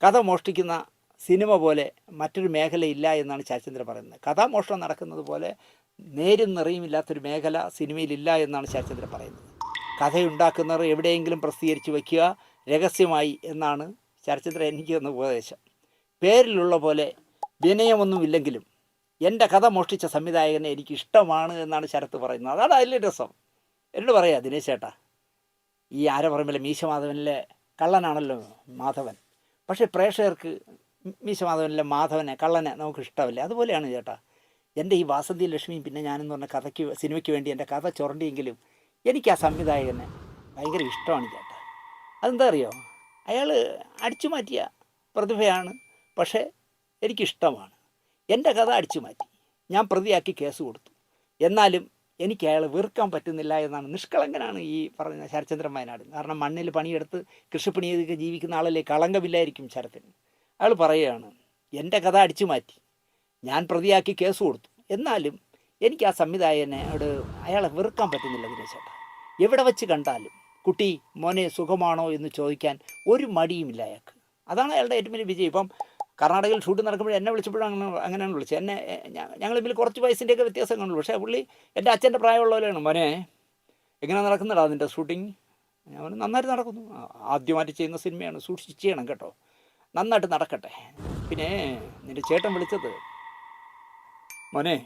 കഥ മോഷ്ടിക്കുന്ന സിനിമ പോലെ മറ്റൊരു മേഖലയില്ല എന്നാണ് ശരത്ചന്ദ്രൻ പറയുന്നത്. കഥാമോഷണം നടക്കുന്നത് പോലെ നേരും നിറയുമില്ലാത്തൊരു മേഖല സിനിമയിലില്ല എന്നാണ് ശരത്ചന്ദ്രൻ പറയുന്നത്. കഥയുണ്ടാക്കുന്നവർ എവിടെയെങ്കിലും പ്രസിദ്ധീകരിച്ച് വയ്ക്കുക രഹസ്യമായി എന്നാണ് ശരത്ചന്ദ്രൻ എനിക്ക് തന്ന ഉപദേശം. പേരിലുള്ള പോലെ വിനയമൊന്നുമില്ലെങ്കിലും എൻ്റെ കഥ മോഷ്ടിച്ച സംവിധായകനെ എനിക്ക് ഇഷ്ടമാണ് എന്നാണ് ശരത്ത് പറയുന്നത്. അതാണ് അതിലെ രസം. എന്നോട് പറയാം, ദിനേശ് ചേട്ടാ, ഈ ആരപറമ്പിലെ മീശ മാധവനിലെ കള്ളനാണല്ലോ മാധവൻ. പക്ഷേ പ്രേക്ഷകർക്ക് മീശ മാധവനിലെ മാധവനെ കള്ളനെ നമുക്ക് ഇഷ്ടമല്ലേ? അതുപോലെയാണ് ചേട്ടാ എൻ്റെ ഈ വാസന്തി ലക്ഷ്മിയും പിന്നെ ഞാനെന്ന് പറഞ്ഞ സിനിമയ്ക്ക് വേണ്ടി എൻ്റെ കഥ ചുരണ്ടിയെങ്കിലും എനിക്ക് ആ സംവിധായകനെ ഭയങ്കര ഇഷ്ടമാണ് ചേട്ടാ. അതെന്താ അറിയോ? അയാൾ അടിച്ചു മാറ്റിയ പ്രതിഭയാണ്, പക്ഷേ എനിക്കിഷ്ടമാണ്. എൻ്റെ കഥ അടിച്ചു മാറ്റി, ഞാൻ പ്രതിയാക്കി കേസ് കൊടുത്തു, എന്നാലും എനിക്ക് അയാളെ വെറുക്കാൻ പറ്റുന്നില്ല എന്നാണ്. നിഷ്കളങ്കനാണ് ഈ പറഞ്ഞ ശരത്ചന്ദ്രൻ വയനാട്. കാരണം മണ്ണിൽ പണിയെടുത്ത് കൃഷിപ്പണി ചെയ്തൊക്കെ ജീവിക്കുന്ന ആളല്ലേ, കളങ്കമില്ലായിരിക്കും ശരത്തിന്. അയാൾ പറയുകയാണ്, എൻ്റെ കഥ അടിച്ചു മാറ്റി, ഞാൻ പ്രതിയാക്കി കേസ് കൊടുത്തു, എന്നാലും എനിക്ക് ആ സംവിധായകനോട് അയാളെ വെറുക്കാൻ പറ്റുന്നില്ല ദിനേശേട്ടാ. എവിടെ വെച്ച് കണ്ടാലും കുട്ടി മോനെ സുഖമാണോ എന്ന് ചോദിക്കാൻ ഒരു മടിയുമില്ല അയാൾക്ക്. അതാണ് അയാളുടെ ഏറ്റവും വലിയ വിജയം. ഇപ്പം കർണാടകയിൽ ഷൂട്ട് നടക്കുമ്പോൾ എന്നെ വിളിച്ചപ്പോഴും അങ്ങനെയാണ് വിളിച്ചത്. എന്നെ ഞങ്ങൾ തമ്മിൽ കുറച്ച് വയസ്സിൻ്റെയൊക്കെ വ്യത്യാസം കണ്ടുള്ളൂ. പക്ഷേ പുള്ളി എൻ്റെ അച്ഛൻ്റെ പ്രായമുള്ളവരാണ്. മോനെ എങ്ങനെ നടക്കുന്നുടാ അതിൻ്റെ ഷൂട്ടിങ്? ഞാൻ പറഞ്ഞു നന്നായിട്ട് നടക്കുന്നു. ആദ്യമായിട്ട് ചെയ്യുന്ന സിനിമയാണ്, സൂക്ഷിച്ച് ചെയ്യണം കേട്ടോ, നന്നായിട്ട് നടക്കട്ടെ. പിന്നെ നിൻ്റെ ചേട്ടൻ വിളിച്ചത്, മോനെ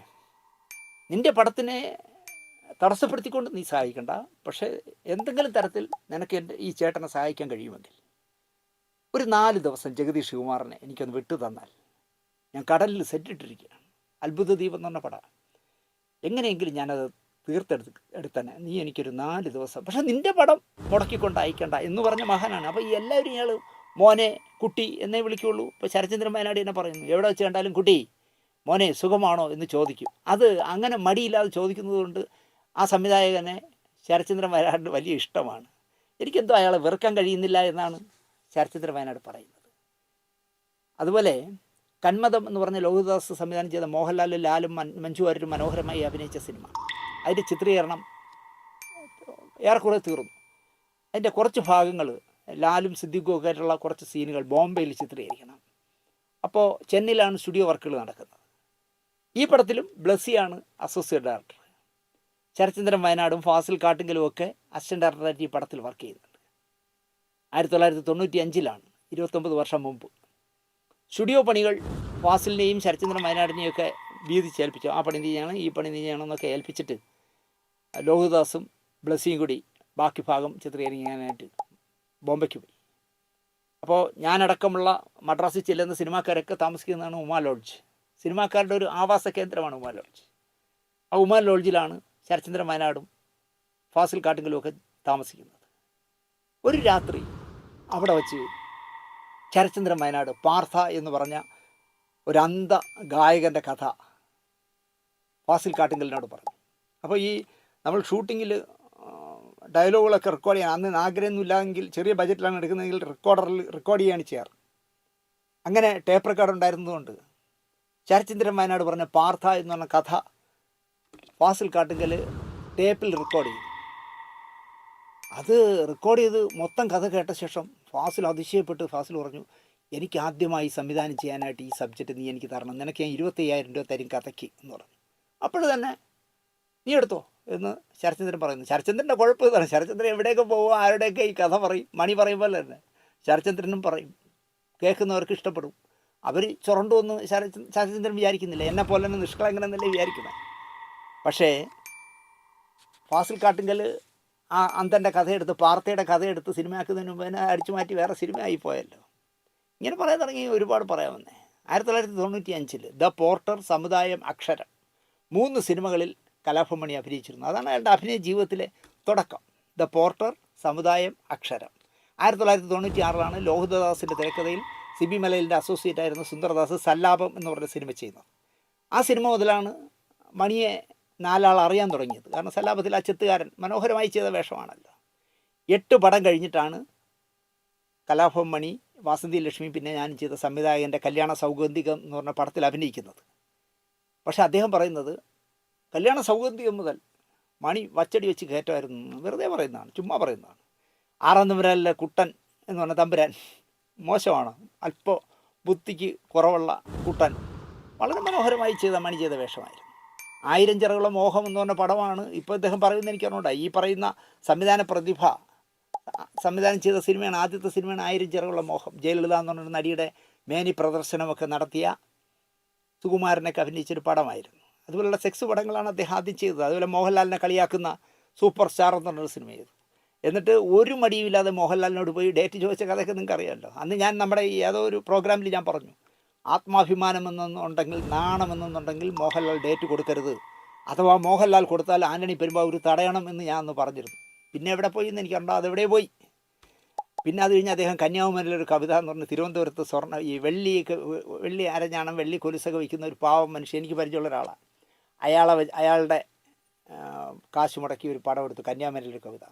നിൻ്റെ പടത്തിനെ തടസ്സപ്പെടുത്തിക്കൊണ്ട് നീ സഹായിക്കണ്ട, പക്ഷേ എന്തെങ്കിലും തരത്തിൽ നിനക്ക് എൻ്റെ ഈ ചേട്ടനെ സഹായിക്കാൻ കഴിയുമെങ്കിൽ ഒരു 4 ദിവസം ജഗദീഷ് ശിവകുമാറിനെ എനിക്കൊന്ന് വിട്ടു തന്നാൽ, ഞാൻ കടലിൽ സെറ്റിട്ടിരിക്കുകയാണ്, അത്ഭുത ദ്വീപ് എന്ന് പറഞ്ഞ പടം, എങ്ങനെയെങ്കിലും ഞാനത് എടുത്തന്നെ, നീ എനിക്കൊരു 4 ദിവസം, പക്ഷെ നിൻ്റെ പടം മുടക്കിക്കൊണ്ട് അയക്കണ്ട എന്ന് പറഞ്ഞ മഹാനാണ്. അപ്പോൾ ഈ എല്ലാവരും ഇയാൾ മോനെ കുട്ടി എന്നേ വിളിക്കുകയുള്ളൂ. ഇപ്പോൾ ശരത്ചന്ദ്രൻ വയനാട് എന്നെ പറയുന്നു, എവിടെ വെച്ച് കണ്ടാലും കുട്ടി മോനെ സുഖമാണോ എന്ന് ചോദിക്കും. അത് അങ്ങനെ മടിയില്ലാതെ ചോദിക്കുന്നത് കൊണ്ട് ആ സംവിധായകനെ ശരത്ചന്ദ്രൻ വയനാടിന് വലിയ ഇഷ്ടമാണ്. എനിക്കെന്തോ അയാളെ വെറുക്കാൻ കഴിയുന്നില്ല എന്നാണ് ശരത്ചന്ദ്രൻ വയനാട് പറയുന്നത്. അതുപോലെ കന്മദം എന്ന് പറഞ്ഞ ലോഹിതദാസ് സംവിധാനം ചെയ്ത മോഹൻലാലും ലാലും മഞ്ജു വാര്യരും മനോഹരമായി അഭിനയിച്ച സിനിമ, അതിൻ്റെ ചിത്രീകരണം ഏറെക്കുറെ തീർന്നു. അതിൻ്റെ കുറച്ച് ഭാഗങ്ങൾ ലാലും സിദ്ദിഖും ഒക്കെ ആയിട്ടുള്ള കുറച്ച് സീനുകൾ ബോംബെയിൽ ചിത്രീകരിക്കണം. അപ്പോൾ ചെന്നൈയിലാണ് സ്റ്റുഡിയോ വർക്കുകൾ നടക്കുന്നത്. ഈ പടത്തിലും ബ്ലസ്സിയാണ് അസോസിയേറ്റ് ഡയറക്ടർ. ശരത്ചന്ദ്രൻ വയനാടും ഫാസിൽ കാട്ടുങ്കലും ഒക്കെ അസിസ്റ്റന്റ് ഡയറക്ടറായിട്ട് ഈ പടത്തിൽ വർക്ക് ചെയ്യുന്നുണ്ട്. 1995 29 വർഷം മുമ്പ് സ്റ്റുഡിയോ പണികൾ ഫാസിലിനെയും ശരത്ചന്ദ്രൻ വയനാടിനെയും ഒക്കെ വീതിച്ചേൽപ്പിച്ചു. ആ പണി നീ ചെയ്യണം, ഈ പണി നീ ചെയ്യണമെന്നൊക്കെ ഏൽപ്പിച്ചിട്ട് ലോഹിതദാസും ബ്ലസ്സിയും കൂടി ബാക്കി ഭാഗം ചിത്രീകരിക്കാനായിട്ട് ബോംബെക്ക് പോയി. അപ്പോൾ ഞാനടക്കമുള്ള മദ്രാസിൽ ചെല്ലുന്ന സിനിമാക്കാരൊക്കെ താമസിക്കുന്നതാണ് ഉമാ ലോഡ്ജ്. സിനിമാക്കാരുടെ ഒരു ആവാസ കേന്ദ്രമാണ് ഉമാ ലോഡ്ജ്. ആ ഉമാ ലോഡ്ജിലാണ് ശരത്ചന്ദ്രൻ വയനാടും ഫാസിൽ കാട്ടുങ്കലും ഒക്കെ താമസിക്കുന്നത്. ഒരു രാത്രി അവിടെ വച്ച് ശരത്ചന്ദ്രൻ വയനാട് പാർത്ഥ എന്ന് പറഞ്ഞ ഒരു അന്ധ ഗായകൻ്റെ കഥ ഫാസിൽ കാട്ടുങ്കലിനോട് പറഞ്ഞു. അപ്പോൾ ഈ നമ്മൾ ഷൂട്ടിങ്ങിൽ ഡയലോഗുകളൊക്കെ റെക്കോർഡ് ചെയ്യാൻ അന്ന് ആഗ്രഹമൊന്നുമില്ലെങ്കിൽ ചെറിയ ബജറ്റിലാണ് എടുക്കുന്നതെങ്കിൽ റെക്കോർഡ് ചെയ്യാണ് ചെയ്യാറ്. അങ്ങനെ ടേപ്പ് റെക്കോർഡ് ഉണ്ടായിരുന്നതുകൊണ്ട് ശരത്ചന്ദ്രൻ വയനാട് പറഞ്ഞ പാർത്ഥ എന്ന് പറഞ്ഞ കഥ ഫാസിൽ കാട്ടുങ്കൽ ടേപ്പിൽ റെക്കോർഡ് ചെയ്തു. അത് റെക്കോർഡ് ചെയ്ത് മൊത്തം കഥ കേട്ട ശേഷം ഫാസിൽ അതിശയപ്പെട്ട് ഫാസിൽ പറഞ്ഞു, എനിക്ക് ആദ്യമായി സംവിധാനം ചെയ്യാനായിട്ട് ഈ സബ്ജക്റ്റ് നീ എനിക്ക് തരണം, നിനക്ക് ഞാൻ 25,000 രൂപ തരും കഥയ്ക്ക് എന്ന് പറഞ്ഞു. അപ്പോൾ തന്നെ നീ എടുത്തോ എന്ന് ശരത്ചന്ദ്രൻ പറയുന്നു. ശരത്ചന്ദ്രൻ്റെ കുഴപ്പം ഇതാണ്, ശരത്ചന്ദ്രൻ എവിടെയൊക്കെ പോകുമോ ആരുടെയൊക്കെ ഈ കഥ പറയും, മണി പറയും പോലെ തന്നെ ശരത്ചന്ദ്രനും പറയും, കേൾക്കുന്നവർക്ക് ഇഷ്ടപ്പെടും. അവർ ചുരണ്ടുവന്ന് ശരത്ചന്ദ്രൻ വിചാരിക്കുന്നില്ല, എന്നെ പോലെ തന്നെ നിഷ്കളങ്കനെന്നല്ലേ വിചാരിക്കുന്നത്. പക്ഷേ ഫാസിൽ കാട്ടുങ്കൽ ആ അന്തൻ്റെ കഥയെടുത്ത് പാർത്ഥയുടെ കഥയെടുത്ത് സിനിമയാക്കുന്നതിന് മുമ്പ് തന്നെ അടിച്ചു മാറ്റി വേറെ സിനിമ ആയിപ്പോയല്ലോ. ഇങ്ങനെ പറയാൻ തുടങ്ങി ഒരുപാട് പറയാമെന്നേ. 1995 ദ പോർട്ടർ, സമുദായം, അക്ഷരം 3 സിനിമകളിൽ കലാഭവൻ മണി അഭിനയിച്ചിരുന്നു. അതാണ് അയാളുടെ അഭിനയ ജീവിതത്തിലെ തുടക്കം. ദ പോർട്ടർ, സമുദായം, അക്ഷരം. 1996 ലോഹിതദാസിൻ്റെ തിരക്കഥയിൽ സിബി മലയിലിൻ്റെ അസോസിയേറ്റ് ആയിരുന്ന സുന്ദർദാസ് സല്ലാപം എന്ന് പറഞ്ഞ സിനിമ ചെയ്യുന്നത്. ആ സിനിമ മുതലാണ് മണിയെ 4 ആൾ അറിയാൻ തുടങ്ങിയത്. കാരണം സല്ലാപത്തിൽ ആ ചെത്തുകാരൻ മനോഹരമായി ചെയ്ത വേഷമാണല്ലോ. 8 പടം കഴിഞ്ഞിട്ടാണ് കലാഭവൻ മണി, വാസന്തി ലക്ഷ്മി, പിന്നെ ഞാൻ ചെയ്ത സംവിധായകൻ്റെ കല്യാണ സൗഗന്ധികം എന്ന് പറഞ്ഞ പടത്തിൽ അഭിനയിക്കുന്നത്. പക്ഷേ അദ്ദേഹം പറയുന്നത് കല്യാണ സൗഗന്ധികം മുതൽ മണി വച്ചടി വെച്ച് കയറ്റമായിരുന്നു. വെറുതെ പറയുന്നതാണ്, ചുമ്മാ പറയുന്നതാണ്. 6-ാം തമ്പുരാനിലെ കുട്ടൻ എന്ന് പറഞ്ഞ തമ്പുരാൻ മോശമാണ്, അല്പം ബുദ്ധിക്ക് കുറവുള്ള കുട്ടൻ വളരെ മനോഹരമായി ചെയ്ത മണി ചെയ്ത വേഷമായിരുന്നു. 1000 ചിറകുള്ള മോഹം എന്ന് പറഞ്ഞ പടമാണ് ഇപ്പോൾ ഇദ്ദേഹം പറയുന്നത്. എനിക്ക് അറിഞ്ഞൂടാ, ഈ പറയുന്ന സംവിധാന പ്രതിഭ സംവിധാനം ചെയ്ത സിനിമയാണ്, ആദ്യത്തെ സിനിമയാണ് 1000 ചിറകുള്ള മോഹം. ജയലളിത എന്ന് പറഞ്ഞൊരു നടിയുടെ മേനി പ്രദർശനമൊക്കെ നടത്തിയ സുകുമാരനൊക്കെ അഭിനയിച്ചൊരു പടമായിരുന്നു. അതുപോലുള്ള സെക്സ് പടങ്ങളാണ് അദ്ദേഹം ആദ്യം ചെയ്തത്. അതുപോലെ മോഹൻലാലിനെ കളിയാക്കുന്ന സൂപ്പർ സ്റ്റാർ എന്ന് പറഞ്ഞൊരു സിനിമ ചെയ്തു. എന്നിട്ട് ഒരു മടിയുമില്ലാതെ മോഹൻലാലിനോട് പോയി ഡേറ്റ് ചോദിച്ച കഥയൊക്കെ നിങ്ങൾക്ക് അറിയാമല്ലോ. അന്ന് ഞാൻ നമ്മുടെ ഏതോ ഒരു പ്രോഗ്രാമിൽ ഞാൻ പറഞ്ഞു, ആത്മാഭിമാനമെന്നുണ്ടെങ്കിൽ നാണമെന്നുണ്ടെങ്കിൽ മോഹൻലാൽ ഡേറ്റ് കൊടുക്കരുത്, അഥവാ മോഹൻലാൽ കൊടുത്താൽ ആന്റണി പെരുമ്പാവൂർ തടയണം എന്ന് ഞാൻ അന്ന് പറഞ്ഞിരുന്നു. പിന്നെ എവിടെ പോയി എന്ന് എനിക്കറിയാം, അതെവിടെ പോയി. പിന്നെ അത് കഴിഞ്ഞ് അദ്ദേഹം കന്യാകുമാരിയിലൊരു കവിത എന്ന് പറഞ്ഞ് തിരുവനന്തപുരത്ത് ഈ വെള്ളി അരഞ്ഞാണം വെള്ളി കൊലുസൊക്കെ വയ്ക്കുന്ന ഒരു പാവം മനുഷ്യൻ, എനിക്ക് പരിചയമുള്ള ഒരാളാണ്. അയാളുടെ കാശ് മുടക്കി ഒരു പടം എടുത്തു, കന്യാകുമാരിയിലൊരു കവിത.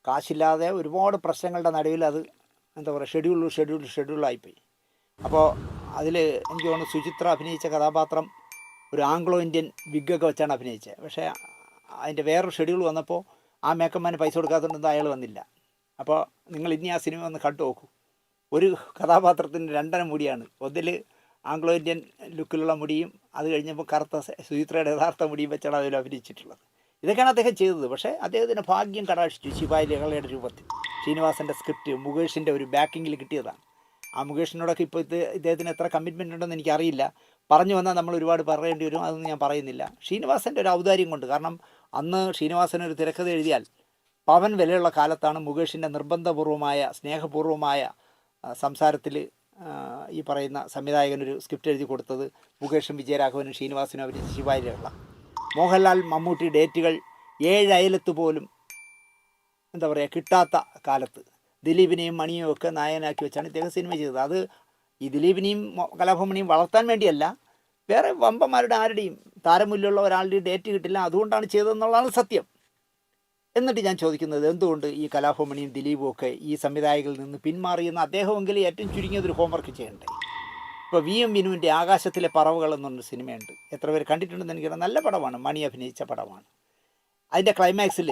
കാശില്ലാതെ ഒരുപാട് പ്രശ്നങ്ങളുടെ നടുവിൽ അത് എന്താ പറയുക ഷെഡ്യൂളായിപ്പോയി. അപ്പോൾ അതിൽ എനിക്ക് തോന്നുന്നു സുചിത്ര അഭിനയിച്ച കഥാപാത്രം ഒരു ആംഗ്ലോ ഇന്ത്യൻ വിഗ്ഗൊക്കെ വെച്ചാണ് അഭിനയിച്ചത്. പക്ഷേ അതിൻ്റെ വേറൊരു ഷെഡ്യൂൾ വന്നപ്പോൾ ആ മേക്കന്മാന് പൈസ കൊടുക്കാത്തതുകൊണ്ട് അയാൾ വന്നില്ല. അപ്പോൾ നിങ്ങൾ ഇനി ആ സിനിമ ഒന്ന് കണ്ടു നോക്കൂ. ഒരു കഥാപാത്രത്തിന് 2 മുടിയാണ്. ഒന്നിൽ ആംഗ്ലോ ഇന്ത്യൻ ലുക്കിലുള്ള മുടിയും അത് കഴിഞ്ഞപ്പോൾ കറുത്ത സുചിത്രയുടെ യഥാർത്ഥ മുടിയും വെച്ചാണ് അതിൽ അഭിനയിച്ചിട്ടുള്ളത്. ഇതൊക്കെയാണ് അദ്ദേഹം ചെയ്തത്. പക്ഷേ അദ്ദേഹത്തിന് ഭാഗ്യം കടാക്ഷിച്ചു ശിവായി ലഹളയുടെ രൂപത്തിൽ. ശ്രീനിവാസൻ്റെ സ്ക്രിപ്റ്റ് മുകേഷിൻ്റെ ഒരു ബാക്കിങ്ങിൽ കിട്ടിയതാണ്. ആ മുകേഷിനോടൊക്കെ ഇപ്പോൾ ഇദ്ദേഹത്തിന് എത്ര കമ്മിറ്റ്മെൻ്റ് ഉണ്ടെന്ന് എനിക്കറിയില്ല. പറഞ്ഞു വന്നാൽ നമ്മൾ ഒരുപാട് പറയേണ്ടി വരും, അതൊന്നും ഞാൻ പറയുന്നില്ല. ശ്രീനിവാസൻ്റെ ഒരു ഔദാര്യം കൊണ്ട്, കാരണം അന്ന് ശ്രീനിവാസൻ ഒരു തിരക്കഥ എഴുതിയാൽ പവൻ വിലയുള്ള കാലത്താണ് മുകേഷിൻ്റെ നിർബന്ധപൂർവമായ സ്നേഹപൂർവമായ സംസാരത്തിൽ ഈ പറയുന്ന സംവിധായകനൊരു സ്ക്രിപ്റ്റ് എഴുതി കൊടുത്തത് മുകേഷും വിജയരാഘവനും ശ്രീനിവാസനും അഭിനയിച്ച ശിവായി ലഹള. മോഹൻലാൽ മമ്മൂട്ടി ഡേറ്റുകൾ 7 അയലത്ത് പോലും എന്താ പറയുക കിട്ടാത്ത കാലത്ത് ദിലീപിനെയും മണിയും ഒക്കെ നായകനാക്കി വെച്ചാണ് ഇദ്ദേഹം സിനിമ ചെയ്തത്. അത് ഈ ദിലീപിനെയും കലാഭവമണിയും വളർത്താൻ വേണ്ടിയല്ല, വേറെ വമ്പന്മാരുടെ ആരുടെയും താരമൂല്യമുള്ള ഒരാളുടെയും ഡേറ്റ് കിട്ടില്ല, അതുകൊണ്ടാണ് ചെയ്തതെന്നുള്ളതാണ് സത്യം. എന്നിട്ട് ഞാൻ ചോദിക്കുന്നത്, എന്തുകൊണ്ട് ഈ കലാഭവമണിയും ദിലീപും ഒക്കെ ഈ സംവിധായകരിൽ നിന്ന് പിന്മാറിയെന്ന് അദ്ദേഹമെങ്കിലും ഏറ്റവും ചുരുങ്ങിയതൊരു ഹോംവർക്ക് ചെയ്യണ്ടേ? ഇപ്പോൾ VM വിനുവിൻ്റെ ആകാശത്തിലെ പറവുകൾ എന്നൊരു സിനിമയുണ്ട്. എത്ര പേര് കണ്ടിട്ടുണ്ടെന്ന് എനിക്കറിയാം. നല്ല പടമാണ്, മണി അഭിനയിച്ച പടമാണ്. അതിൻ്റെ ക്ലൈമാക്സിൽ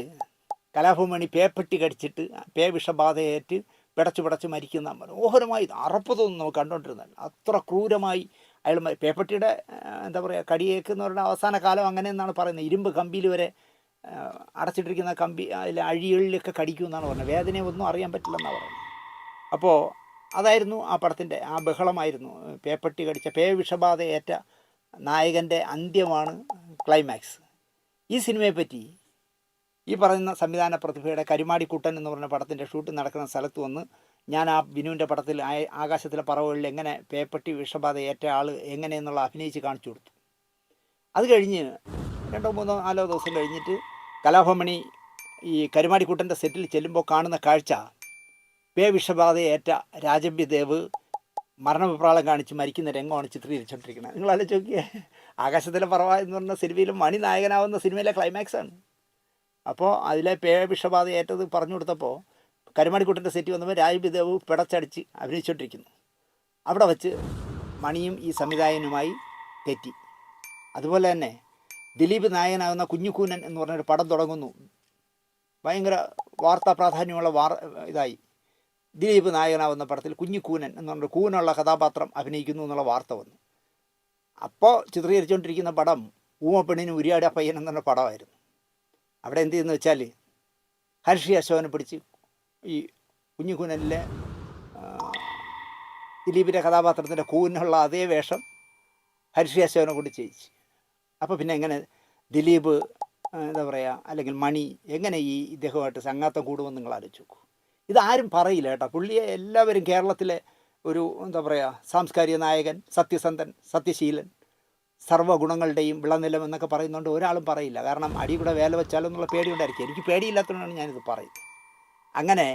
കലാഭവമണി പേപ്പെട്ടി കടിച്ചിട്ട് വിഷബാധയേറ്റ് പിടച്ചു മരിക്കുന്ന മനോഹരമായി അറപ്പ് തോന്നുന്നു നമുക്ക് കണ്ടുകൊണ്ടിരുന്നത്. അത്ര ക്രൂരമായി അയാൾ പേപ്പട്ടിയുടെ എന്താ പറയുക കടിയേക്കുന്നവരുടെ അവസാന കാലം അങ്ങനെയെന്നാണ് പറയുന്നത്. ഇരുമ്പ് കമ്പിയിൽ വരെ അടച്ചിട്ടിരിക്കുന്ന കമ്പി അതിൽ അഴികളിലൊക്കെ കടിക്കുമെന്നാണ് പറഞ്ഞത്. വേദനയെ ഒന്നും അറിയാൻ പറ്റില്ലെന്നാണ് പറയുന്നത്. അപ്പോൾ അതായിരുന്നു ആ പടത്തിൻ്റെ ആ ബഹളമായിരുന്നു. പേപ്പട്ടി കടിച്ച വിഷബാധയേറ്റ നായകൻ്റെ അന്ത്യമാണ് ക്ലൈമാക്സ്. ഈ സിനിമയെപ്പറ്റി ഈ പറയുന്ന സംവിധാന പ്രതിഭയുടെ കരുമാടിക്കുട്ടൻ എന്ന് പറഞ്ഞ പടത്തിൻ്റെ ഷൂട്ട് നടക്കുന്ന സ്ഥലത്ത് വന്ന് ഞാൻ ആ വിനുവിൻ്റെ പടത്തിൽ ആകാശത്തിലെ പറവുകളിൽ എങ്ങനെ പേപ്പട്ടി വിഷബാധയേറ്റ ആൾ എങ്ങനെയെന്നുള്ള അഭിനയിച്ച് കാണിച്ചു കൊടുത്തു. അത് കഴിഞ്ഞ് 2-3-4 ദിവസം കഴിഞ്ഞിട്ട് കലാഭവമണി ഈ കരുമാടിക്കുട്ടൻ്റെ സെറ്റിൽ ചെല്ലുമ്പോൾ കാണുന്ന കാഴ്ച വിഷബാധയേറ്റ രാജമ്യദേവ് മരണവിപ്രാളം കാണിച്ച് മരിക്കുന്ന രംഗമാണ് ചിത്രീകരിച്ചുകൊണ്ടിരിക്കുന്നത്. നിങ്ങൾ ആലോചിച്ച് ആകാശത്തിലെ പറവ എന്ന് പറഞ്ഞ സിനിമയിലും മണി നായകനാവുന്ന സിനിമയിലെ ക്ലൈമാക്സാണ്. അപ്പോൾ അതിലെ വിഷബാധയേറ്റത് പറഞ്ഞു കൊടുത്തപ്പോൾ കരുമാടിക്കുട്ടൻ്റെ സെറ്റ് വന്നപ്പോൾ രാജമ്യദേവ് പിടച്ചടിച്ച് അഭിനയിച്ചുകൊണ്ടിരിക്കുന്നു. അവിടെ വച്ച് മണിയും ഈ സംവിധായകനുമായി തെറ്റി. അതുപോലെ തന്നെ ദിലീപ് നായകനാകുന്ന കുഞ്ഞുകൂനൻ എന്ന് പറഞ്ഞൊരു പടം തുടങ്ങുന്നു. ഭയങ്കര വാർത്താ പ്രാധാന്യമുള്ള ഇതായി. ദിലീപ് നായകനാവുന്ന പടത്തിൽ കുഞ്ഞുകൂനൻ എന്ന് പറഞ്ഞൊരു കൂനുള്ള കഥാപാത്രം അഭിനയിക്കുന്നു എന്നുള്ള വാർത്ത വന്നു. അപ്പോൾ ചിത്രീകരിച്ചുകൊണ്ടിരിക്കുന്ന പടം ഊമപ്പെണ്ണിന് ഉരിയാട പയ്യൻ എന്ന് പറഞ്ഞ പടമായിരുന്നു. അവിടെ എന്ത് ചെയ്യുന്നു വെച്ചാൽ ഹർഷി അശോകനെ പിടിച്ച് ഈ കുഞ്ഞുകൂനനിലെ ദിലീപിൻ്റെ കഥാപാത്രത്തിൻ്റെ കൂനുള്ള അതേ വേഷം ഹർഷി അശോകനെ കൊണ്ട് ചെയ്യിച്ച്. അപ്പോൾ പിന്നെ എങ്ങനെ ദിലീപ് എന്താ പറയുക അല്ലെങ്കിൽ മണി എങ്ങനെ ഈ ഇദ്ദേഹമായിട്ട് സംഘാത്തം കൂടുമെന്ന് നിങ്ങൾ ആലോചിച്ച് നോക്കൂ. ഇതാരും പറയില്ല കേട്ടോ. പുള്ളിയെ എല്ലാവരും കേരളത്തിലെ ഒരു എന്താ പറയുക സാംസ്കാരിക നായകൻ, സത്യസന്ധൻ, സത്യശീലൻ, സർവ്വഗുണങ്ങളുടെയും വിളനിലം എന്നൊക്കെ പറയുന്നതുകൊണ്ട് ഒരാളും പറയില്ല. കാരണം അടി കൂടെ വേല വെച്ചാലോ എന്നുള്ള പേടിയുണ്ടായിരിക്കും. എനിക്ക് പേടിയില്ലാത്തതുകൊണ്ടാണ് ഞാനിത് പറയുന്നത്. അങ്ങനെ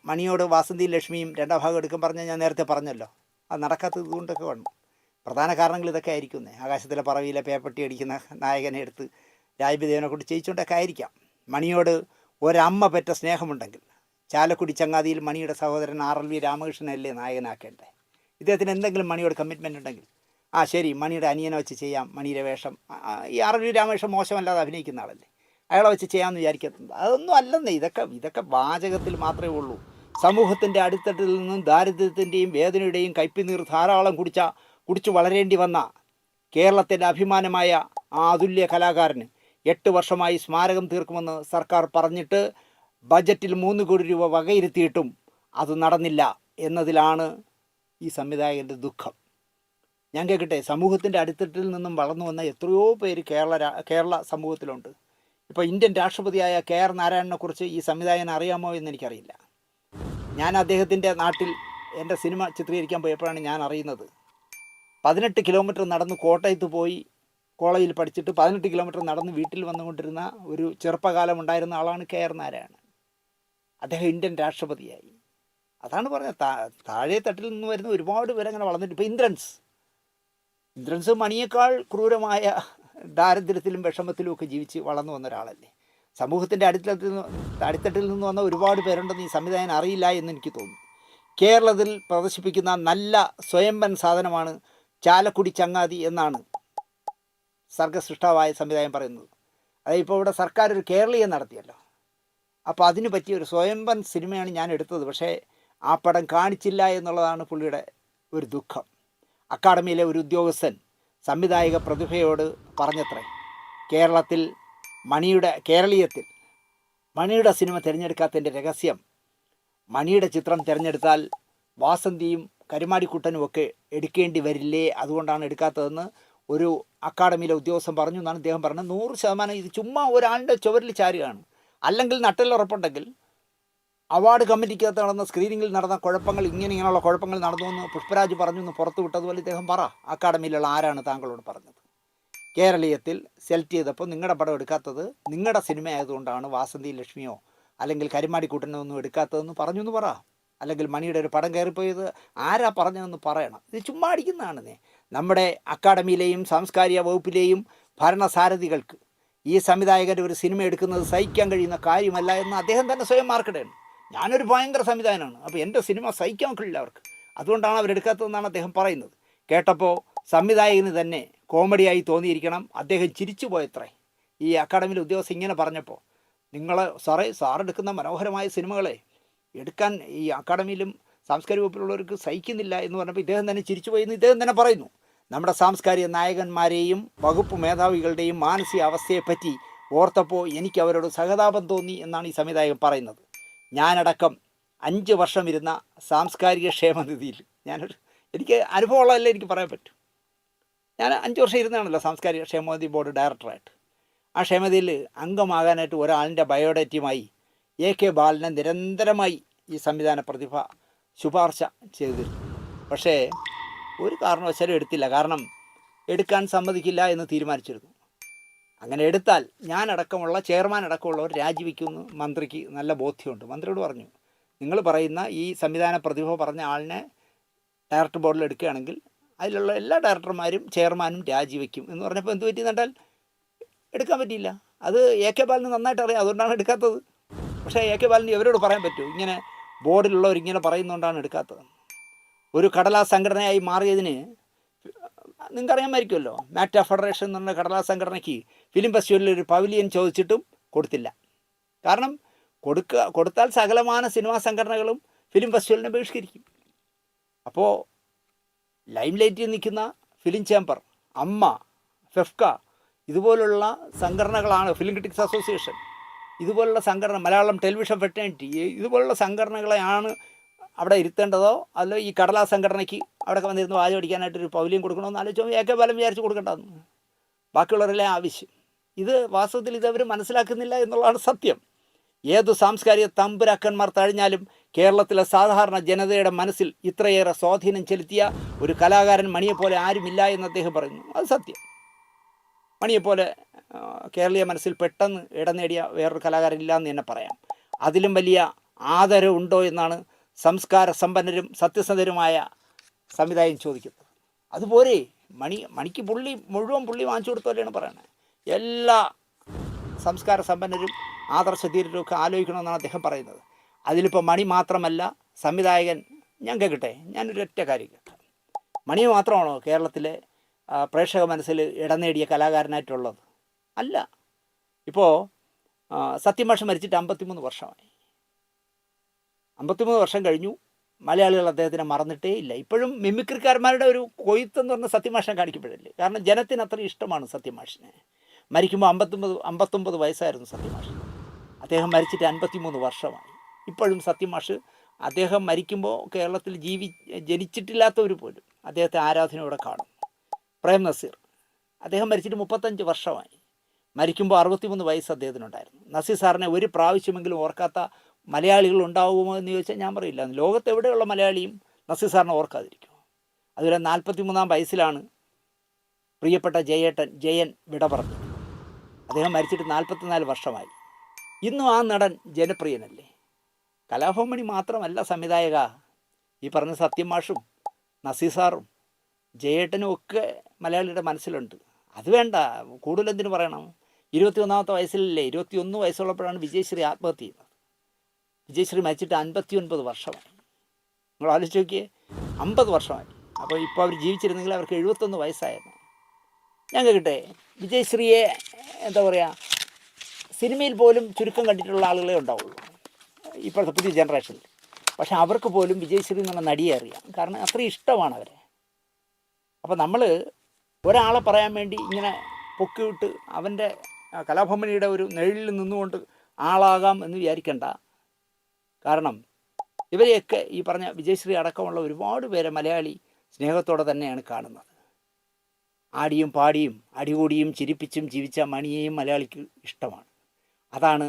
മണിയോട് വാസന്തി ലക്ഷ്മിയും 2ാം ഭാഗം എടുക്കാൻ പറഞ്ഞാൽ ഞാൻ നേരത്തെ പറഞ്ഞല്ലോ, അത് നടക്കാത്തത് കൊണ്ടൊക്കെ വേണം. പ്രധാന കാരണങ്ങൾ ഇതൊക്കെ ആയിരിക്കുന്നേ. ആകാശത്തിലെ പറവിയിലെ പേപ്പട്ടി അടിക്കുന്ന നായകനെ എടുത്ത് രാജ്യദേവനെ കൊണ്ട് ചെയ്യിച്ചുകൊണ്ടൊക്കെ ആയിരിക്കാം. മണിയോട് ഒരമ്മ പെറ്റ സ്നേഹമുണ്ടെങ്കിൽ ചാലക്കുടി ചങ്ങാതിയിൽ മണിയുടെ സഹോദരൻ RLV രാമകൃഷ്ണനല്ലേ നായകനാക്കേണ്ടേ? ഇദ്ദേഹത്തിന് എന്തെങ്കിലും മണിയോട് കമ്മിറ്റ്മെൻ്റ് ഉണ്ടെങ്കിൽ ശരി മണിയുടെ അനിയനെ വെച്ച് ചെയ്യാം, മണിയുടെ വേഷം ഈ RLV രാമകൃഷ്ണൻ മോശമല്ലാതെ അഭിനയിക്കുന്ന ആളല്ലേ, അയാളെ വെച്ച് ചെയ്യാമെന്ന് വിചാരിക്കുന്നത്. അതൊന്നും അല്ലെന്നേ. ഇതൊക്കെ വാചകത്തിൽ മാത്രമേ ഉള്ളൂ. സമൂഹത്തിൻ്റെ അടിത്തട്ടിൽ നിന്നും ദാരിദ്ര്യത്തിൻ്റെയും വേദനയുടെയും കയ്പിനീർ ധാരാളം കുടിച്ചു വളരേണ്ടി വന്ന കേരളത്തിൻ്റെ അഭിമാനമായ ആ അതുല്യ കലാകാരന് 8 വർഷമായി സ്മാരകം തീർക്കുമെന്ന് സർക്കാർ പറഞ്ഞിട്ട് ബജറ്റിൽ 3 കോടി രൂപ വകയിരുത്തിയിട്ടും അത് നടന്നില്ല എന്നതിലാണ് ഈ സംവിധായകൻ്റെ ദുഃഖം. ഞാൻ കേൾക്കട്ടെ, സമൂഹത്തിൻ്റെ അടിത്തട്ടിൽ നിന്നും വളർന്നു വന്ന എത്രയോ പേര് കേരള സമൂഹത്തിലുണ്ട്. ഇപ്പോൾ ഇന്ത്യൻ രാഷ്ട്രപതിയായ KR നാരായണനെക്കുറിച്ച് ഈ സംവിധായകൻ അറിയാമോ എന്ന് എനിക്കറിയില്ല. ഞാൻ അദ്ദേഹത്തിൻ്റെ നാട്ടിൽ എൻ്റെ സിനിമ ചിത്രീകരിക്കാൻ പോയപ്പോഴാണ് ഞാൻ അറിയുന്നത്. 18 കിലോമീറ്റർ നടന്ന് കോട്ടയത്ത് പോയി കോളേജിൽ പഠിച്ചിട്ട് 18 കിലോമീറ്റർ നടന്ന് വീട്ടിൽ വന്നുകൊണ്ടിരുന്ന ഒരു ചെറുപ്പകാലം ഉണ്ടായിരുന്ന ആളാണ് KR നാരായണൻ. അദ്ദേഹം ഇന്ത്യൻ രാഷ്ട്രപതിയായി. അതാണ് പറഞ്ഞത്, താഴെ തട്ടിൽ നിന്ന് വരുന്ന ഒരുപാട് പേര് അങ്ങനെ വളർന്നിട്ട്. ഇപ്പോൾ ഇന്ദ്രൻസ് മണിയേക്കാൾ ക്രൂരമായ ദാരിദ്ര്യത്തിലും വിഷമത്തിലും ഒക്കെ ജീവിച്ച് വളർന്നു വന്ന ഒരാളല്ലേ. സമൂഹത്തിൻ്റെ അടിത്തട്ടിൽ നിന്ന് വന്ന ഒരുപാട് പേരുണ്ടെന്ന് ഈ സംവിധായകൻ അറിയില്ല എന്ന് എനിക്ക് തോന്നുന്നു. കേരളത്തിൽ പ്രദർശിപ്പിക്കുന്ന നല്ല സ്വയംഭൻ സാധനമാണ് ചാലക്കുടി ചങ്ങാതി എന്നാണ് സർഗസൃഷ്ടാവായ സംവിധായകൻ പറയുന്നത്. അതായത് ഇപ്പോൾ ഇവിടെ സർക്കാർ ഒരു കേരളീയം നടത്തിയല്ലോ, അപ്പോൾ അതിന് പറ്റിയ ഒരു സ്വയംഭൻ സിനിമയാണ് ഞാൻ എടുത്തത്. പക്ഷേ ആ പടം കാണിച്ചില്ല എന്നുള്ളതാണ് പുള്ളിയുടെ ഒരു ദുഃഖം. അക്കാഡമിയിലെ ഒരു ഉദ്യോഗസ്ഥൻ സംവിധായക പ്രതിഭയോട് പറഞ്ഞത്രേ, കേരളത്തിൽ കേരളീയത്തിൽ മണിയുടെ സിനിമ തിരഞ്ഞെടുക്കാത്തതിൻ്റെ രഹസ്യം, മണിയുടെ ചിത്രം തിരഞ്ഞെടുത്താൽ വാസന്തിയും കരുമാടിക്കുട്ടനും ഒക്കെ എടുക്കേണ്ടി വരില്ലേ, അതുകൊണ്ടാണ് എടുക്കാത്തതെന്ന് ഒരു അക്കാഡമിയിലെ ഉദ്യോഗസ്ഥൻ പറഞ്ഞു എന്നാണ് അദ്ദേഹം പറഞ്ഞത്. 100% ഇത് ചുമ്മാ ഒരാളുടെ ചുവരിൽ ചാരുകയാണ്. അല്ലെങ്കിൽ നട്ടെല്ലുറപ്പുണ്ടെങ്കിൽ അവാർഡ് കമ്മിറ്റിക്കകത്ത് നടന്ന സ്ക്രീനിങ്ങിൽ നടന്ന കുഴപ്പങ്ങൾ ഇങ്ങനെയുള്ള കുഴപ്പങ്ങൾ നടന്നു എന്ന് പുഷ്പരാജ് പറഞ്ഞു എന്ന് പുറത്തു വിട്ടതുപോലെ ഇദ്ദേഹം പറ, അക്കാഡമിയിലുള്ള ആരാണ് താങ്കളോട് പറഞ്ഞത്? കേരളീയത്തിൽ സെലക്ട് ചെയ്തപ്പോൾ നിങ്ങളുടെ പടം എടുക്കാത്തത് നിങ്ങളുടെ സിനിമ ആയതുകൊണ്ടാണ് വാസന്തി ലക്ഷ്മിയോ അല്ലെങ്കിൽ കരുമാടിക്കുട്ടനോ ഒന്നും എടുക്കാത്തതെന്ന് പറഞ്ഞു എന്ന് പറ. അല്ലെങ്കിൽ മണിയുടെ ഒരു പടം കയറിപ്പോയത് ആരാ പറഞ്ഞതെന്ന് പറയണം. ഇത് ചുമ്മാ അടിക്കുന്നതാണെന്നേ. നമ്മുടെ അക്കാഡമിയിലെയും സാംസ്കാരിക വകുപ്പിലെയും ഭരണസാരഥികൾക്ക് ഈ സംവിധായകൻ്റെ ഒരു സിനിമ എടുക്കുന്നത് സഹിക്കാൻ കഴിയുന്ന കാര്യമല്ല എന്ന് അദ്ദേഹം തന്നെ സ്വയം മാർക്കിടുകയാണ്. ഞാനൊരു ഭയങ്കര സംവിധായകനാണ്, അപ്പോൾ എൻ്റെ സിനിമ സഹിക്കാൻ കഴിയില്ല അവർക്ക്, അതുകൊണ്ടാണ് അവരെടുക്കാത്തതെന്നാണ് അദ്ദേഹം പറയുന്നത്. കേട്ടപ്പോൾ സംവിധായകന് തന്നെ കോമഡിയായി തോന്നിയിരിക്കണം. അദ്ദേഹം ചിരിച്ചു പോയത്രേ ഈ അക്കാഡമിയിലെ ഉദ്യോഗസ്ഥ ഇങ്ങനെ പറഞ്ഞപ്പോൾ. സാറെടുക്കുന്ന മനോഹരമായ സിനിമകളെ എടുക്കാൻ ഈ അക്കാഡമിയിലും സാംസ്കാരിക വകുപ്പിലുള്ളവർക്ക് സഹിക്കുന്നില്ല എന്ന് പറഞ്ഞപ്പോൾ ഇദ്ദേഹം തന്നെ ചിരിച്ചു പോയെന്ന് ഇദ്ദേഹം തന്നെ പറയുന്നു. നമ്മുടെ സാംസ്കാരിക നായകന്മാരെയും വകുപ്പ് മേധാവികളുടെയും മാനസിക അവസ്ഥയെപ്പറ്റി ഓർത്തപ്പോൾ എനിക്ക് അവരോട് സഹതാപം തോന്നി എന്നാണ് ഈ സംവിധായകൻ പറയുന്നത്. ഞാനടക്കം 5 വർഷം ഇരുന്ന സാംസ്കാരിക ക്ഷേമനിധിയിൽ എനിക്ക് അനുഭവമുള്ളതല്ലേ എനിക്ക് പറയാൻ പറ്റും. ഞാൻ 5 വർഷം ഇരുന്നാണല്ലോ സാംസ്കാരിക ക്ഷേമനിധി ബോർഡ് ഡയറക്ടറായിട്ട്. ആ ക്ഷേമനിധിയിൽ അംഗമാകാനായിട്ട് ഒരാളിൻ്റെ ബയോഡേറ്റയുമായി AK ബാലനെ നിരന്തരമായി ഈ സംവിധാന പ്രതിഭ ശുപാർശ ചെയ്തിരുന്നു. പക്ഷേ ഒരു കാരണവശാലും എടുത്തില്ല. കാരണം എടുക്കാൻ സമ്മതിക്കില്ല എന്ന് തീരുമാനിച്ചിരുന്നു. അങ്ങനെ എടുത്താൽ ഞാനടക്കമുള്ള ചെയർമാൻ അടക്കമുള്ളവർ രാജിവെക്കുമെന്ന് മന്ത്രിക്ക് നല്ല ബോധ്യമുണ്ട്. മന്ത്രിയോട് പറഞ്ഞു, നിങ്ങൾ പറയുന്ന ഈ സംവിധാന പ്രതിഭ പറഞ്ഞ ആളിനെ ഡയറക്ടർ ബോർഡിൽ എടുക്കുകയാണെങ്കിൽ അതിലുള്ള എല്ലാ ഡയറക്ടർമാരും ചെയർമാനും രാജിവെക്കും എന്ന് പറഞ്ഞപ്പോൾ എന്ത് പറ്റിയെന്നാൽ എടുക്കാൻ പറ്റിയില്ല. അത് AK ബാലന് നന്നായിട്ട് അറിയാം, അതുകൊണ്ടാണ് എടുക്കാത്തത്. പക്ഷേ AK ബാലന് ഇവരോട് പറയാൻ പറ്റുമോ ഇങ്ങനെ ബോർഡിലുള്ളവരിങ്ങനെ പറയുന്നതുകൊണ്ടാണ് എടുക്കാത്തത്? ഒരു കടലാസ് സംഘടനയായി മാറിയതിന് നിങ്ങൾക്കറിയാമായിരിക്കുമല്ലോ, മാറ്റ ഫെഡറേഷൻ എന്ന് പറഞ്ഞ കടലാസ് സംഘടനയ്ക്ക് ഫിലിം ഫെസ്റ്റിവലിൽ ഒരു പവിലിയൻ ചോദിച്ചിട്ടും കൊടുത്തില്ല. കാരണം കൊടുത്താൽ സകലമാന സിനിമാ സംഘടനകളും ഫിലിം ഫെസ്റ്റിവലിനെ ബഹിഷ്കരിക്കും. അപ്പോൾ ലൈം ലൈറ്റിൽ നിൽക്കുന്ന ഫിലിം ചേംബർ, അമ്മ, ഫെഫ്ക ഇതുപോലുള്ള സംഘടനകളാണ്, ഫിലിം ക്രിറ്റിക്സ് അസോസിയേഷൻ ഇതുപോലുള്ള സംഘടന, മലയാളം ടെലിവിഷൻ ഫെറ്റേണിറ്റി ഇതുപോലുള്ള സംഘടനകളെയാണ് അവിടെ ഇരുത്തേണ്ടതോ അല്ലോ ഈ കടലാസ് സംഘടനയ്ക്ക് അവിടെ വന്നിരുന്ന് വാചകം അടിക്കാനായിട്ടൊരു പൗലിയം കൊടുക്കണമെന്ന് ആലോചിച്ചോ AK ബാലൻ വിചാരിച്ച് കൊടുക്കേണ്ടതെന്ന്. ബാക്കിയുള്ളവരെല്ലാം ആവശ്യം. ഇത് വാസ്തവത്തിൽ ഇതവർ മനസ്സിലാക്കുന്നില്ല എന്നുള്ളതാണ് സത്യം. ഏതു സാംസ്കാരിക തമ്പുരാക്കന്മാർ തഴഞ്ഞാലും കേരളത്തിലെ സാധാരണ ജനതയുടെ മനസ്സിൽ ഇത്രയേറെ സ്വാധീനം ചെലുത്തിയ ഒരു കലാകാരൻ മണിയെപ്പോലെ ആരുമില്ല എന്ന് അദ്ദേഹം പറയുന്നു. അത് സത്യം. മണിയെപ്പോലെ കേരളീയ മനസ്സിൽ പെട്ടെന്ന് ഇടം നേടിയ വേറൊരു കലാകാരൻ ഇല്ല എന്ന് തന്നെ പറയാം. അതിലും വലിയ ആദരവുണ്ടോ എന്നാണ് സംസ്കാര സമ്പന്നരും സത്യസന്ധരുമായ സംവിധായകൻ ചോദിക്കുന്നത്. അതുപോലെ മണിക്ക് മുഴുവൻ പുള്ളി വാങ്ങിച്ചു കൊടുത്തോലെയാണ് പറയുന്നത്. എല്ലാ സംസ്കാര സമ്പന്നരും ആദർശധീരരും ഒക്കെ ആലോചിക്കണമെന്നാണ് അദ്ദേഹം പറയുന്നത്. അതിലിപ്പോൾ മണി മാത്രമല്ല, സംവിധായകൻ ഞാൻ കേൾക്കട്ടെ, ഞാനൊരൊറ്റ കാര്യം കേൾക്കാം. മണി മാത്രമാണോ കേരളത്തിലെ പ്രേക്ഷക മനസ്സിൽ ഇടം നേടിയ കലാകാരനായിട്ടുള്ളത്? അല്ല. ഇപ്പോൾ സത്യമാഷ് മരിച്ചിട്ട് 53 വർഷമായി. 53 വർഷം കഴിഞ്ഞു. മലയാളികൾ അദ്ദേഹത്തിനെ മറന്നിട്ടേ ഇല്ല. ഇപ്പോഴും മിമിക്രിക്കാരന്മാരുടെ ഒരു കൊയ്ത്തെന്ന് പറഞ്ഞ സത്യമാഷിനെ കാണിക്കപ്പെടില്ലേ. കാരണം ജനത്തിന് അത്ര ഇഷ്ടമാണ് സത്യമാഷിനെ. മരിക്കുമ്പോൾ 59 വയസ്സായിരുന്നു സത്യമാഷ്. അദ്ദേഹം മരിച്ചിട്ട് 53 വർഷമായി. ഇപ്പോഴും സത്യമാഷ് അദ്ദേഹം മരിക്കുമ്പോൾ കേരളത്തിൽ ജനിച്ചിട്ടില്ലാത്തവർ പോലും അദ്ദേഹത്തെ ആരാധനയോടെ കാണും. പ്രേം നസീർ അദ്ദേഹം മരിച്ചിട്ട് 35 വർഷമായി. മരിക്കുമ്പോൾ 63 വയസ്സ് അദ്ദേഹത്തിനുണ്ടായിരുന്നു. നസീർ സാറിനെ ഒരു പ്രാവശ്യമെങ്കിലും ഓർക്കാത്ത മലയാളികൾ ഉണ്ടാവുമോ എന്ന് ചോദിച്ചാൽ ഞാൻ പറയില്ല. ലോകത്തെവിടെയുള്ള മലയാളിയും നസീർ സാറിനെ ഓർക്കാതിരിക്കും. അതുപോലെ 43-ാം വയസ്സിലാണ് പ്രിയപ്പെട്ട ജയൻ വിട പറഞ്ഞത്. അദ്ദേഹം മരിച്ചിട്ട് 44 വർഷമായി. ഇന്നും ആ നടൻ ജനപ്രിയനല്ലേ. കലാഭവൻ മണി മാത്രമല്ല സംവിധായക, ഈ പറഞ്ഞ സത്യമാഷും നസീർ സാറും ജയേട്ടനും ഒക്കെ മലയാളിയുടെ മനസ്സിലുണ്ട്. അത് വേണ്ട, കൂടുതലെന്തിനു പറയണം. 21-ാമത്തെ വയസ്സിലല്ലേ, 21 വയസ്സുള്ളപ്പോഴാണ് വിജയശ്രീ ആത്മഹത്യ ചെയ്യുന്നത്. വിജയശ്രീ മരിച്ചിട്ട് 59 വർഷമായി. നിങ്ങൾ ആലോചിച്ച് നോക്കിയേ, 50 വർഷമായി. അപ്പോൾ ഇപ്പോൾ അവർ ജീവിച്ചിരുന്നെങ്കിൽ അവർക്ക് 71 വയസ്സായിരുന്നു. ഞാൻ കേൾക്കട്ടെ, വിജയശ്രീയെ എന്താ പറയുക, സിനിമയിൽ പോലും ചുരുക്കം കണ്ടിട്ടുള്ള ആളുകളെ ഉണ്ടാവുള്ളൂ ഇപ്പോഴത്തെ പുതിയ ജനറേഷനിൽ. പക്ഷേ അവർക്ക് പോലും വിജയശ്രീ എന്നുള്ള നടിയെ അറിയാം. കാരണം അത്രയും ഇഷ്ടമാണ് അവരെ. അപ്പോൾ നമ്മൾ ഒരാളെ പറയാൻ വേണ്ടി ഇങ്ങനെ പൊക്കിവിട്ട് അവൻ്റെ കലാഭവൻ ഒരു നിഴലിൽ നിന്നുകൊണ്ട് ആളാകാം എന്ന് വിചാരിക്കേണ്ട. കാരണം ഇവരെയൊക്കെ ഈ പറഞ്ഞ വിജയശ്രീ അടക്കമുള്ള ഒരുപാട് പേരെ മലയാളി സ്നേഹത്തോടെ തന്നെയാണ് കാണുന്നത്. ആടിയും പാടിയും അടികൂടിയും ചിരിപ്പിച്ചും ജീവിച്ച മണിയെയും മലയാളിക്ക് ഇഷ്ടമാണ്. അതാണ്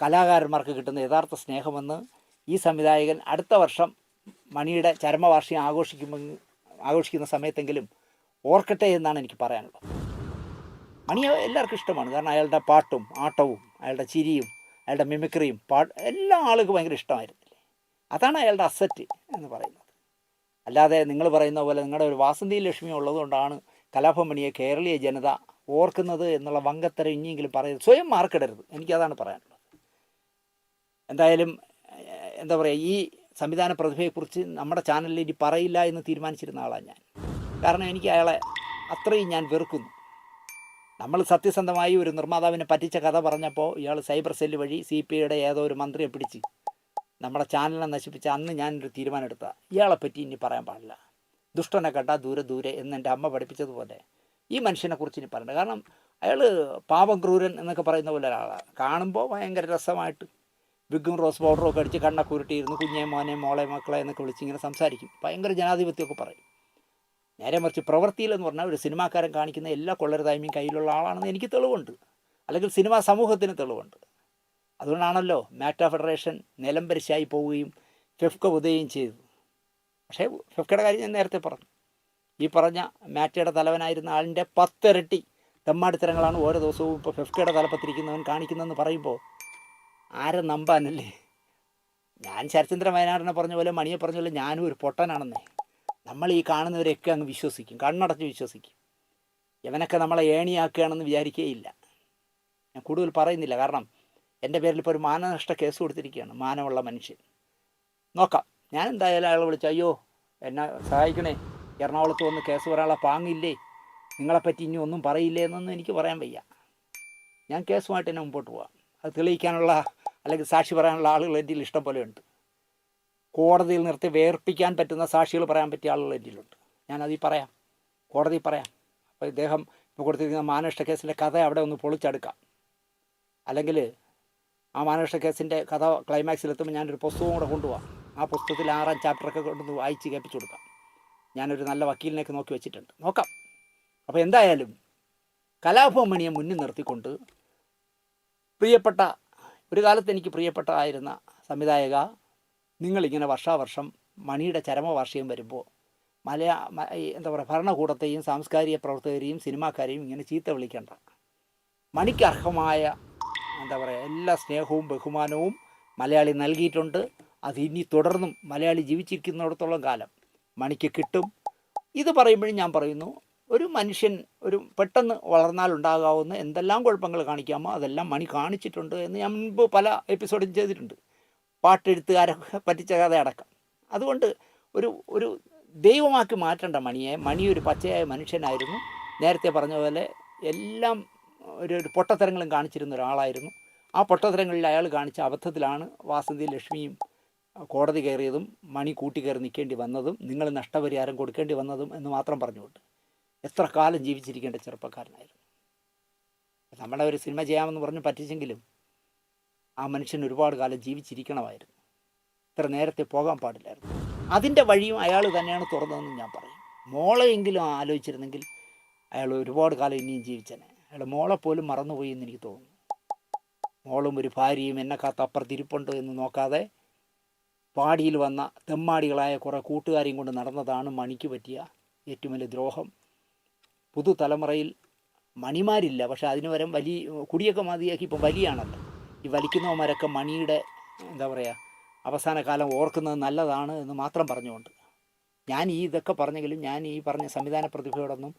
കലാകാരന്മാർക്ക് കിട്ടുന്ന യഥാർത്ഥ സ്നേഹമെന്ന് ഈ സംവിധായകൻ അടുത്ത വർഷം മണിയുടെ ചരമവാർഷികം ആഘോഷിക്കുന്ന സമയത്തെങ്കിലും ഓർക്കട്ടെ എന്നാണ് എനിക്ക് പറയാനുള്ളത്. മണിയെ എല്ലാവർക്കും ഇഷ്ടമാണ്. കാരണം അയാളുടെ പാട്ടും ആട്ടവും അയാളുടെ ചിരിയും അയാളുടെ മിമിക്രിയും എല്ലാ ആളുകൾക്കും ഭയങ്കര ഇഷ്ടമായിരുന്നില്ലേ. അതാണ് അയാളുടെ അസറ്റ് എന്ന് പറയുന്നത്. അല്ലാതെ നിങ്ങൾ പറയുന്ന പോലെ നിങ്ങളുടെ ഒരു വാസന്തി ലക്ഷ്മി ഉള്ളതുകൊണ്ടാണ് കലാഭവൻ മണിയെ കേരളീയ ജനത ഓർക്കുന്നത് എന്നുള്ള വങ്കത്തരം ഇനിയെങ്കിലും പറയുന്നത്. സ്വയം മാർക്കിടരുത്, എനിക്കതാണ് പറയാനുള്ളത്. എന്തായാലും എന്താ പറയുക, ഈ സംവിധാന പ്രതിഭയെക്കുറിച്ച് നമ്മുടെ ചാനലിൽ ഇനി പറയില്ല എന്ന് തീരുമാനിച്ചിരുന്ന ആളാണ് ഞാൻ. കാരണം എനിക്ക് അയാളെ അത്രയും ഞാൻ വെറുക്കുന്നു. നമ്മൾ സത്യസന്ധമായി ഒരു നിർമ്മാതാവിനെ പറ്റിച്ച കഥ പറഞ്ഞപ്പോൾ ഇയാൾ സൈബർ സെല്ല് വഴി CPIയുടെ ഏതോ ഒരു മന്ത്രിയെ പിടിച്ച് നമ്മുടെ ചാനലിനെ നശിപ്പിച്ച അന്ന് ഞാനൊരു തീരുമാനം എടുത്ത ഇയാളെപ്പറ്റി ഇനി പറയാൻ പാടില്ല. ദുഷ്ടനെ കണ്ടാൽ ദൂരെ ദൂരെ എന്ന് എൻ്റെ അമ്മ പഠിപ്പിച്ചതുപോലെ ഈ മനുഷ്യനെക്കുറിച്ച് ഇനി പറയണ്ട. കാരണം അയാൾ പാപം ക്രൂരൻ എന്നൊക്കെ പറയുന്ന പോലെ ഒരാളാണ്. കാണുമ്പോൾ ഭയങ്കര രസമായിട്ട് വിഗും റോസ് പൗഡറും ഒക്കെ അടിച്ച് കണ്ണൊക്കെ ഉരുട്ടിയിരുന്ന് കുഞ്ഞേ മോനെ മോളെ മക്കളെ എന്നൊക്കെ വിളിച്ചിങ്ങനെ സംസാരിക്കും. ഭയങ്കര ജനാധിപത്യമൊക്കെ പറയും. നേരെ മറിച്ച് പ്രവൃത്തിയിലെന്ന് പറഞ്ഞാൽ ഒരു സിനിമാക്കാരൻ കാണിക്കുന്ന എല്ലാ കൊള്ളരുതായ്മയും കയ്യിലുള്ള ആളാണെന്ന് എനിക്ക് തെളിവുണ്ട്, അല്ലെങ്കിൽ സിനിമാ സമൂഹത്തിന് തെളിവുണ്ട്. അതുകൊണ്ടാണല്ലോ മാറ്റ ഫെഡറേഷൻ നിലംപരിശായി പോവുകയും ഫെഫ്ക ഉദയുകയും ചെയ്തു. പക്ഷേ ഫെഫ്കയുടെ കാര്യം ഞാൻ നേരത്തെ പറഞ്ഞു. ഈ പറഞ്ഞ മാറ്റയുടെ തലവനായിരുന്ന ആളിൻ്റെ 10 ഇരട്ടി തെമ്മാടിത്തരങ്ങളാണ് ഓരോ ദിവസവും ഇപ്പോൾ ഫെഫ്കയുടെ തലപ്പത്തിരിക്കുന്നവൻ കാണിക്കുന്നതെന്ന് പറയുമ്പോൾ ആരെ നമ്പാനല്ലേ. ഞാൻ ശരത്ചന്ദ്രൻ വയനാടിനെ പറഞ്ഞ പോലെ മണിയെ പറഞ്ഞ പോലെ ഞാനും ഒരു പൊട്ടനാണെന്നേ. നമ്മൾ ഈ കാണുന്നവരെയൊക്കെ അങ്ങ് വിശ്വസിക്കും, കണ്ണടച്ച് വിശ്വസിക്കും. ഇവനൊക്കെ നമ്മളെ ഏണിയാക്കുകയാണെന്ന് വിചാരിക്കുകയില്ല. ഞാൻ കൂടുതൽ പറയുന്നില്ല, കാരണം എൻ്റെ പേരിൽ ഇപ്പോൾ ഒരു മാനനഷ്ട കേസ് കൊടുത്തിരിക്കുകയാണ്. മാനമുള്ള മനുഷ്യൻ. നോക്കാം, ഞാൻ എന്തായാലും അയാളെ വിളിച്ചു, അയ്യോ എന്നെ സഹായിക്കണേ, എറണാകുളത്ത് വന്ന് കേസ് പറയാനുള്ള പാങ്ങില്ലേ, നിങ്ങളെപ്പറ്റി ഇനി ഒന്നും പറയില്ലേ എന്നൊന്നും എനിക്ക് പറയാൻ വയ്യ. ഞാൻ കേസുമായിട്ട് തന്നെ മുമ്പോട്ട് പോകാം. അത് തെളിയിക്കാനുള്ള അല്ലെങ്കിൽ സാക്ഷി പറയാനുള്ള ആളുകൾ എൻ്റെ ഇഷ്ടം പോലെ ഉണ്ട്. കോടതിയിൽ നിർത്തി വേർപ്പിക്കാൻ പറ്റുന്ന സാക്ഷികൾ പറയാൻ പറ്റിയ ആളുകൾ എൻ്റെ ഉണ്ട്. ഞാനതിൽ പറയാം, കോടതിയിൽ പറയാം. അപ്പോൾ ഇദ്ദേഹം ഇപ്പോൾ കൊടുത്തിരിക്കുന്ന മാനനഷ്ട കേസിൻ്റെ കഥ അവിടെ ഒന്ന് പൊളിച്ചെടുക്കാം. അല്ലെങ്കിൽ ആ മാനനഷ്ട കേസിൻ്റെ കഥ ക്ലൈമാക്സിലെത്തുമ്പോൾ ഞാനൊരു പുസ്തകവും കൂടെ കൊണ്ടുപോകാം. ആ പുസ്തകത്തിൽ 6ാം ചാപ്റ്ററൊക്കെ കൊണ്ടുവന്ന് വായിച്ച് കേൾപ്പിച്ചു കൊടുക്കാം. ഞാനൊരു നല്ല വക്കീലിനെയൊക്കെ നോക്കി വെച്ചിട്ടുണ്ട്, നോക്കാം. അപ്പോൾ എന്തായാലും കലാഭവൻ മണിയെ മുന്നിൽ നിർത്തിക്കൊണ്ട് പ്രിയപ്പെട്ട, ഒരു കാലത്ത് എനിക്ക് പ്രിയപ്പെട്ടതായിരുന്ന സംവിധായക, നിങ്ങളിങ്ങനെ വർഷാവർഷം മണിയുടെ ചരമവാർഷികം വരുമ്പോൾ എന്താ പറയുക, ഭരണകൂടത്തെയും സാംസ്കാരിക പ്രവർത്തകരെയും സിനിമാക്കാരെയും ഇങ്ങനെ ചീത്ത വിളിക്കേണ്ട. മണിക്ക് അർഹമായ എന്താ പറയുക എല്ലാ സ്നേഹവും ബഹുമാനവും മലയാളി നൽകിയിട്ടുണ്ട്. അത് ഇനി തുടർന്നും മലയാളി ജീവിച്ചിരിക്കുന്നിടത്തോളം കാലം മണിക്ക് കിട്ടും. ഇത് പറയുമ്പോഴും ഞാൻ പറയുന്നു, ഒരു മനുഷ്യൻ ഒരു പെട്ടെന്ന് വളർന്നാൽ ഉണ്ടാകാവുന്ന എന്തെല്ലാം കുഴപ്പങ്ങൾ കാണിക്കാമോ അതെല്ലാം മണി കാണിച്ചിട്ടുണ്ട് എന്ന് ഞാൻ മുൻപ് പല എപ്പിസോഡും ചെയ്തിട്ടുണ്ട്. പാട്ടെഴുത്തുകാരെ പറ്റിച്ച കഥ അടക്കം. അതുകൊണ്ട് ഒരു ദൈവമാക്കി മാറ്റേണ്ട മണിയെ. മണി ഒരു പച്ചയായ മനുഷ്യനായിരുന്നു. നേരത്തെ പറഞ്ഞ പോലെ എല്ലാം ഒരു പൊട്ടത്തരങ്ങളും കാണിച്ചിരുന്ന ഒരാളായിരുന്നു. ആ പൊട്ടത്തരങ്ങളിൽ അയാൾ കാണിച്ച അബദ്ധത്തിലാണ് വാസന്തി ലക്ഷ്മിയും കോടതി കയറിയതും മണി കൂട്ടിക്കയറി നിൽക്കേണ്ടി വന്നതും നിങ്ങൾ നഷ്ടപരിഹാരം കൊടുക്കേണ്ടി വന്നതും എന്ന് മാത്രം പറഞ്ഞുകൊണ്ട് എത്ര കാലം ജീവിച്ചിരിക്കേണ്ട ചെറുപ്പക്കാരനായിരുന്നു. നമ്മുടെ ഒരു സിനിമ ചെയ്യാമെന്ന് പറഞ്ഞ് പറ്റിച്ചെങ്കിലും ആ മനുഷ്യൻ ഒരുപാട് കാലം ജീവിച്ചിരിക്കണമായിരുന്നു. ഇത്ര നേരത്തെ പോകാൻ പാടില്ലായിരുന്നു. അതിൻ്റെ വഴിയും അയാൾ തന്നെയാണ് തുറന്നതെന്ന് ഞാൻ പറയും. മോളെയെങ്കിലും ആലോചിച്ചിരുന്നെങ്കിൽ അയാൾ ഒരുപാട് കാലം ഇനിയും ജീവിച്ചനെ. അയാൾ മോളെ പോലും മറന്നുപോയി എന്ന് എനിക്ക് തോന്നുന്നു. മോളും ഒരു ഭാര്യയും എന്നെ കാത്ത് അപ്പുറത്തിരിപ്പുണ്ട് എന്ന് നോക്കാതെ പാടിയിൽ വന്ന തെമ്മാടികളായ കുറേ കൂട്ടുകാരെയും കൊണ്ട് നടന്നതാണ് മണിക്ക് പറ്റിയ ഏറ്റവും വലിയ ദ്രോഹം. പുതുതലമുറയിൽ മണിമാരില്ല, പക്ഷെ അതിന് വരം കുടിയൊക്കെ മതിയാക്കി ഇപ്പം വലിയാണല്ലോ. ഈ വലിക്കുന്നവന്മാരൊക്കെ മണിയുടെ എന്താ പറയുക അവസാന കാലം ഓർക്കുന്നത് നല്ലതാണ് എന്ന് മാത്രം പറഞ്ഞുകൊണ്ട് ഞാൻ ഇതൊക്കെ പറഞ്ഞെങ്കിലും ഞാൻ ഈ പറഞ്ഞ സംവിധാന പ്രതിഭയോടൊന്നും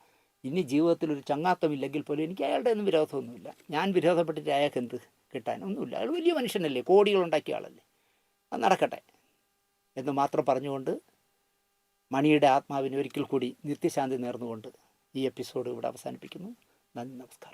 ഇനി ജീവിതത്തിലൊരു ചങ്ങാത്തമില്ലെങ്കിൽ പോലും എനിക്ക് അയാളുടെ ഒന്നും വിരോധമൊന്നുമില്ല. ഞാൻ വിരോധപ്പെട്ടിട്ട് അയാൾക്ക് എന്ത് കിട്ടാൻ ഒന്നുമില്ല. അയാൾ വലിയ മനുഷ്യനല്ലേ, കോടികളുണ്ടാക്കിയ ആളല്ലേ, അത് നടക്കട്ടെ എന്ന് മാത്രം പറഞ്ഞുകൊണ്ട് മണിയുടെ ആത്മാവിന് ഒരിക്കൽ കൂടി നിത്യശാന്തി നേർന്നുകൊണ്ട് ഈ എപ്പിസോഡ് ഇവിടെ അവസാനിപ്പിക്കുന്നു. നന്ദി, നമസ്കാരം.